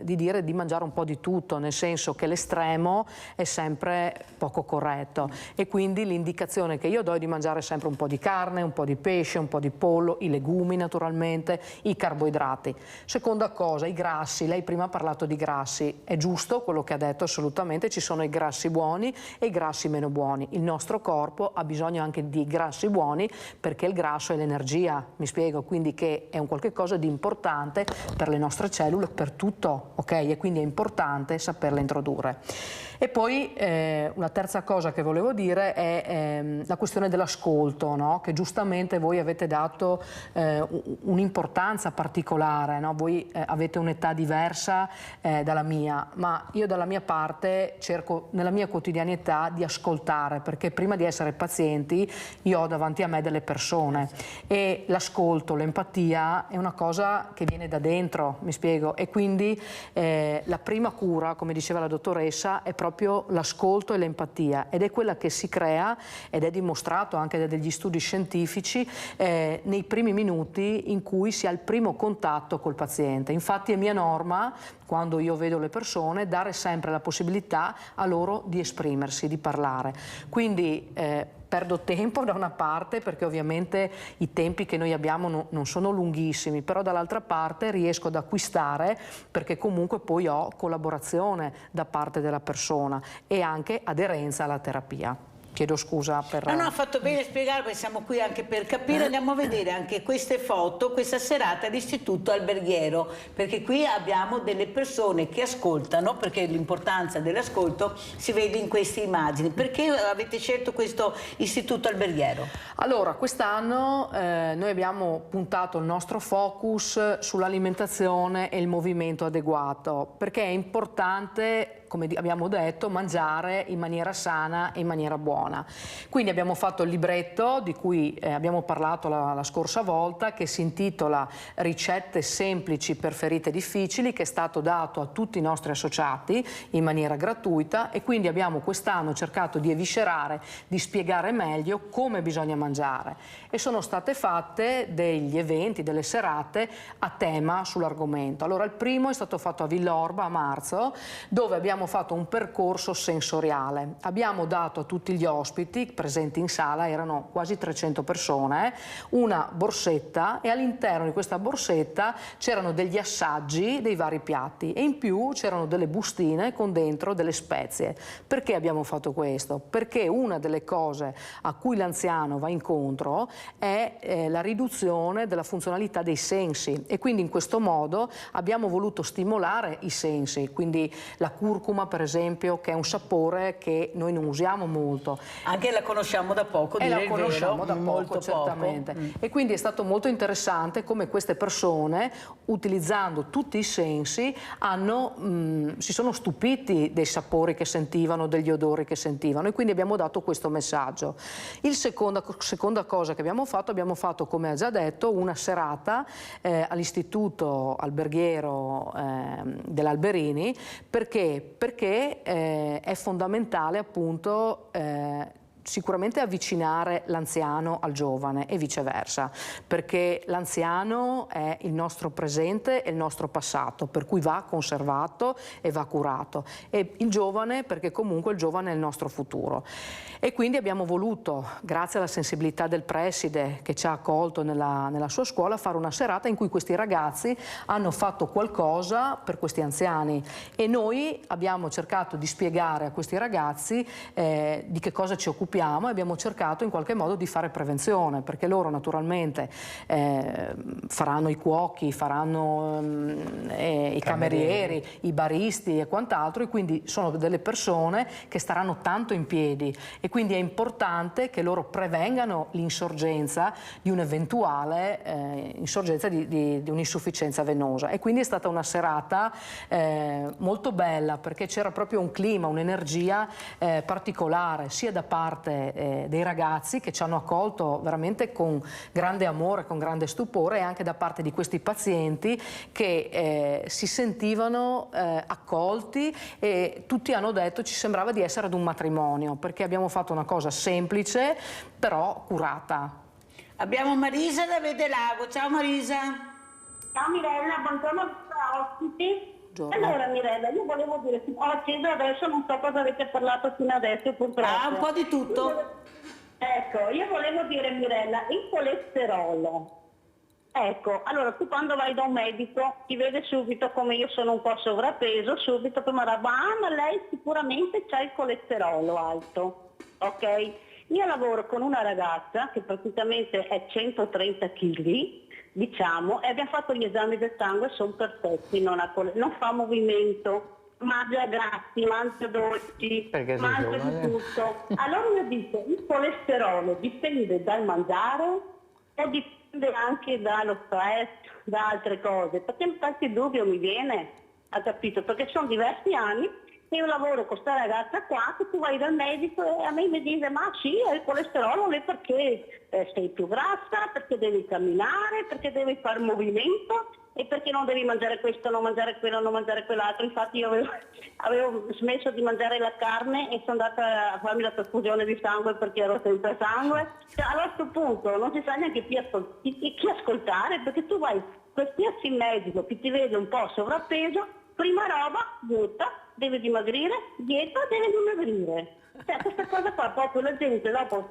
di dire di mangiare un po' di tutto, nel senso che l'estremo è sempre poco corretto e quindi l'indicazione che io do è di mangiare sempre un po' di carne, un po' di pesce, un po' di pollo, i legumi naturalmente, i carboidrati. Seconda cosa, i grassi, lei prima ha parlato di grassi, è giusto quello che ha detto assolutamente, ci sono i grassi buoni e i grassi meno buoni. Il nostro corpo ha bisogno anche di grassi buoni perché il grasso è l'energia, mi spiego, quindi che è un qualche cosa di importante per le nostre cellule, per tutto, ok? E quindi è importante saperle introdurre. E poi una terza cosa che volevo dire è la questione dell'ascolto, no? Che giustamente voi avete dato un'importanza particolare, no? Voi avete un'età diversa dalla mia, ma io dalla mia parte cerco nella mia quotidianità di ascoltare, perché prima di essere pazienti io ho davanti a me delle persone e l'ascolto, l'empatia è una cosa che viene da dentro, mi spiego, e quindi la prima cura, come diceva la dottoressa, è proprio l'ascolto e l'empatia ed è quella che si crea ed è dimostrato anche da degli studi scientifici nei primi minuti in cui si ha il primo contatto col paziente. Infatti è mia norma, quando io vedo le persone, dare sempre la possibilità a loro di esprimersi, di parlare. Quindi perdo tempo da una parte perché ovviamente i tempi che noi abbiamo non sono lunghissimi, però dall'altra parte riesco ad acquistare perché comunque poi ho collaborazione da parte della persona e anche aderenza alla terapia. Chiedo scusa per... No, ha fatto bene a spiegare, perché siamo qui anche per capire. Andiamo a vedere anche queste foto, questa serata all'Istituto Alberghiero, perché qui abbiamo delle persone che ascoltano, perché l'importanza dell'ascolto si vede in queste immagini. Perché avete scelto questo Istituto Alberghiero? Allora, quest'anno noi abbiamo puntato il nostro focus sull'alimentazione e il movimento adeguato, perché è importante come abbiamo detto, mangiare in maniera sana e in maniera buona. Quindi abbiamo fatto il libretto di cui abbiamo parlato la scorsa volta, che si intitola Ricette semplici per ferite difficili, che è stato dato a tutti i nostri associati in maniera gratuita, e quindi abbiamo quest'anno cercato di eviscerare, di spiegare meglio come bisogna mangiare, e sono state fatte degli eventi, delle serate a tema sull'argomento. Allora, il primo è stato fatto a Villorba a marzo, dove abbiamo fatto un percorso sensoriale. Abbiamo dato a tutti gli ospiti presenti in sala, erano quasi 300 persone, una borsetta, e all'interno di questa borsetta c'erano degli assaggi dei vari piatti, e in più c'erano delle bustine con dentro delle spezie. Perché abbiamo fatto questo? Perché una delle cose a cui l'anziano va incontro è la riduzione della funzionalità dei sensi, e quindi in questo modo abbiamo voluto stimolare i sensi, quindi la curcuma per esempio, che è un sapore che noi non usiamo molto. Anche la conosciamo da poco, e la conosciamo da poco, certamente. E quindi è stato molto interessante come queste persone, utilizzando tutti i sensi, si sono stupiti dei sapori che sentivano, degli odori che sentivano, e quindi abbiamo dato questo messaggio. Seconda cosa che abbiamo fatto, come ha già detto, una serata all'Istituto Alberghiero dell'Alberini. Perché è fondamentale appunto sicuramente avvicinare l'anziano al giovane e viceversa, perché l'anziano è il nostro presente e il nostro passato, per cui va conservato e va curato, e il giovane perché comunque il giovane è il nostro futuro. E quindi abbiamo voluto, grazie alla sensibilità del preside che ci ha accolto nella sua scuola, fare una serata in cui questi ragazzi hanno fatto qualcosa per questi anziani, e noi abbiamo cercato di spiegare a questi ragazzi di che cosa ci occupiamo, e abbiamo cercato in qualche modo di fare prevenzione, perché loro naturalmente faranno i cuochi, faranno i camerieri, i baristi e quant'altro, e quindi sono delle persone che staranno tanto in piedi, e quindi è importante che loro prevengano l'insorgenza di un'eventuale insorgenza di un'insufficienza venosa. E quindi è stata una serata molto bella, perché c'era proprio un clima, un'energia particolare, sia da parte dei ragazzi, che ci hanno accolto veramente con grande amore, con grande stupore, e anche da parte di questi pazienti che si sentivano accolti, e tutti hanno detto ci sembrava di essere ad un matrimonio, perché abbiamo fatto una cosa semplice però curata. Abbiamo Marisa da Vedelago. Ciao Marisa. Ciao Mirella, buongiorno a tutti. Allora Mirella, io volevo dire, ho acceso adesso, non so cosa avete parlato fino adesso purtroppo. Un po' di tutto. Ecco, io volevo dire Mirella, il colesterolo. Ecco, allora tu quando vai da un medico ti vede subito, come io sono un po' sovrappeso, subito prima roba, ma lei sicuramente c'ha il colesterolo alto, ok? Io lavoro con una ragazza che praticamente è 130 kg, diciamo, e abbiamo fatto gli esami del sangue, sono perfetti, non fa movimento, mangia grassi, mangia dolci, mangia di tutto. Allora io dico, il colesterolo dipende dal mangiare o dipende anche dallo stress, da altre cose? Perché qualche dubbio mi viene, ha capito? Perché sono diversi anni che io lavoro con questa ragazza qua, che tu vai dal medico e a me mi dice ma sì, hai il colesterolo, perché sei più grassa, perché devi camminare, perché devi fare movimento, e perché non devi mangiare questo, non mangiare quello, non mangiare quell'altro. Infatti io avevo smesso di mangiare la carne e sono andata a farmi la trasfusione di sangue perché ero senza sangue. Cioè, a questo punto non si sa neanche chi ascoltare, perché tu vai qualsiasi medico che ti vede un po' sovrappeso, prima roba, dieta, deve dimagrire, dieta, deve dimagrire. Cioè, questa cosa qua proprio la gente dopo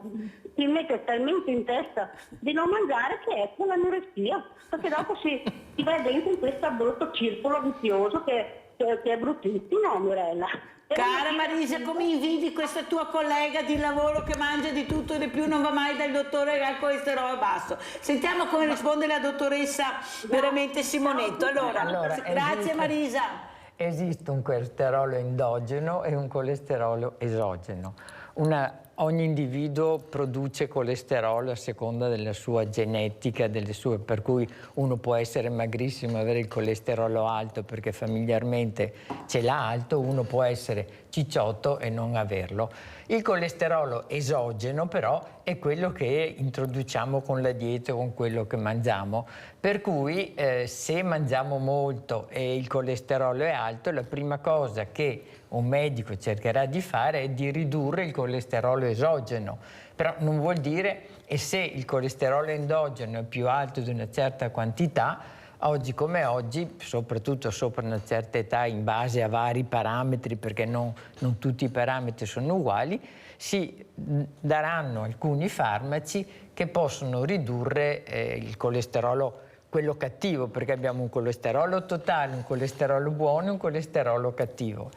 si mette talmente in testa di non mangiare che è con l'anoressia, perché dopo si va dentro in questo brutto circolo vizioso che è bruttissimo, Mirella. Cara Marisa, come invidi questa tua collega di lavoro che mangia di tutto e di più, non va mai dal dottore che ha il colesterolo basso. Sentiamo come risponde la dottoressa veramente Simonetto. Allora grazie Marisa. Esiste un colesterolo endogeno e un colesterolo esogeno. Una ogni individuo produce colesterolo a seconda della sua genetica, per cui uno può essere magrissimo e avere il colesterolo alto perché familiarmente ce l'ha alto, uno può essere cicciotto e non averlo. Il colesterolo esogeno però è quello che introduciamo con la dieta, con quello che mangiamo, per cui se mangiamo molto e il colesterolo è alto, la prima cosa che un medico cercherà di fare è di ridurre il colesterolo esogeno, però non vuol dire, e se il colesterolo endogeno è più alto di una certa quantità, oggi come oggi, soprattutto sopra una certa età, in base a vari parametri, perché non tutti i parametri sono uguali, si daranno alcuni farmaci che possono ridurre il colesterolo, quello cattivo, perché abbiamo un colesterolo totale, un colesterolo buono e un colesterolo cattivo.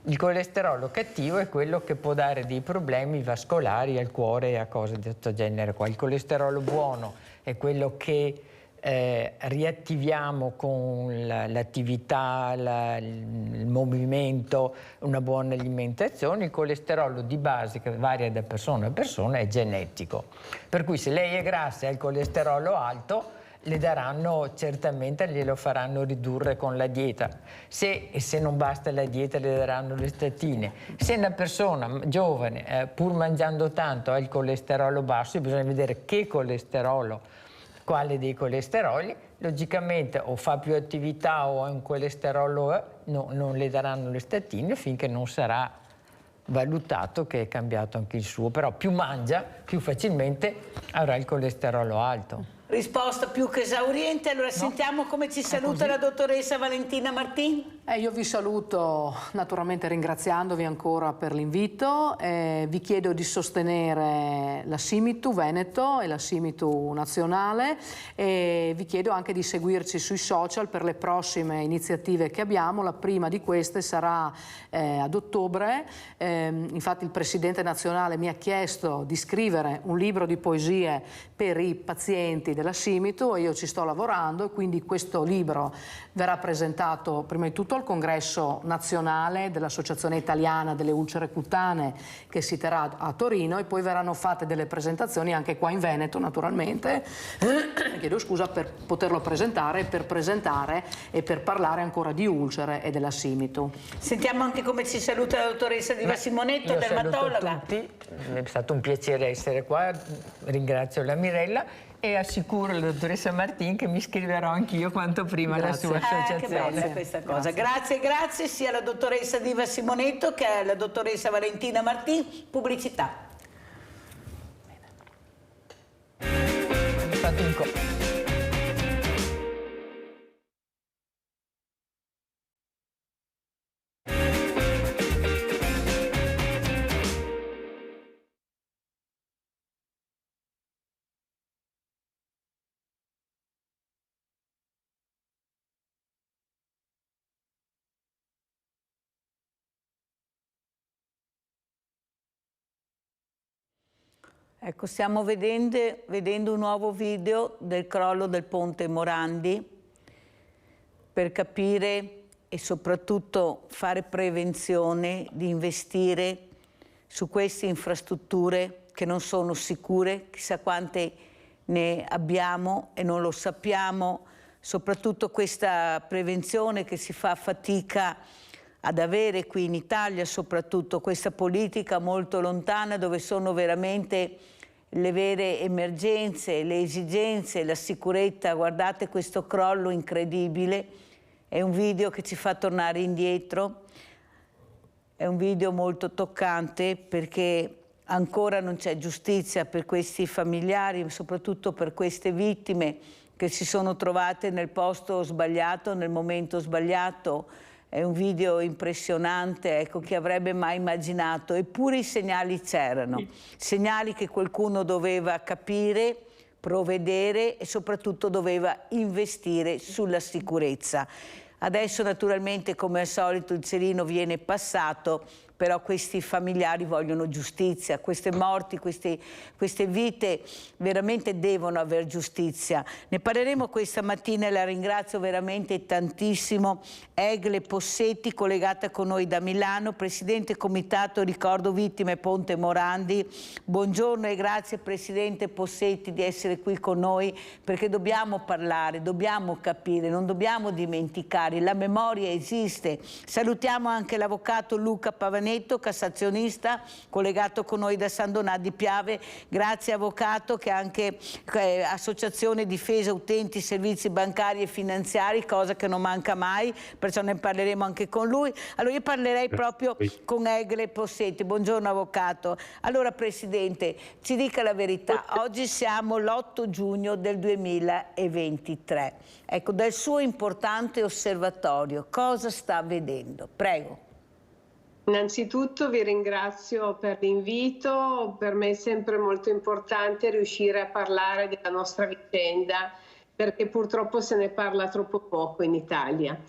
Il colesterolo cattivo è quello che può dare dei problemi vascolari al cuore e a cose di questo genere qua. Il colesterolo buono è quello che riattiviamo con l'attività, il movimento, una buona alimentazione. Il colesterolo di base, che varia da persona a persona, è genetico. Per cui se lei è grassa e ha il colesterolo alto, le daranno certamente, glielo faranno ridurre con la dieta. Se non basta la dieta, le daranno le statine. Se una persona giovane, pur mangiando tanto, ha il colesterolo basso, bisogna vedere che colesterolo, quale dei colesteroli, logicamente o fa più attività o ha un colesterolo, non le daranno le statine finché non sarà valutato che è cambiato anche il suo, però più mangia, più facilmente avrà il colesterolo alto. Risposta più che esauriente, allora sentiamo come ci saluta la dottoressa Valentina Martin. Io vi saluto naturalmente ringraziandovi ancora per l'invito, vi chiedo di sostenere la Simitu Veneto e la Simitu nazionale e vi chiedo anche di seguirci sui social per le prossime iniziative che abbiamo. La prima di queste sarà ad ottobre, infatti il Presidente nazionale mi ha chiesto di scrivere un libro di poesie per i pazienti della Simitu e io ci sto lavorando e quindi questo libro verrà presentato prima di tutto al Congresso nazionale dell'Associazione Italiana delle Ulcere Cutanee che si terrà a Torino e poi verranno fatte delle presentazioni anche qua in Veneto naturalmente, chiedo scusa, per poterlo presentare, per presentare e per parlare ancora di ulcere e della Simitu. Sentiamo anche come ci saluta la dottoressa Diva Simonetto, dermatologa. Saluto tutti, è stato un piacere essere qua, ringrazio la Mirella e assicuro la dottoressa Martin che mi scriverò anch'io quanto prima alla sua associazione. Che bella questa cosa. Grazie sia alla dottoressa Diva Simonetto che alla dottoressa Valentina Martin. Pubblicità. Ecco, stiamo vedendo un nuovo video del crollo del ponte Morandi per capire e soprattutto fare prevenzione, di investire su queste infrastrutture che non sono sicure, chissà quante ne abbiamo e non lo sappiamo, soprattutto questa prevenzione che si fa fatica ad avere qui in Italia, soprattutto questa politica molto lontana dove sono veramente le vere emergenze, le esigenze, la sicurezza. Guardate questo crollo incredibile, è un video che ci fa tornare indietro, è un video molto toccante perché ancora non c'è giustizia per questi familiari, soprattutto per queste vittime che si sono trovate nel posto sbagliato, nel momento sbagliato. È un video impressionante, ecco, chi avrebbe mai immaginato, eppure i segnali c'erano, segnali che qualcuno doveva capire, provvedere e soprattutto doveva investire sulla sicurezza. Adesso naturalmente come al solito il cerino viene passato però questi familiari vogliono giustizia, queste morti, queste vite veramente devono aver giustizia. Ne parleremo questa mattina e la ringrazio veramente tantissimo. Egle Possetti, collegata con noi da Milano, Presidente Comitato Ricordo Vittime Ponte Morandi. Buongiorno e grazie Presidente Possetti di essere qui con noi, perché dobbiamo parlare, dobbiamo capire, non dobbiamo dimenticare, la memoria esiste. Salutiamo anche l'avvocato Luca Pavanetto, cassazionista, collegato con noi da San Donà di Piave. Grazie avvocato, che è anche Associazione Difesa Utenti Servizi Bancari e Finanziari, cosa che non manca mai, perciò ne parleremo anche con lui. Allora io parlerei proprio con Egle Possetti. Buongiorno avvocato. Allora Presidente, ci dica la verità, oggi siamo l'8 giugno del 2023. Ecco, dal suo importante osservatorio, cosa sta vedendo? Prego. Innanzitutto vi ringrazio per l'invito, per me è sempre molto importante riuscire a parlare della nostra vicenda, perché purtroppo se ne parla troppo poco in Italia.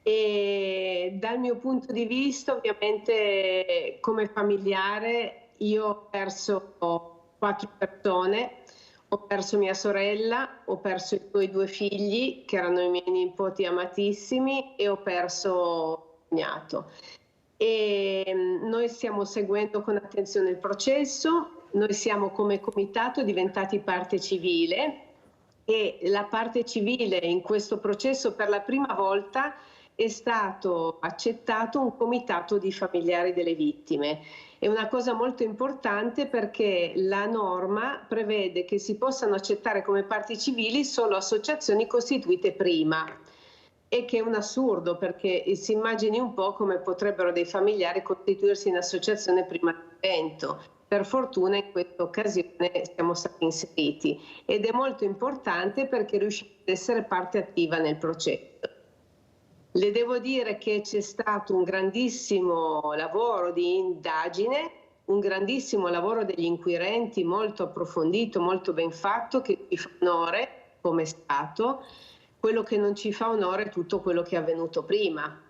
E dal mio punto di vista, ovviamente come familiare, io ho perso 4 persone. Ho perso mia sorella, ho perso i suoi 2 figli, che erano i miei nipoti amatissimi, e ho perso il cognato. E noi stiamo seguendo con attenzione il processo, noi siamo come comitato diventati parte civile, e la parte civile in questo processo per la prima volta è stato accettato un comitato di familiari delle vittime. È una cosa molto importante perché la norma prevede che si possano accettare come parti civili solo associazioni costituite prima, e che è un assurdo, perché si immagini un po' come potrebbero dei familiari costituirsi in associazione prima dell'evento. Per fortuna in questa occasione siamo stati inseriti, ed è molto importante perché riusciamo ad essere parte attiva nel processo. Le devo dire che c'è stato un grandissimo lavoro di indagine, un grandissimo lavoro degli inquirenti molto approfondito, molto ben fatto, che ci fa onore come Stato. Quello che non ci fa onore è tutto quello che è avvenuto prima,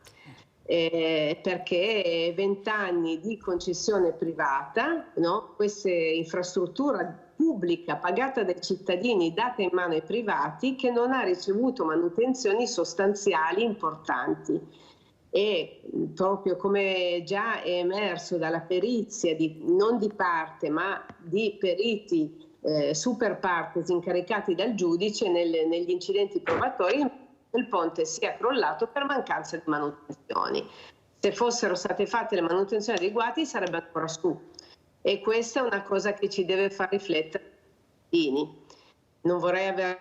perché 20 anni di concessione privata, no? Questa infrastruttura pubblica pagata dai cittadini, data in mano ai privati, che non ha ricevuto manutenzioni sostanziali importanti. E proprio come già è emerso dalla perizia, non di parte ma di periti super partes incaricati dal giudice negli incidenti probatori, il ponte sia crollato per mancanza di manutenzioni. Se fossero state fatte le manutenzioni adeguate sarebbe ancora su, e questa è una cosa che ci deve far riflettere. Non vorrei aver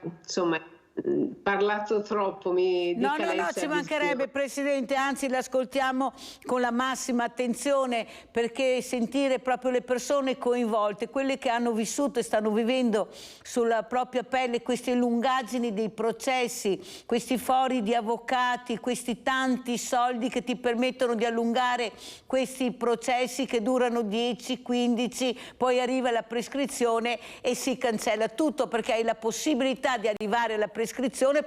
parlato troppo, mi dica lei. No, ci mancherebbe Presidente, anzi l'ascoltiamo con la massima attenzione, perché sentire proprio le persone coinvolte, quelle che hanno vissuto e stanno vivendo sulla propria pelle queste lungaggini dei processi, questi fori di avvocati, questi tanti soldi che ti permettono di allungare questi processi che durano 10, 15, poi arriva la prescrizione e si cancella tutto, perché hai la possibilità di arrivare alla prescrizione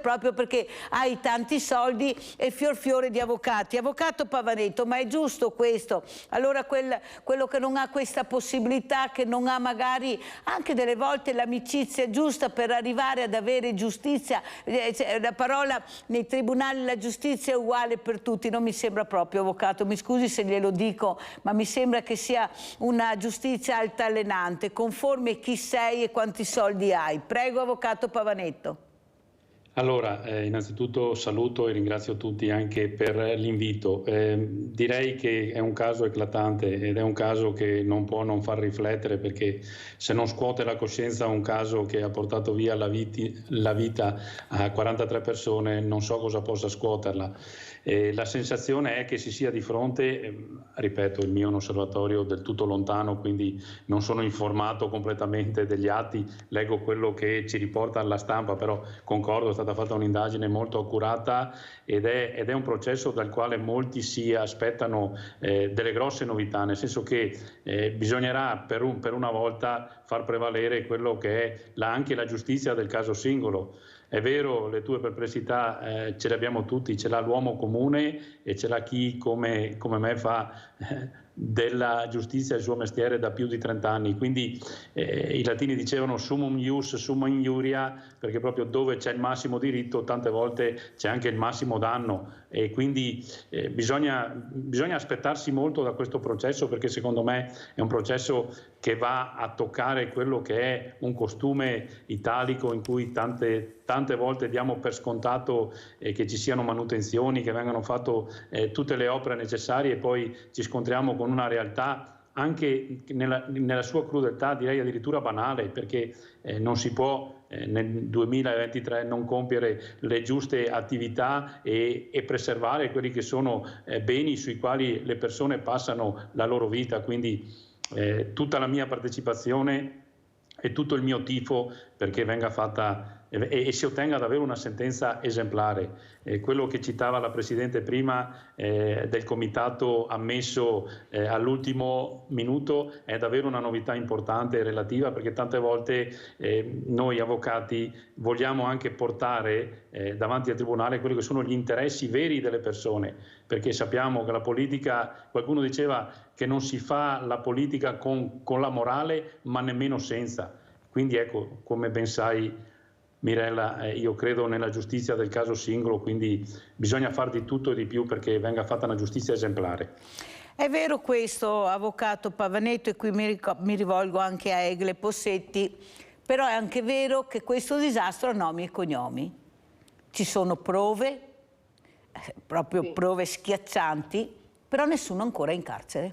proprio perché hai tanti soldi e fior di avvocati. Avvocato Pavanetto, ma è giusto questo? Allora quello che non ha questa possibilità, che non ha magari anche delle volte l'amicizia giusta per arrivare ad avere giustizia, la parola nei tribunali, la giustizia è uguale per tutti, non mi sembra proprio, avvocato, mi scusi se glielo dico, ma mi sembra che sia una giustizia altalenante, conforme chi sei e quanti soldi hai. Prego avvocato Pavanetto. Allora, innanzitutto saluto e ringrazio tutti anche per l'invito. Direi che è un caso eclatante ed è un caso che non può non far riflettere, perché se non scuote la coscienza un caso che ha portato via la vita a 43 persone, non so cosa possa scuoterla. La sensazione è che si sia di fronte, ripeto, il mio è un osservatorio del tutto lontano, quindi non sono informato completamente degli atti, leggo quello che ci riporta la stampa, però concordo, è stata fatta un'indagine molto accurata ed è un processo dal quale molti si aspettano delle grosse novità, nel senso che bisognerà per una volta far prevalere quello che è anche la giustizia del caso singolo. È vero, le tue perplessità ce le abbiamo tutti, ce l'ha l'uomo comune e ce l'ha chi come me fa della giustizia il suo mestiere da più di 30 anni, quindi i latini dicevano summum ius, summa injuria, perché proprio dove c'è il massimo diritto tante volte c'è anche il massimo danno, e quindi bisogna aspettarsi molto da questo processo, perché secondo me è un processo che va a toccare quello che è un costume italico in cui tante volte diamo per scontato che ci siano manutenzioni, che vengano fatte tutte le opere necessarie, e poi ci scontriamo con una realtà anche nella sua crudeltà, direi addirittura banale, perché non si può nel 2023 non compiere le giuste attività e preservare quelli che sono beni sui quali le persone passano la loro vita. Quindi tutta la mia partecipazione e tutto il mio tifo perché venga fatta e si ottenga davvero una sentenza esemplare. Quello che citava la Presidente prima del comitato ammesso all'ultimo minuto è davvero una novità importante e relativa, perché tante volte noi avvocati vogliamo anche portare davanti al tribunale quelli che sono gli interessi veri delle persone, perché sappiamo che la politica, qualcuno diceva che non si fa la politica con la morale, ma nemmeno senza. Quindi ecco, come ben sai Mirella, io credo nella giustizia del caso singolo, quindi bisogna fare di tutto e di più perché venga fatta una giustizia esemplare. È vero questo, avvocato Pavanetto, e qui mi rivolgo anche a Egle Possetti, però è anche vero che questo disastro ha nomi e cognomi. Ci sono prove, proprio prove schiaccianti, però nessuno ancora in carcere.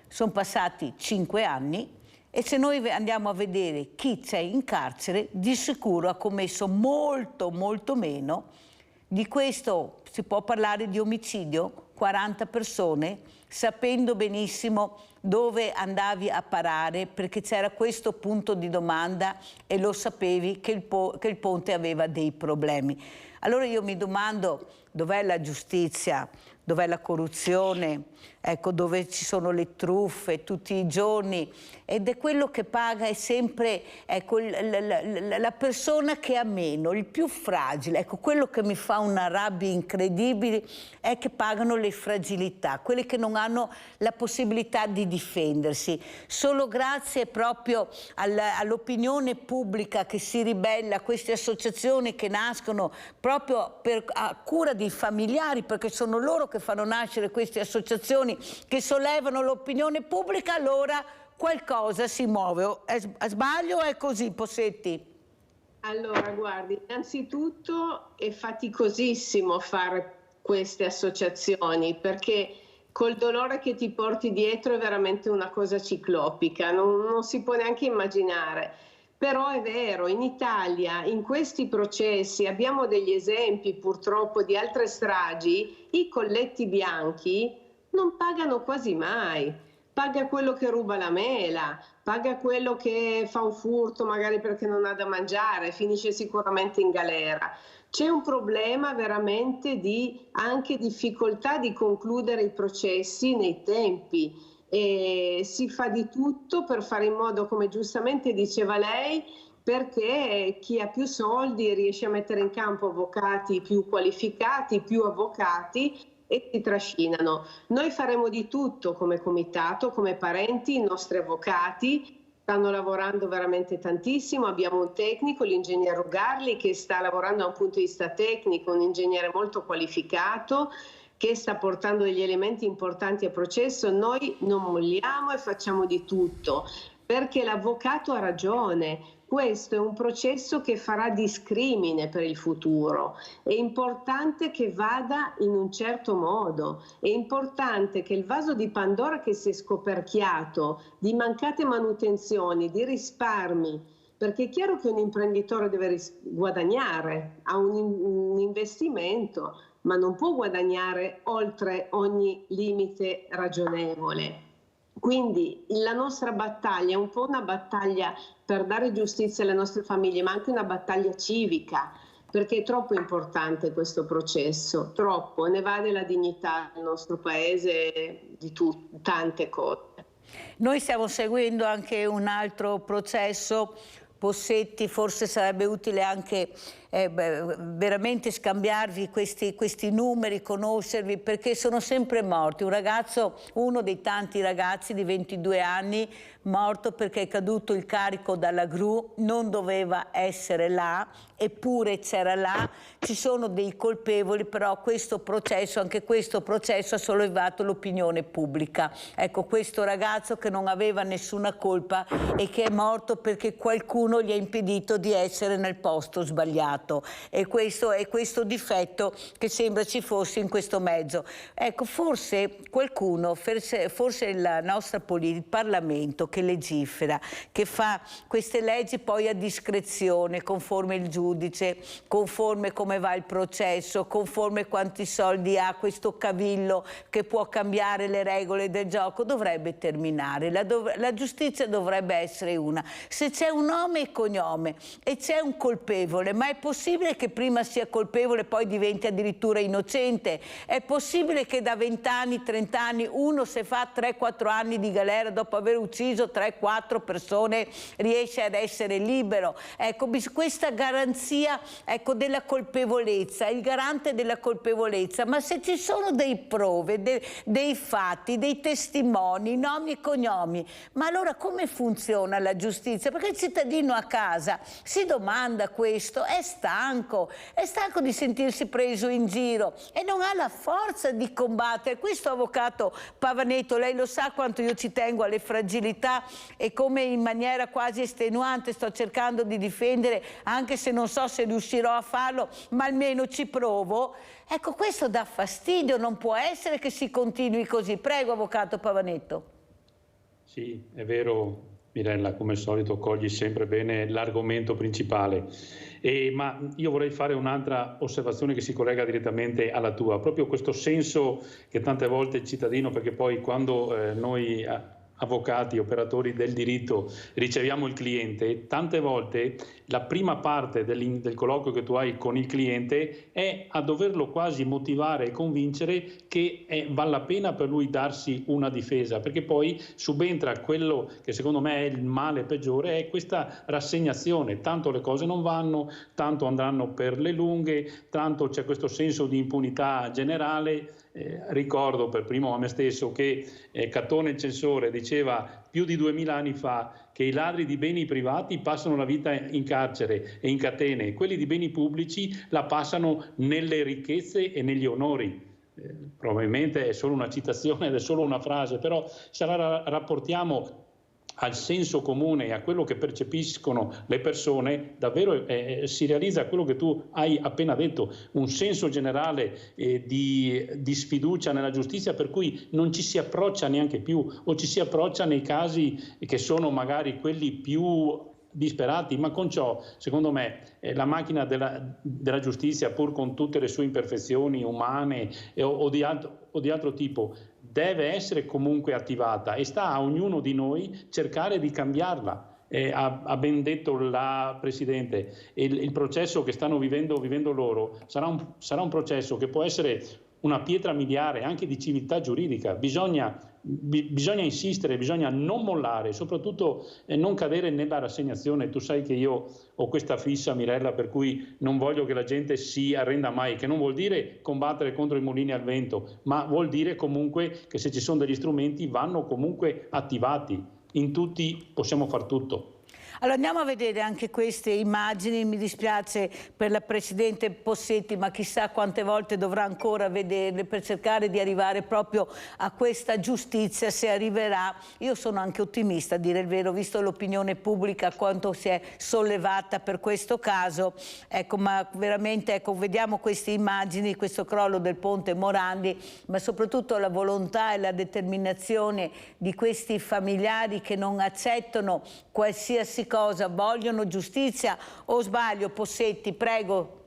Sono passati 5 anni. E se noi andiamo a vedere chi c'è in carcere, di sicuro ha commesso molto meno. Di questo si può parlare di omicidio, 40 persone, sapendo benissimo dove andavi a parare, perché c'era questo punto di domanda e lo sapevi che il ponte aveva dei problemi. Allora io mi domando dov'è la giustizia, dov'è la corruzione, ecco, dove ci sono le truffe tutti i giorni, ed è quello che paga è sempre, ecco, la persona che ha meno, il più fragile. Ecco, quello che mi fa una rabbia incredibile è che pagano le fragilità, quelle che non hanno la possibilità di difendersi. Solo grazie proprio all'opinione pubblica che si ribella a queste associazioni che nascono proprio a cura dei familiari, perché sono loro che fanno nascere queste associazioni che sollevano l'opinione pubblica, allora qualcosa si muove. Sbaglio o è così, Possetti? Allora, guardi, innanzitutto è faticosissimo fare queste associazioni, perché col dolore che ti porti dietro è veramente una cosa ciclopica, non si può neanche immaginare. Però è vero, in Italia, in questi processi, abbiamo degli esempi purtroppo di altre stragi, i colletti bianchi non pagano quasi mai. Paga quello che ruba la mela, paga quello che fa un furto magari perché non ha da mangiare, finisce sicuramente in galera. C'è un problema veramente di anche difficoltà di concludere i processi nei tempi. E si fa di tutto per fare in modo, come giustamente diceva lei, perché chi ha più soldi riesce a mettere in campo avvocati più qualificati, più avvocati, e si trascinano. Noi faremo di tutto come comitato, come parenti, i nostri avvocati stanno lavorando veramente tantissimo, abbiamo un tecnico, l'ingegner Rugarli, che sta lavorando da un punto di vista tecnico, un ingegnere molto qualificato, che sta portando degli elementi importanti al processo. Noi non molliamo e facciamo di tutto, perché l'avvocato ha ragione. Questo è un processo che farà discrimine per il futuro. È importante che vada in un certo modo. È importante che il vaso di Pandora che si è scoperchiato di mancate manutenzioni, di risparmi, perché è chiaro che un imprenditore deve guadagnare, ha un investimento, ma non può guadagnare oltre ogni limite ragionevole. Quindi la nostra battaglia è un po' una battaglia per dare giustizia alle nostre famiglie, ma anche una battaglia civica, perché è troppo importante questo processo, troppo, ne va della dignità del nostro paese, di tante cose. Noi stiamo seguendo anche un altro processo, Possetti, forse sarebbe utile anche veramente scambiarvi questi numeri, conoscervi, perché sono sempre morti. Un ragazzo, uno dei tanti ragazzi di 22 anni, morto perché è caduto il carico dalla gru, non doveva essere là, eppure c'era là. Ci sono dei colpevoli, però questo processo, anche questo processo ha sollevato l'opinione pubblica. Ecco, questo ragazzo che non aveva nessuna colpa e che è morto perché qualcuno gli ha impedito di essere nel posto sbagliato, e questo è questo difetto che sembra ci fosse in questo mezzo. Ecco, forse qualcuno, forse il nostro il Parlamento che legifera, che fa queste leggi poi a discrezione, conforme il giudice, conforme come va il processo, conforme quanti soldi ha questo cavillo che può cambiare le regole del gioco, dovrebbe terminare. La giustizia dovrebbe essere una. Se c'è un nome e cognome e c'è un colpevole, ma è possibile che prima sia colpevole e poi diventi addirittura innocente? È possibile che da 20 anni, 30 anni, uno se fa 3-4 anni di galera dopo aver ucciso 3-4 persone riesce ad essere libero? Ecco, questa garanzia, ecco, della colpevolezza, il garante della colpevolezza, ma se ci sono dei prove, dei fatti, dei testimoni, nomi e cognomi, ma allora come funziona la giustizia? Perché il cittadino a casa si domanda questo, è stanco di sentirsi preso in giro e non ha la forza di combattere. Questo avvocato Pavanetto, lei lo sa quanto io ci tengo alle fragilità e come in maniera quasi estenuante sto cercando di difendere, anche se non so se riuscirò a farlo, ma almeno ci provo. Ecco, questo dà fastidio, non può essere che si continui così. Prego, avvocato Pavanetto. Sì, è vero, Mirella, come al solito cogli sempre bene l'argomento principale. Ma io vorrei fare un'altra osservazione che si collega direttamente alla tua, proprio questo senso che tante volte il cittadino, perché poi quando noi avvocati, operatori del diritto riceviamo il cliente, tante volte la prima parte del colloquio che tu hai con il cliente è a doverlo quasi motivare e convincere che vale la pena per lui darsi una difesa, perché poi subentra quello che secondo me è il male peggiore, è questa rassegnazione: tanto le cose non vanno, tanto andranno per le lunghe, tanto c'è questo senso di impunità generale. Ricordo per primo a me stesso che Catone il censore diceva più di 2000 anni fa che i ladri di beni privati passano la vita in carcere e in catene, quelli di beni pubblici la passano nelle ricchezze e negli onori. Probabilmente è solo una citazione ed è solo una frase, però se la rapportiamo al senso comune e a quello che percepiscono le persone, davvero si realizza quello che tu hai appena detto, un senso generale di sfiducia nella giustizia, per cui non ci si approccia neanche più, o ci si approccia nei casi che sono magari quelli più disperati, ma con ciò, secondo me, la macchina della giustizia, pur con tutte le sue imperfezioni umane o di altro tipo, deve essere comunque attivata e sta a ognuno di noi cercare di cambiarla. Ha ben detto la Presidente, il processo che stanno vivendo loro sarà un processo che può essere una pietra miliare anche di civiltà giuridica. Bisogna insistere, bisogna non mollare, soprattutto non cadere nella rassegnazione. Tu sai che io ho questa fissa, Mirella, per cui non voglio che la gente si arrenda mai, che non vuol dire combattere contro i mulini al vento, ma vuol dire comunque che se ci sono degli strumenti vanno comunque attivati. In tutti possiamo far tutto. Allora andiamo a vedere anche queste immagini, mi dispiace per la Presidente Possetti, ma chissà quante volte dovrà ancora vederle per cercare di arrivare proprio a questa giustizia, se arriverà. Io sono anche ottimista, a dire il vero, visto l'opinione pubblica quanto si è sollevata per questo caso. Ecco, ma veramente, ecco, vediamo queste immagini, questo crollo del ponte Morandi, ma soprattutto la volontà e la determinazione di questi familiari che non accettano qualsiasi cosa, vogliono giustizia. O sbaglio, Possetti? Prego.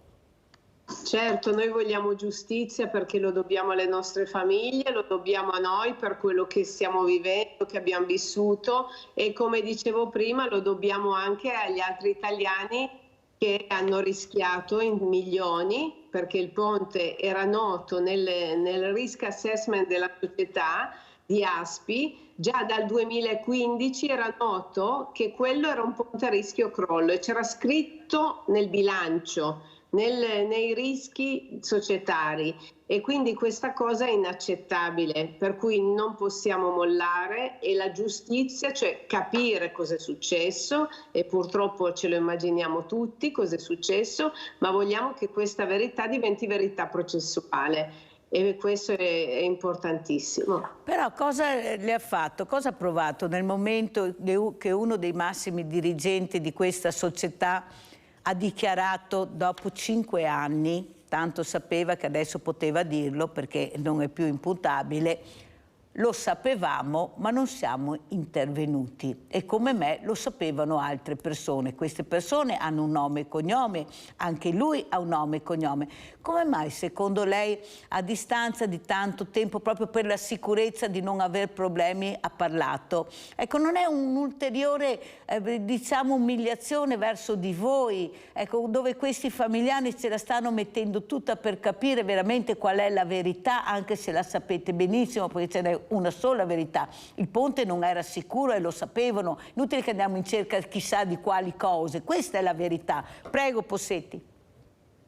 Certo, noi vogliamo giustizia perché lo dobbiamo alle nostre famiglie, lo dobbiamo a noi per quello che stiamo vivendo, che abbiamo vissuto, e come dicevo prima lo dobbiamo anche agli altri italiani che hanno rischiato in milioni, perché il ponte era noto nel risk assessment della società di ASPI. Già dal 2015 era noto che quello era un ponte a rischio crollo e c'era scritto nel bilancio, nei rischi societari, e quindi questa cosa è inaccettabile, per cui non possiamo mollare, e la giustizia, cioè capire cosa è successo, e purtroppo ce lo immaginiamo tutti cosa è successo, ma vogliamo che questa verità diventi verità processuale. E questo è importantissimo. Però cosa le ha fatto, cosa ha provato nel momento che uno dei massimi dirigenti di questa società ha dichiarato dopo 5 anni, tanto sapeva che adesso poteva dirlo perché non è più imputabile, lo sapevamo ma non siamo intervenuti, e come me lo sapevano altre persone. Queste persone hanno un nome e cognome, anche lui ha un nome e cognome. Come mai secondo lei a distanza di tanto tempo, proprio per la sicurezza di non aver problemi, ha parlato? Ecco, non è un'ulteriore diciamo umiliazione verso di voi, ecco, dove questi familiari ce la stanno mettendo tutta per capire veramente qual è la verità, anche se la sapete benissimo, perché ce n'è una sola verità. Il ponte non era sicuro e lo sapevano, inutile che andiamo in cerca chissà di quali cose, questa è la verità. Prego Possetti.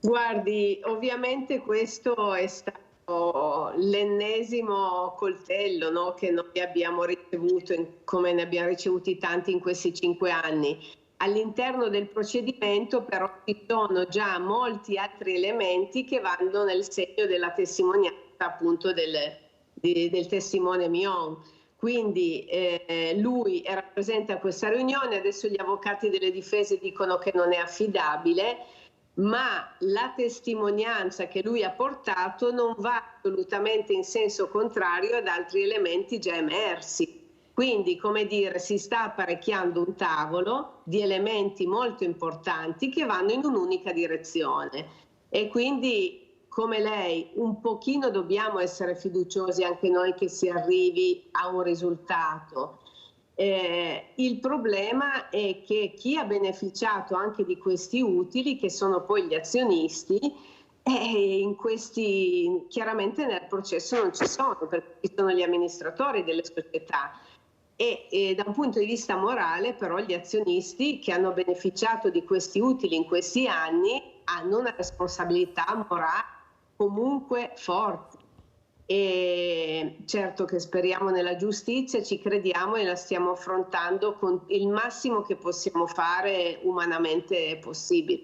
Guardi, ovviamente questo è stato l'ennesimo coltello, no, che noi abbiamo ricevuto, come ne abbiamo ricevuti tanti in questi 5 anni. All'interno del procedimento però ci sono già molti altri elementi che vanno nel segno della testimonianza appunto del testimone Mion. Quindi lui era presente a questa riunione, adesso gli avvocati delle difese dicono che non è affidabile, ma la testimonianza che lui ha portato non va assolutamente in senso contrario ad altri elementi già emersi. Quindi, come dire, si sta apparecchiando un tavolo di elementi molto importanti che vanno in un'unica direzione, e quindi, come lei, un pochino dobbiamo essere fiduciosi anche noi che si arrivi a un risultato. Il problema è che chi ha beneficiato anche di questi utili, che sono poi gli azionisti, in questi chiaramente nel processo non ci sono, perché ci sono gli amministratori delle società. E da un punto di vista morale però gli azionisti che hanno beneficiato di questi utili in questi anni hanno una responsabilità morale comunque forte. E certo che speriamo nella giustizia, ci crediamo e la stiamo affrontando con il massimo che possiamo fare umanamente possibile.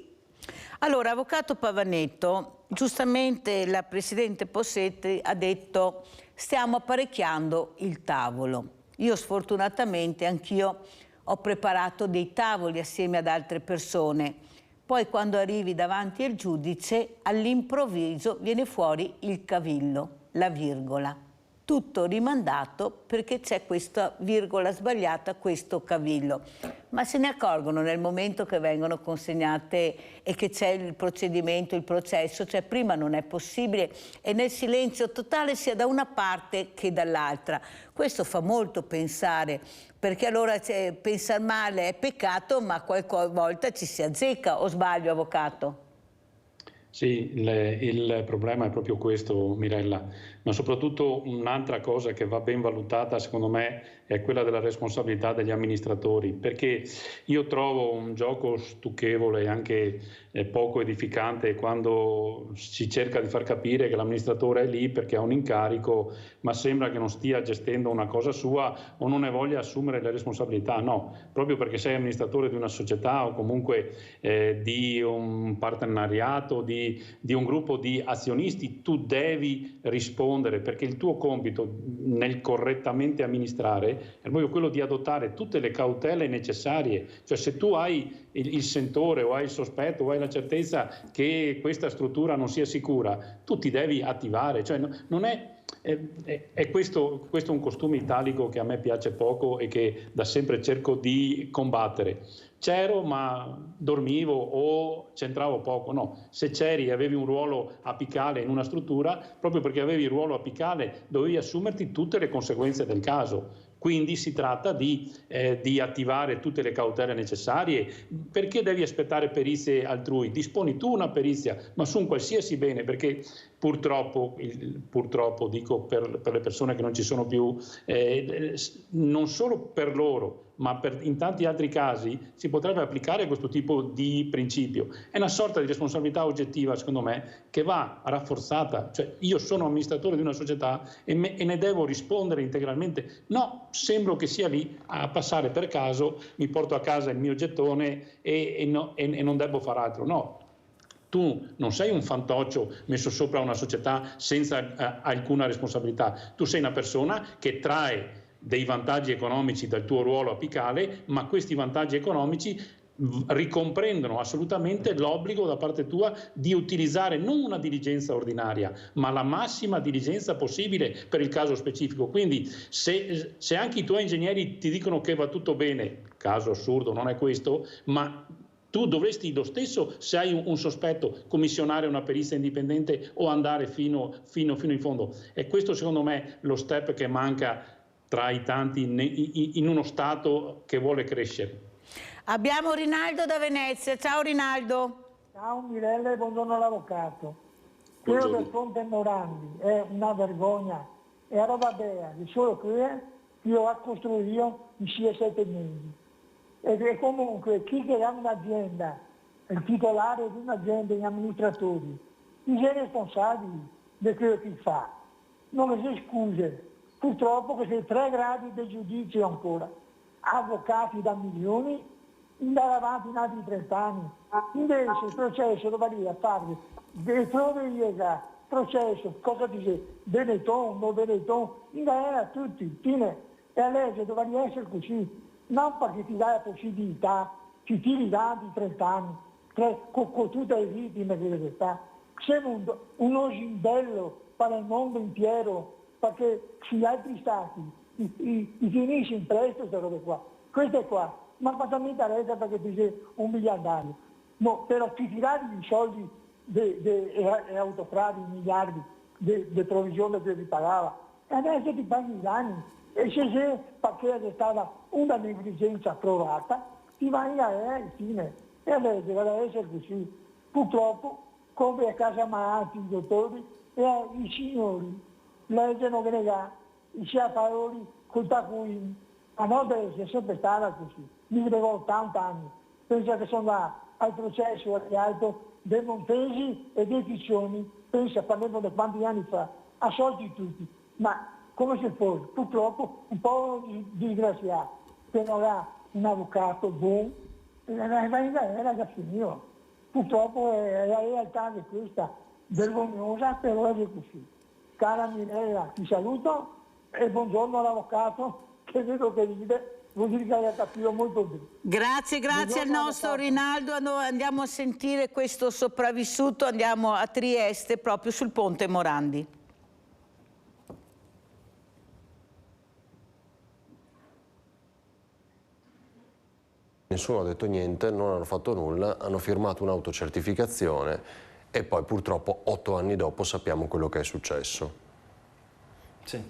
Allora, avvocato Pavanetto, giustamente la Presidente Possetti ha detto stiamo apparecchiando il tavolo. Io sfortunatamente anch'io ho preparato dei tavoli assieme ad altre persone. Poi quando arrivi davanti al giudice, all'improvviso viene fuori il cavillo, la virgola. Tutto rimandato perché c'è questa virgola sbagliata, questo cavillo. Ma se ne accorgono nel momento che vengono consegnate e che c'è il procedimento, il processo, cioè prima non è possibile, e nel silenzio totale sia da una parte che dall'altra. Questo fa molto pensare, perché allora pensare male è peccato, ma qualche volta ci si azzecca, o sbaglio, avvocato? Sì, il problema è proprio questo, Mirella, ma soprattutto un'altra cosa che va ben valutata secondo me è quella della responsabilità degli amministratori, perché io trovo un gioco stucchevole e anche poco edificante quando si cerca di far capire che l'amministratore è lì perché ha un incarico, ma sembra che non stia gestendo una cosa sua o non ne voglia assumere le responsabilità. No, proprio perché sei amministratore di una società o comunque di un partenariato, di un gruppo di azionisti, tu devi rispondere, perché il tuo compito nel correttamente amministrare è proprio quello di adottare tutte le cautele necessarie. Cioè, se tu hai il sentore o hai il sospetto o hai la certezza che questa struttura non sia sicura, tu ti devi attivare. Cioè, non è questo un costume italico che a me piace poco e che da sempre cerco di combattere. C'ero ma dormivo o c'entravo poco. No, se c'eri e avevi un ruolo apicale in una struttura, proprio perché avevi il ruolo apicale dovevi assumerti tutte le conseguenze del caso. Quindi si tratta di attivare tutte le cautele necessarie. Perché devi aspettare perizie altrui? Disponi tu una perizia, ma su un qualsiasi bene, perché purtroppo dico per le persone che non ci sono più, non solo per loro, ma in tanti altri casi si potrebbe applicare questo tipo di principio. È una sorta di responsabilità oggettiva, secondo me, che va rafforzata. Cioè, io sono amministratore di una società e ne devo rispondere integralmente. No, sembro che sia lì a passare per caso, mi porto a casa il mio gettone e non devo far altro. No. Tu non sei un fantoccio messo sopra una società senza alcuna responsabilità. Tu sei una persona che trae dei vantaggi economici dal tuo ruolo apicale, ma questi vantaggi economici ricomprendono assolutamente l'obbligo da parte tua di utilizzare non una diligenza ordinaria, ma la massima diligenza possibile per il caso specifico. Quindi se anche i tuoi ingegneri ti dicono che va tutto bene, caso assurdo non è questo, ma tu dovresti lo stesso, se hai un sospetto, commissionare una perizia indipendente o andare fino in fondo. E questo secondo me lo step che manca tra i tanti in uno Stato che vuole crescere. Abbiamo Rinaldo da Venezia. Ciao Rinaldo. Ciao Mirella e buongiorno all'avvocato. Quello del Ponte Morandi è una vergogna, è una roba bella, di solo qui io ho costruito in 6-7 mesi. E comunque chi che ha un'azienda, il titolare di un'azienda, gli amministratori, chi è responsabile di quello che fa. Non mi si scuse. Purtroppo che sei 3 gradi di giudizio ancora, avvocati da milioni, andare avanti in altri 30 anni. Invece il processo doveva lì a farvi delle prove di esame, processo, cosa dice, Benetton, non Benetton, era tutti, fine. E la legge doveva essere così, non perché ti dà la possibilità, ti tiri davanti 30 anni, con tutte le vittime che deve stare. Sembra uno scimbello per il mondo intero, perché sugli altri stati finisce in presto queste robe qua. Queste qua, ma cosa mi interessa perché ti sei un miliardario? No, però ti tiravi i soldi e autostrade, i miliardi di provvigione che ti pagava, e adesso ti paghi i danni. E se perché è stata una negligenza provata, ti vai a fine. E adesso deve essere così. Purtroppo, come a casa Maati, i dottori e i signori, leggono che i sciapatori con cui a noi è sempre stata così. Mi vedevo 80 anni, pensa che sono al processo all'alto dei Montesi e dei Piccioni, pensa, parliamo di quanti anni fa, a soldi tutti, ma come se fosse, purtroppo un po' disgraziato, che non ha un avvocato buono, era già finito. Purtroppo è la realtà di questa, vergognosa, però è così. Cara Mirella, ti saluto e buongiorno all'avvocato che vedo che ride, vuol dire che hai capito molto bene. Grazie buongiorno al nostro avvocato. Rinaldo. Andiamo a sentire questo sopravvissuto, andiamo a Trieste proprio sul Ponte Morandi. Nessuno ha detto niente, non hanno fatto nulla, hanno firmato un'autocertificazione e poi purtroppo 8 anni dopo sappiamo quello che è successo. Sì.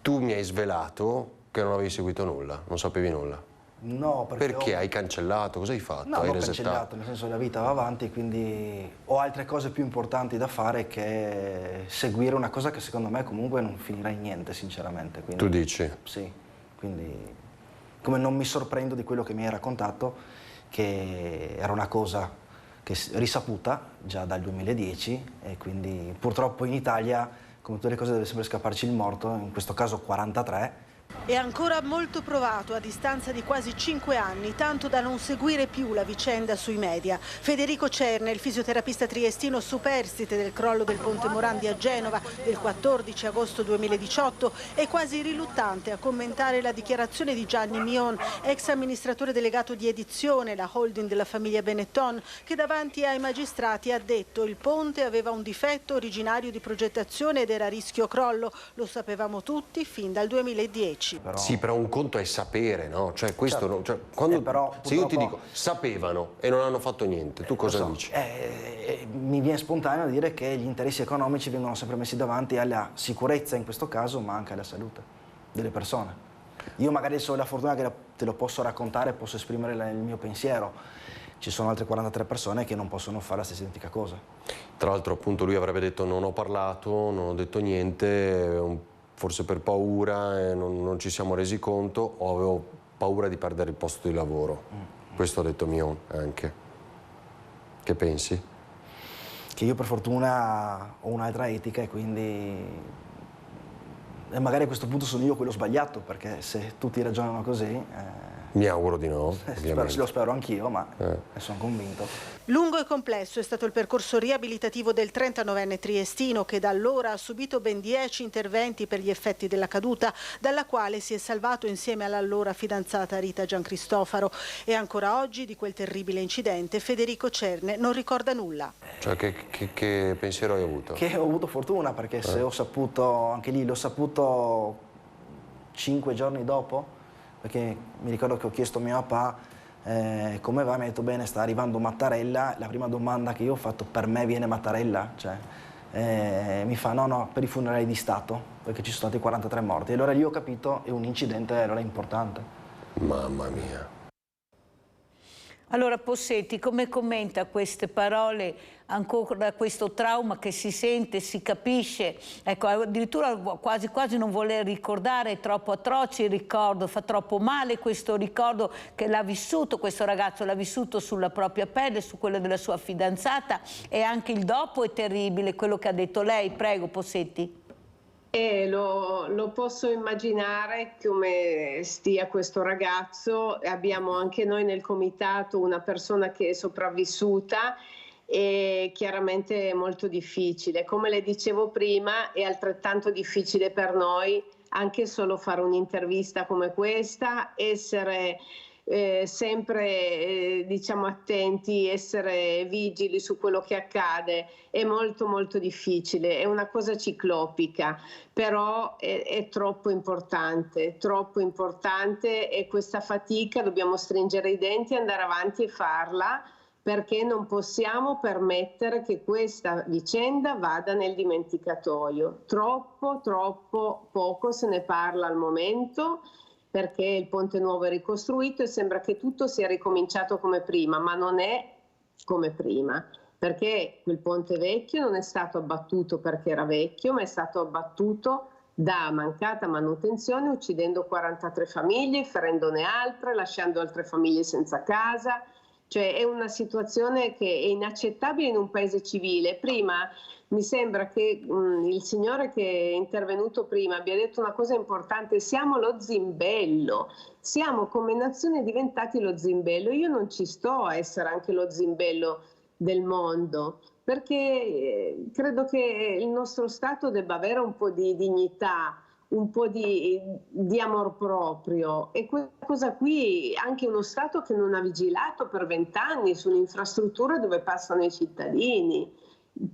Tu mi hai svelato che non avevi seguito nulla, non sapevi nulla. No, perché hai cancellato? Cosa hai fatto? No, hai l'ho resettato? cancellato, nel senso che la vita va avanti, quindi ho altre cose più importanti da fare che seguire una cosa che secondo me comunque non finirà in niente, sinceramente. Quindi, tu dici? Sì, quindi come non mi sorprendo di quello che mi hai raccontato, che era una cosa che risaputa già dal 2010 e quindi purtroppo in Italia, come tutte le cose, deve sempre scapparci il morto, in questo caso 43. È ancora molto provato a distanza di quasi 5 anni, tanto da non seguire più la vicenda sui media. Federico Cerne, il fisioterapista triestino superstite del crollo del Ponte Morandi a Genova del 14 agosto 2018, è quasi riluttante a commentare la dichiarazione di Gianni Mion, ex amministratore delegato di Edizione, la holding della famiglia Benetton, che davanti ai magistrati ha detto il ponte aveva un difetto originario di progettazione ed era a rischio crollo. Lo sapevamo tutti fin dal 2010. Sì, però un conto è sapere, no? Cioè questo, certo. Cioè, quando, però, se io ti dico sapevano e non hanno fatto niente, tu cosa dici? Mi viene spontaneo dire che gli interessi economici vengono sempre messi davanti alla sicurezza in questo caso, ma anche alla salute delle persone. Io magari ho la fortuna che te lo posso raccontare, posso esprimere il mio pensiero. ci sono altre 43 persone che non possono fare la stessa identica cosa. Tra l'altro appunto lui avrebbe detto non ho parlato, non ho detto niente, forse per paura, non ci siamo resi conto, o avevo paura di perdere il posto di lavoro. Questo ha detto Mion anche. Che pensi? Che io per fortuna ho un'altra etica e quindi magari a questo punto sono io quello sbagliato, perché se tutti ragionano così... Mi auguro di no, lo spero anch'io, ma ne sono convinto. Lungo e complesso è stato il percorso riabilitativo del 39enne triestino, che da allora ha subito ben 10 interventi per gli effetti della caduta, dalla quale si è salvato insieme all'allora fidanzata Rita Giancristofaro. E ancora oggi di quel terribile incidente Federico Cerne non ricorda nulla. Cioè che pensiero hai avuto? Che ho avuto fortuna, perché se ho saputo, anche lì l'ho saputo 5 giorni dopo, perché mi ricordo che ho chiesto a mio papà come va, mi ha detto bene, sta arrivando Mattarella. La prima domanda che io ho fatto: per me viene Mattarella? Cioè, mi fa no, per i funerali di Stato, perché ci sono stati 43 morti. E allora lì ho capito, è un incidente, allora è importante. Mamma mia. Allora Possetti, come commenta queste parole, ancora questo trauma che si sente, si capisce, ecco, addirittura quasi quasi non voler ricordare, è troppo atroce il ricordo, fa troppo male questo ricordo che l'ha vissuto, questo ragazzo l'ha vissuto sulla propria pelle, su quello della sua fidanzata, e anche il dopo è terribile, quello che ha detto lei. Prego Possetti. Lo posso immaginare come stia questo ragazzo. Abbiamo anche noi nel comitato una persona che è sopravvissuta e chiaramente è molto difficile. Come le dicevo prima, è altrettanto difficile per noi anche solo fare un'intervista come questa, essere sempre diciamo attenti, essere vigili su quello che accade. È molto molto difficile, è una cosa ciclopica, però è troppo importante e questa fatica dobbiamo stringere i denti, andare avanti e farla, perché non possiamo permettere che questa vicenda vada nel dimenticatoio. Troppo poco se ne parla al momento, perché il Ponte Nuovo è ricostruito e sembra che tutto sia ricominciato come prima, ma non è come prima, perché quel ponte vecchio non è stato abbattuto perché era vecchio, ma è stato abbattuto da mancata manutenzione, uccidendo 43 famiglie, ferendone altre, lasciando altre famiglie senza casa. Cioè è una situazione che è inaccettabile in un paese civile. Prima mi sembra che il signore che è intervenuto prima abbia detto una cosa importante: siamo lo zimbello, siamo come nazione diventati lo zimbello. Io non ci sto a essere anche lo zimbello del mondo, perché credo che il nostro Stato debba avere un po' di dignità, un po' di amor proprio, e questa cosa qui, anche uno Stato che non ha vigilato per 20 anni su un'infrastruttura dove passano i cittadini,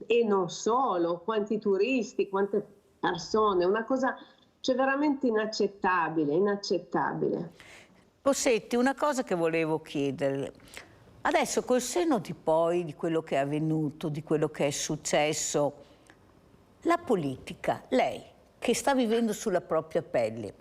e non solo, quanti turisti, quante persone, una cosa cioè veramente inaccettabile. Possetti, una cosa che volevo chiederle. Adesso col senno di poi di quello che è avvenuto, di quello che è successo, la politica, lei che sta vivendo sulla propria pelle,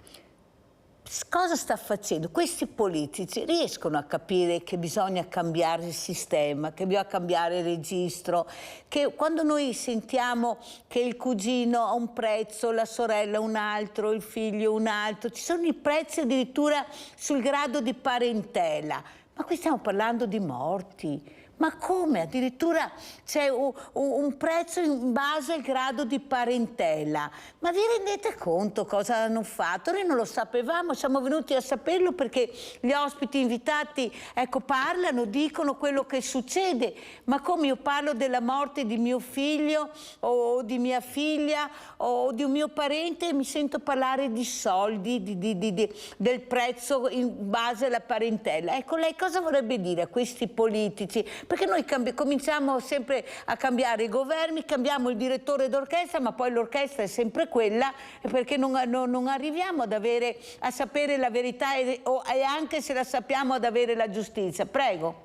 cosa sta facendo? Questi politici riescono a capire che bisogna cambiare il sistema, che bisogna cambiare il registro, che quando noi sentiamo che il cugino ha un prezzo, la sorella un altro, il figlio un altro, ci sono i prezzi addirittura sul grado di parentela, ma qui stiamo parlando di morti. Ma come? Addirittura c'è un prezzo in base al grado di parentela. Ma vi rendete conto cosa hanno fatto? Noi non lo sapevamo, siamo venuti a saperlo perché gli ospiti invitati, ecco, parlano, dicono quello che succede. Ma come io parlo della morte di mio figlio o di mia figlia o di un mio parente e mi sento parlare di soldi, del prezzo in base alla parentela. Ecco, lei cosa vorrebbe dire a questi politici? Perché noi cominciamo sempre a cambiare i governi, cambiamo il direttore d'orchestra, ma poi l'orchestra è sempre quella, perché non arriviamo a sapere la verità e anche se la sappiamo ad avere la giustizia. Prego.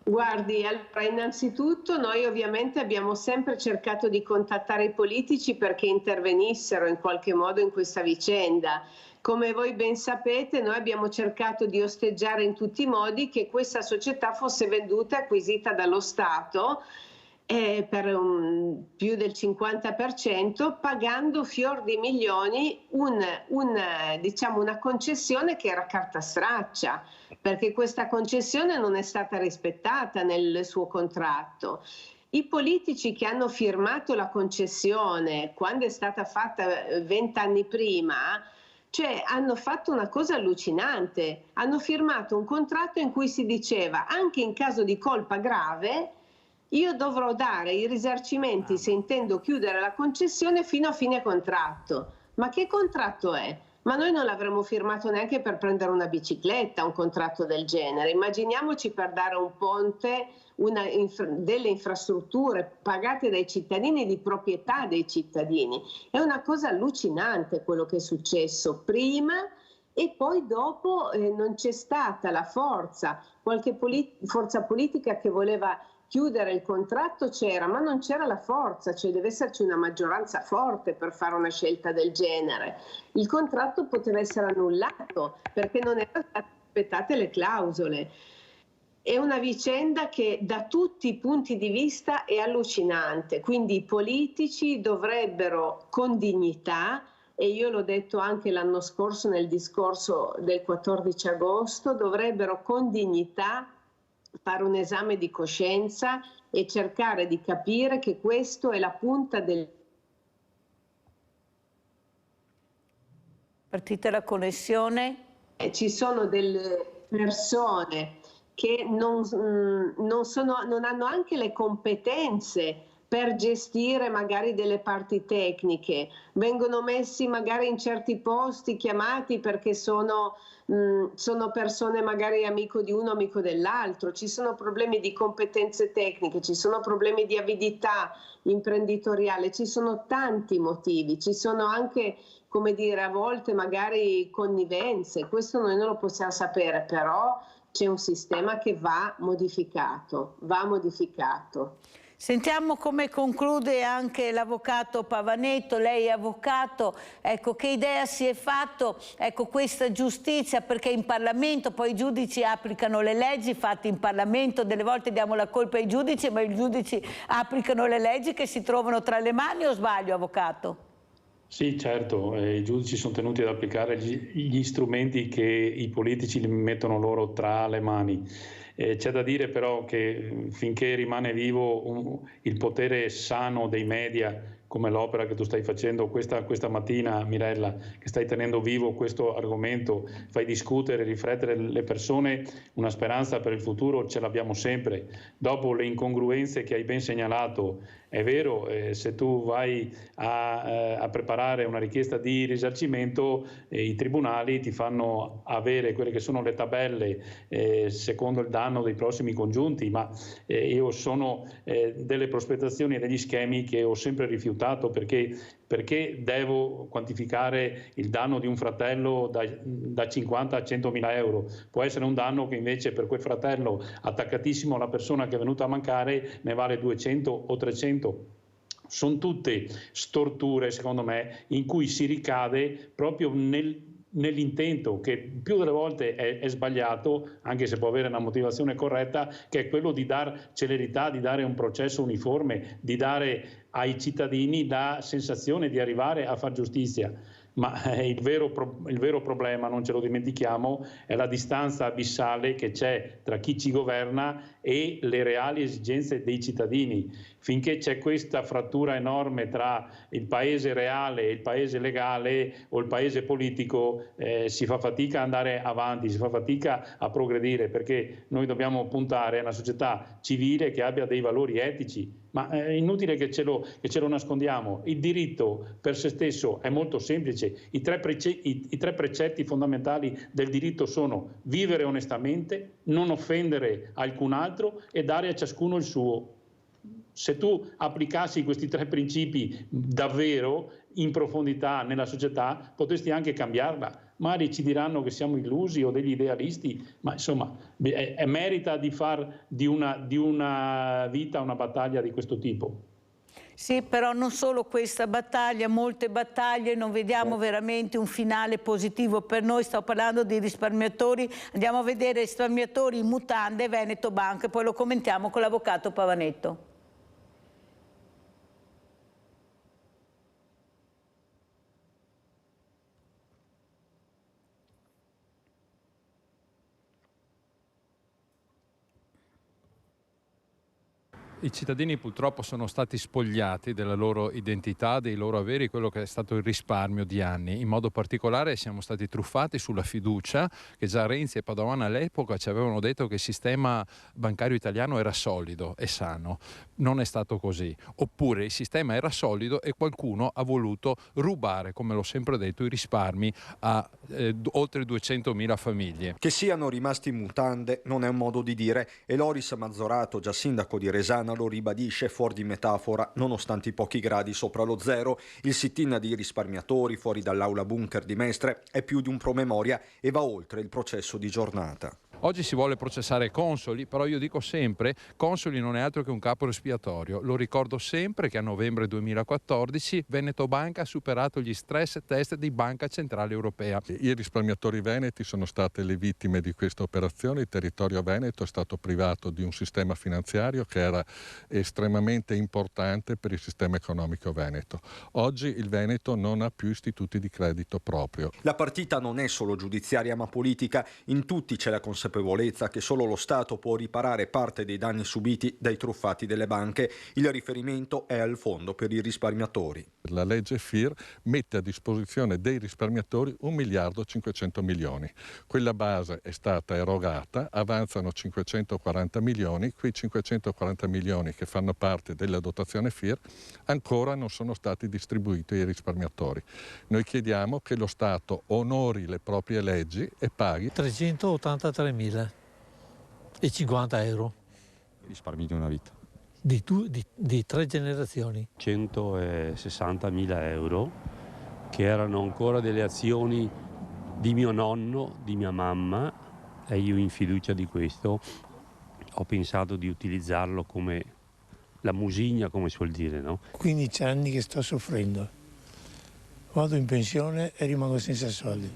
Guardi, allora innanzitutto noi ovviamente abbiamo sempre cercato di contattare i politici perché intervenissero in qualche modo in questa vicenda. Come voi ben sapete, noi abbiamo cercato di osteggiare in tutti i modi che questa società fosse venduta e acquisita dallo Stato per più del 50%, pagando fior di milioni diciamo una concessione che era carta straccia, perché questa concessione non è stata rispettata nel suo contratto. I politici che hanno firmato la concessione quando è stata fatta 20 anni prima, cioè hanno fatto una cosa allucinante, hanno firmato un contratto in cui si diceva anche in caso di colpa grave io dovrò dare i risarcimenti se intendo chiudere la concessione fino a fine contratto. Ma che contratto è? Ma noi non l'avremmo firmato neanche per prendere una bicicletta, un contratto del genere. Immaginiamoci per dare un ponte, delle infrastrutture pagate dai cittadini, di proprietà dei cittadini. È una cosa allucinante quello che è successo prima e poi dopo non c'è stata la forza, qualche forza politica che voleva chiudere il contratto c'era, ma non c'era la forza, cioè deve esserci una maggioranza forte per fare una scelta del genere. Il contratto poteva essere annullato perché non erano state rispettate le clausole. È una vicenda che da tutti i punti di vista è allucinante, quindi i politici dovrebbero con dignità, e io l'ho detto anche l'anno scorso nel discorso del 14 agosto, dovrebbero con dignità fare un esame di coscienza e cercare di capire che questo è la punta del... Partita la connessione? Ci sono delle persone che non hanno anche le competenze per gestire magari delle parti tecniche, vengono messi magari in certi posti, chiamati perché sono persone magari amico di uno, amico dell'altro, ci sono problemi di competenze tecniche, ci sono problemi di avidità imprenditoriale, ci sono tanti motivi, ci sono anche, come dire, a volte magari connivenze, questo noi non lo possiamo sapere, però c'è un sistema che va modificato, va modificato. Sentiamo come conclude anche l'avvocato Pavanetto. Lei è avvocato, ecco, che idea si è fatto, ecco, questa giustizia, perché in Parlamento poi i giudici applicano le leggi fatte in Parlamento, delle volte diamo la colpa ai giudici, ma i giudici applicano le leggi che si trovano tra le mani, o sbaglio, avvocato? Sì, certo, i giudici sono tenuti ad applicare gli strumenti che i politici li mettono loro tra le mani. C'è da dire però che finché rimane vivo il potere sano dei media, come l'opera che tu stai facendo questa mattina, Mirella, che stai tenendo vivo questo argomento, fai discutere, riflettere le persone, una speranza per il futuro ce l'abbiamo sempre. Dopo le incongruenze che hai ben segnalato, è vero, se tu vai a preparare una richiesta di risarcimento, i tribunali ti fanno avere quelle che sono le tabelle secondo il danno dei prossimi congiunti, ma io sono delle prospettazioni e degli schemi che ho sempre rifiutato, perché devo quantificare il danno di un fratello da 50 a 100.000 euro. Può essere un danno che invece per quel fratello attaccatissimo alla persona che è venuta a mancare ne vale 200 o 300. Sono tutte storture, secondo me, in cui si ricade proprio nell'intento, che più delle volte è sbagliato, anche se può avere una motivazione corretta, che è quello di dare celerità, di dare un processo uniforme, di dare ai cittadini la sensazione di arrivare a far giustizia. Ma il vero problema, non ce lo dimentichiamo, è la distanza abissale che c'è tra chi ci governa e le reali esigenze dei cittadini. Finché c'è questa frattura enorme tra il paese reale e il paese legale o il paese politico, si fa fatica ad andare avanti, si fa fatica a progredire, perché noi dobbiamo puntare a una società civile che abbia dei valori etici. Ma è inutile che ce lo nascondiamo. Il diritto per se stesso è molto semplice. I tre precetti fondamentali del diritto sono vivere onestamente, non offendere alcun altro e dare a ciascuno il suo. Se tu applicassi questi tre principi davvero in profondità nella società, potresti anche cambiarla. magari ci diranno che siamo illusi o degli idealisti, ma insomma merita di far di una vita una battaglia di questo tipo. Sì, però non solo questa battaglia, molte battaglie, non vediamo veramente un finale positivo per noi. Sto parlando di risparmiatori, andiamo a vedere risparmiatori in mutande, Veneto Banca, poi lo commentiamo con l'avvocato Pavanetto. I cittadini purtroppo sono stati spogliati della loro identità, dei loro averi, quello che è stato il risparmio di anni. In modo particolare siamo stati truffati sulla fiducia, che già Renzi e Padoan all'epoca ci avevano detto che il sistema bancario italiano era solido e sano. Non è stato così. Oppure il sistema era solido e qualcuno ha voluto rubare, come l'ho sempre detto, i risparmi a oltre 200.000 famiglie. Che siano rimasti in mutande non è un modo di dire, e Loris Mazzorato, già sindaco di Resana, lo ribadisce fuori di metafora. Nonostante i pochi gradi sopra lo zero, il sit-in di risparmiatori fuori dall'aula bunker di Mestre è più di un promemoria e va oltre il processo di giornata. Oggi si vuole processare Consoli, però io dico sempre, Consoli non è altro che un capo espiatorio. Lo ricordo sempre che a novembre 2014 Veneto Banca ha superato gli stress test di Banca Centrale Europea. I risparmiatori veneti sono state le vittime di questa operazione. Il territorio veneto è stato privato di un sistema finanziario che era estremamente importante per il sistema economico veneto. Oggi il Veneto non ha più istituti di credito proprio. La partita non è solo giudiziaria ma politica. In tutti c'è la consapevolezza che solo lo Stato può riparare parte dei danni subiti dai truffati delle banche. Il riferimento è al fondo per i risparmiatori. La legge FIR mette a disposizione dei risparmiatori 1.500 milioni. Quella base è stata erogata, avanzano 540 milioni, quei 540 milioni che fanno parte della dotazione FIR ancora non sono stati distribuiti ai risparmiatori. Noi chiediamo che lo Stato onori le proprie leggi e paghi 383.000 e 50 euro. Risparmi di una vita. Di 3 generazioni. 160.000 euro che erano ancora delle azioni di mio nonno, di mia mamma, e io in fiducia di questo ho pensato di utilizzarlo come la musigna, come si vuol dire, no? 15 anni che sto soffrendo. Vado in pensione e rimango senza soldi.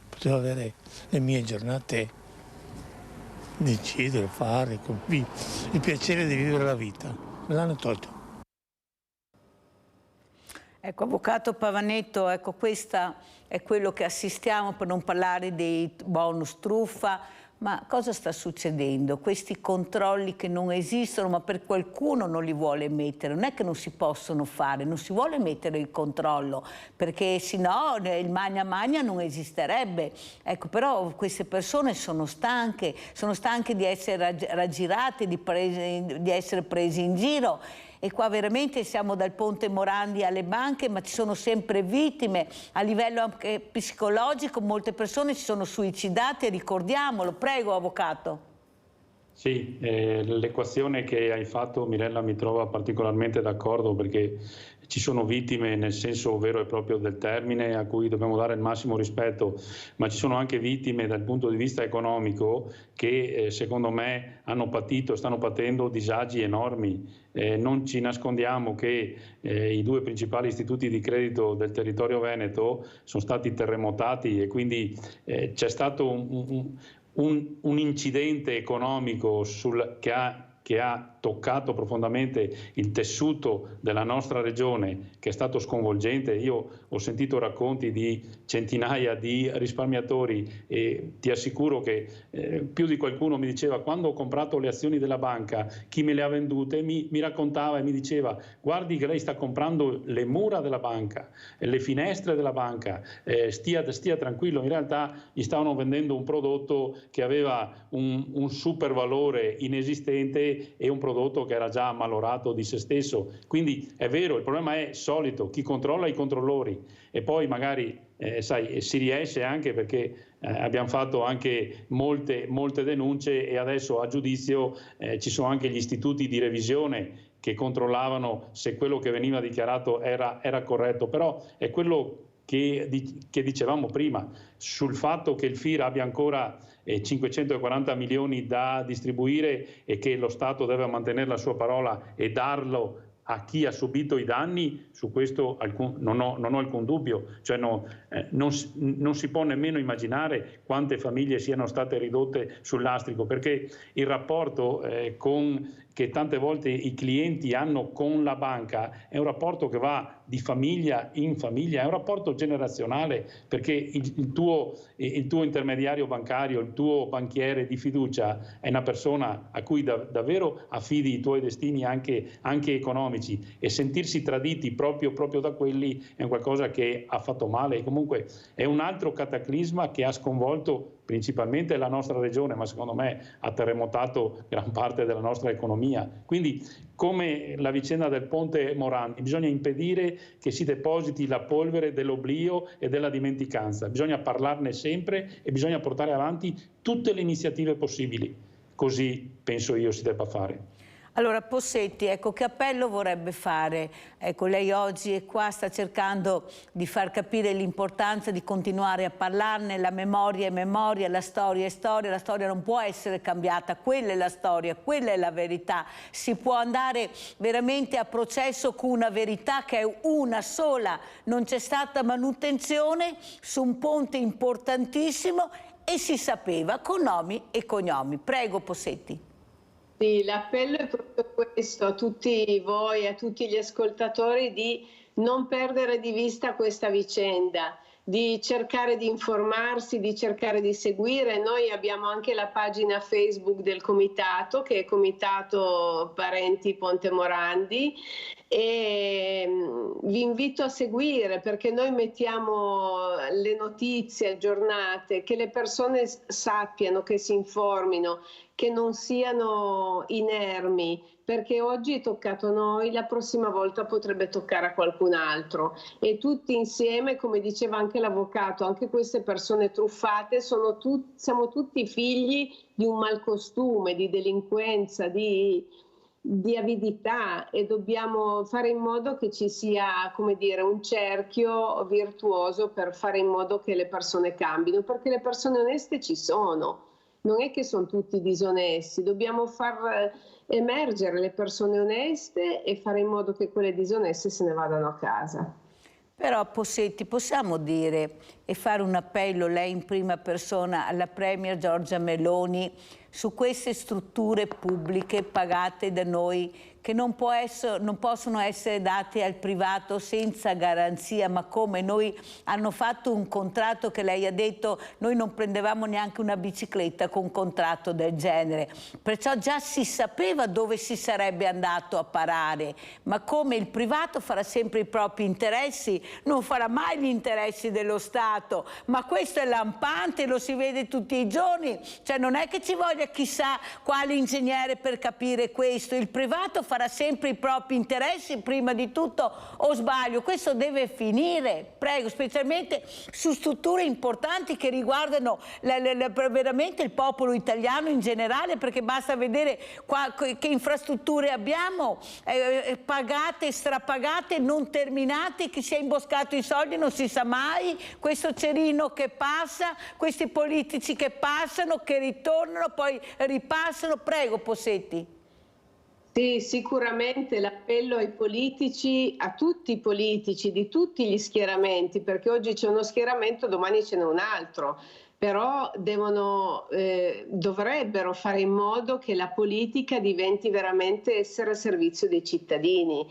Potevo avere le mie giornate, decidere, fare, il piacere di vivere la vita. Me l'hanno tolto. Ecco, avvocato Pavanetto, ecco, questo è quello che assistiamo, per non parlare dei bonus truffa. Ma cosa sta succedendo? Questi controlli che non esistono, ma per qualcuno non li vuole mettere. Non è che non si possono fare, non si vuole mettere il controllo, perché sennò il magna magna non esisterebbe. Ecco, però queste persone sono stanche di essere raggirate, di essere prese in giro. E qua veramente siamo dal Ponte Morandi alle banche, ma ci sono sempre vittime. A livello anche psicologico molte persone si sono suicidate, ricordiamolo. Prego, avvocato. Sì, l'equazione che hai fatto, Mirella, mi trova particolarmente d'accordo, perché ci sono vittime nel senso vero e proprio del termine, a cui dobbiamo dare il massimo rispetto, ma ci sono anche vittime dal punto di vista economico che secondo me hanno patito e stanno patendo disagi enormi. Non ci nascondiamo che i due principali istituti di credito del territorio veneto sono stati terremotati e quindi c'è stato un incidente economico che ha toccato profondamente il tessuto della nostra regione, che è stato sconvolgente. Io ho sentito racconti di centinaia di risparmiatori e ti assicuro che più di qualcuno mi diceva: quando ho comprato le azioni della banca, chi me le ha vendute mi raccontava e mi diceva: guardi che lei sta comprando le mura della banca, le finestre della banca, stia tranquillo. In realtà gli stavano vendendo un prodotto che aveva un super valore inesistente e un prodotto che era già ammalorato di se stesso. Quindi è vero, il problema è solito: chi controlla i controllori. E poi magari si riesce anche perché abbiamo fatto anche molte denunce e adesso a giudizio ci sono anche gli istituti di revisione che controllavano se quello che veniva dichiarato era corretto. Però è quello che dicevamo prima, sul fatto che il FIR abbia ancora 540 milioni da distribuire e che lo Stato deve mantenere la sua parola e darlo a chi ha subito i danni, su questo non ho alcun dubbio, cioè non si può nemmeno immaginare quante famiglie siano state ridotte sul lastrico, perché il rapporto che tante volte i clienti hanno con la banca è un rapporto che va di famiglia in famiglia, è un rapporto generazionale, perché il tuo intermediario bancario, il tuo banchiere di fiducia è una persona a cui davvero affidi i tuoi destini anche economici, e sentirsi traditi proprio da quelli è un qualcosa che ha fatto male. E comunque è un altro cataclisma che ha sconvolto principalmente la nostra regione, ma secondo me ha terremotato gran parte della nostra economia. Quindi, come la vicenda del ponte Morandi, bisogna impedire che si depositi la polvere dell'oblio e della dimenticanza, bisogna parlarne sempre e bisogna portare avanti tutte le iniziative possibili, così penso io si debba fare. Allora Possetti, ecco, che appello vorrebbe fare? Ecco, lei oggi è qua, sta cercando di far capire l'importanza di continuare a parlarne, la memoria è memoria, la storia è storia, la storia non può essere cambiata, quella è la storia, quella è la verità. Si può andare veramente a processo con una verità che è una sola, non c'è stata manutenzione su un ponte importantissimo e si sapeva con nomi e cognomi. Prego Possetti. Sì, l'appello è proprio questo, a tutti voi, a tutti gli ascoltatori, di non perdere di vista questa vicenda, di cercare di informarsi, di cercare di seguire. Noi abbiamo anche la pagina Facebook del comitato, che è Comitato Parenti Ponte Morandi, e vi invito a seguire, perché noi mettiamo le notizie aggiornate, che le persone sappiano, che si informino, che non siano inermi, perché oggi è toccato a noi, la prossima volta potrebbe toccare a qualcun altro, e tutti insieme, come diceva anche l'avvocato, anche queste persone truffate siamo tutti figli di un malcostume, di delinquenza, di avidità, e dobbiamo fare in modo che ci sia, come dire, un cerchio virtuoso per fare in modo che le persone cambino, perché le persone oneste ci sono. Non è che sono tutti disonesti, dobbiamo far emergere le persone oneste e fare in modo che quelle disoneste se ne vadano a casa. Però Possetti, possiamo dire e fare un appello, lei in prima persona, alla Premier Giorgia Meloni, su queste strutture pubbliche pagate da noi, che non possono essere date al privato senza garanzia, ma come noi hanno fatto un contratto che lei ha detto noi non prendevamo neanche una bicicletta con un contratto del genere, perciò già si sapeva dove si sarebbe andato a parare, ma come il privato farà sempre i propri interessi, non farà mai gli interessi dello Stato, ma questo è lampante, lo si vede tutti i giorni, cioè non è che ci voglia chissà quale ingegnere per capire questo, il privato farà sempre i propri interessi prima di tutto, o sbaglio? Questo deve finire, prego, specialmente su strutture importanti che riguardano veramente il popolo italiano in generale, perché basta vedere che infrastrutture abbiamo, pagate, strapagate, non terminate, chi si è imboscato i soldi non si sa mai, questo cerino che passa, questi politici che passano, che ritornano, poi ripassano. Prego Possetti. Sì, sicuramente l'appello ai politici, a tutti i politici di tutti gli schieramenti, perché oggi c'è uno schieramento, domani ce n'è un altro, però dovrebbero fare in modo che la politica diventi veramente essere a servizio dei cittadini.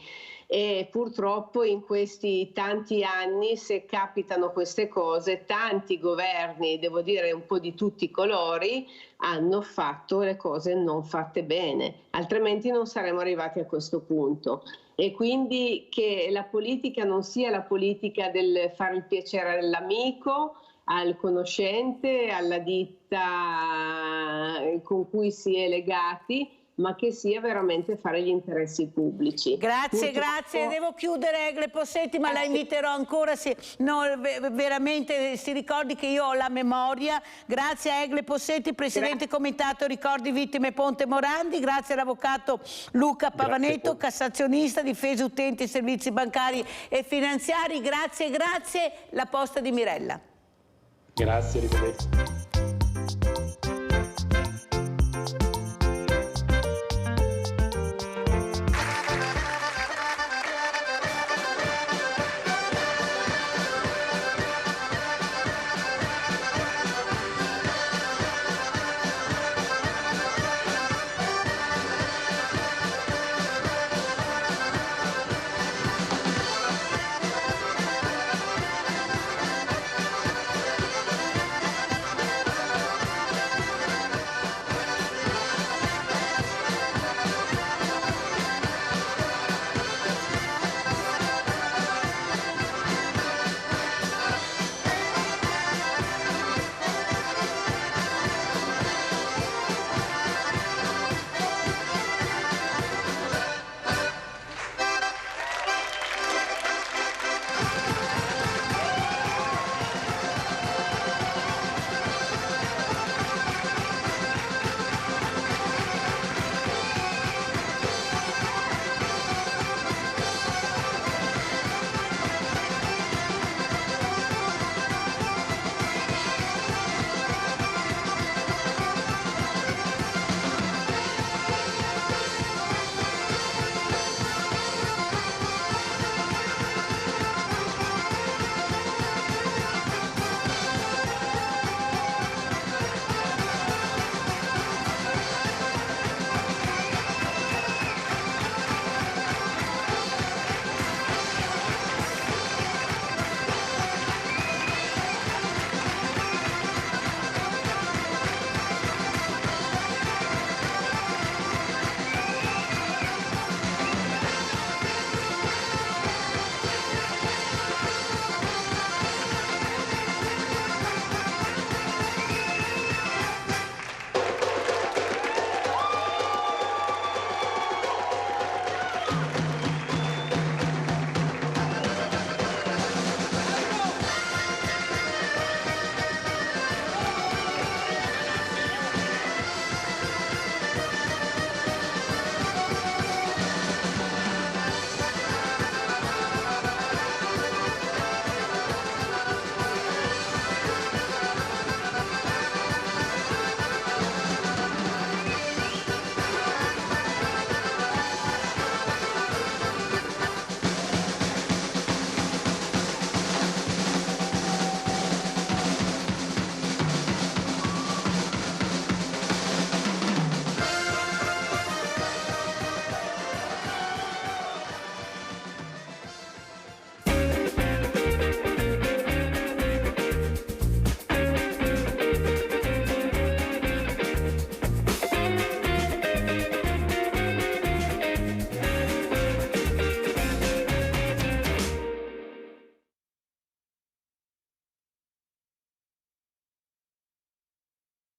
E purtroppo in questi tanti anni, se capitano queste cose, tanti governi, devo dire un po' di tutti i colori, hanno fatto le cose non fatte bene, altrimenti non saremmo arrivati a questo punto. E quindi che la politica non sia la politica del fare il piacere all'amico, al conoscente, alla ditta con cui si è legati, ma che sia veramente fare gli interessi pubblici. Grazie, grazie. Devo chiudere, Egle Possetti, ma la inviterò ancora. Veramente si ricordi che io ho la memoria. Grazie a Egle Possetti, Presidente Comitato Ricordi Vittime Ponte Morandi. Grazie all'Avvocato Luca Pavanetto, cassazionista, difesa utenti e servizi bancari e finanziari. Grazie, grazie. La posta di Mirella. Grazie, arrivederci.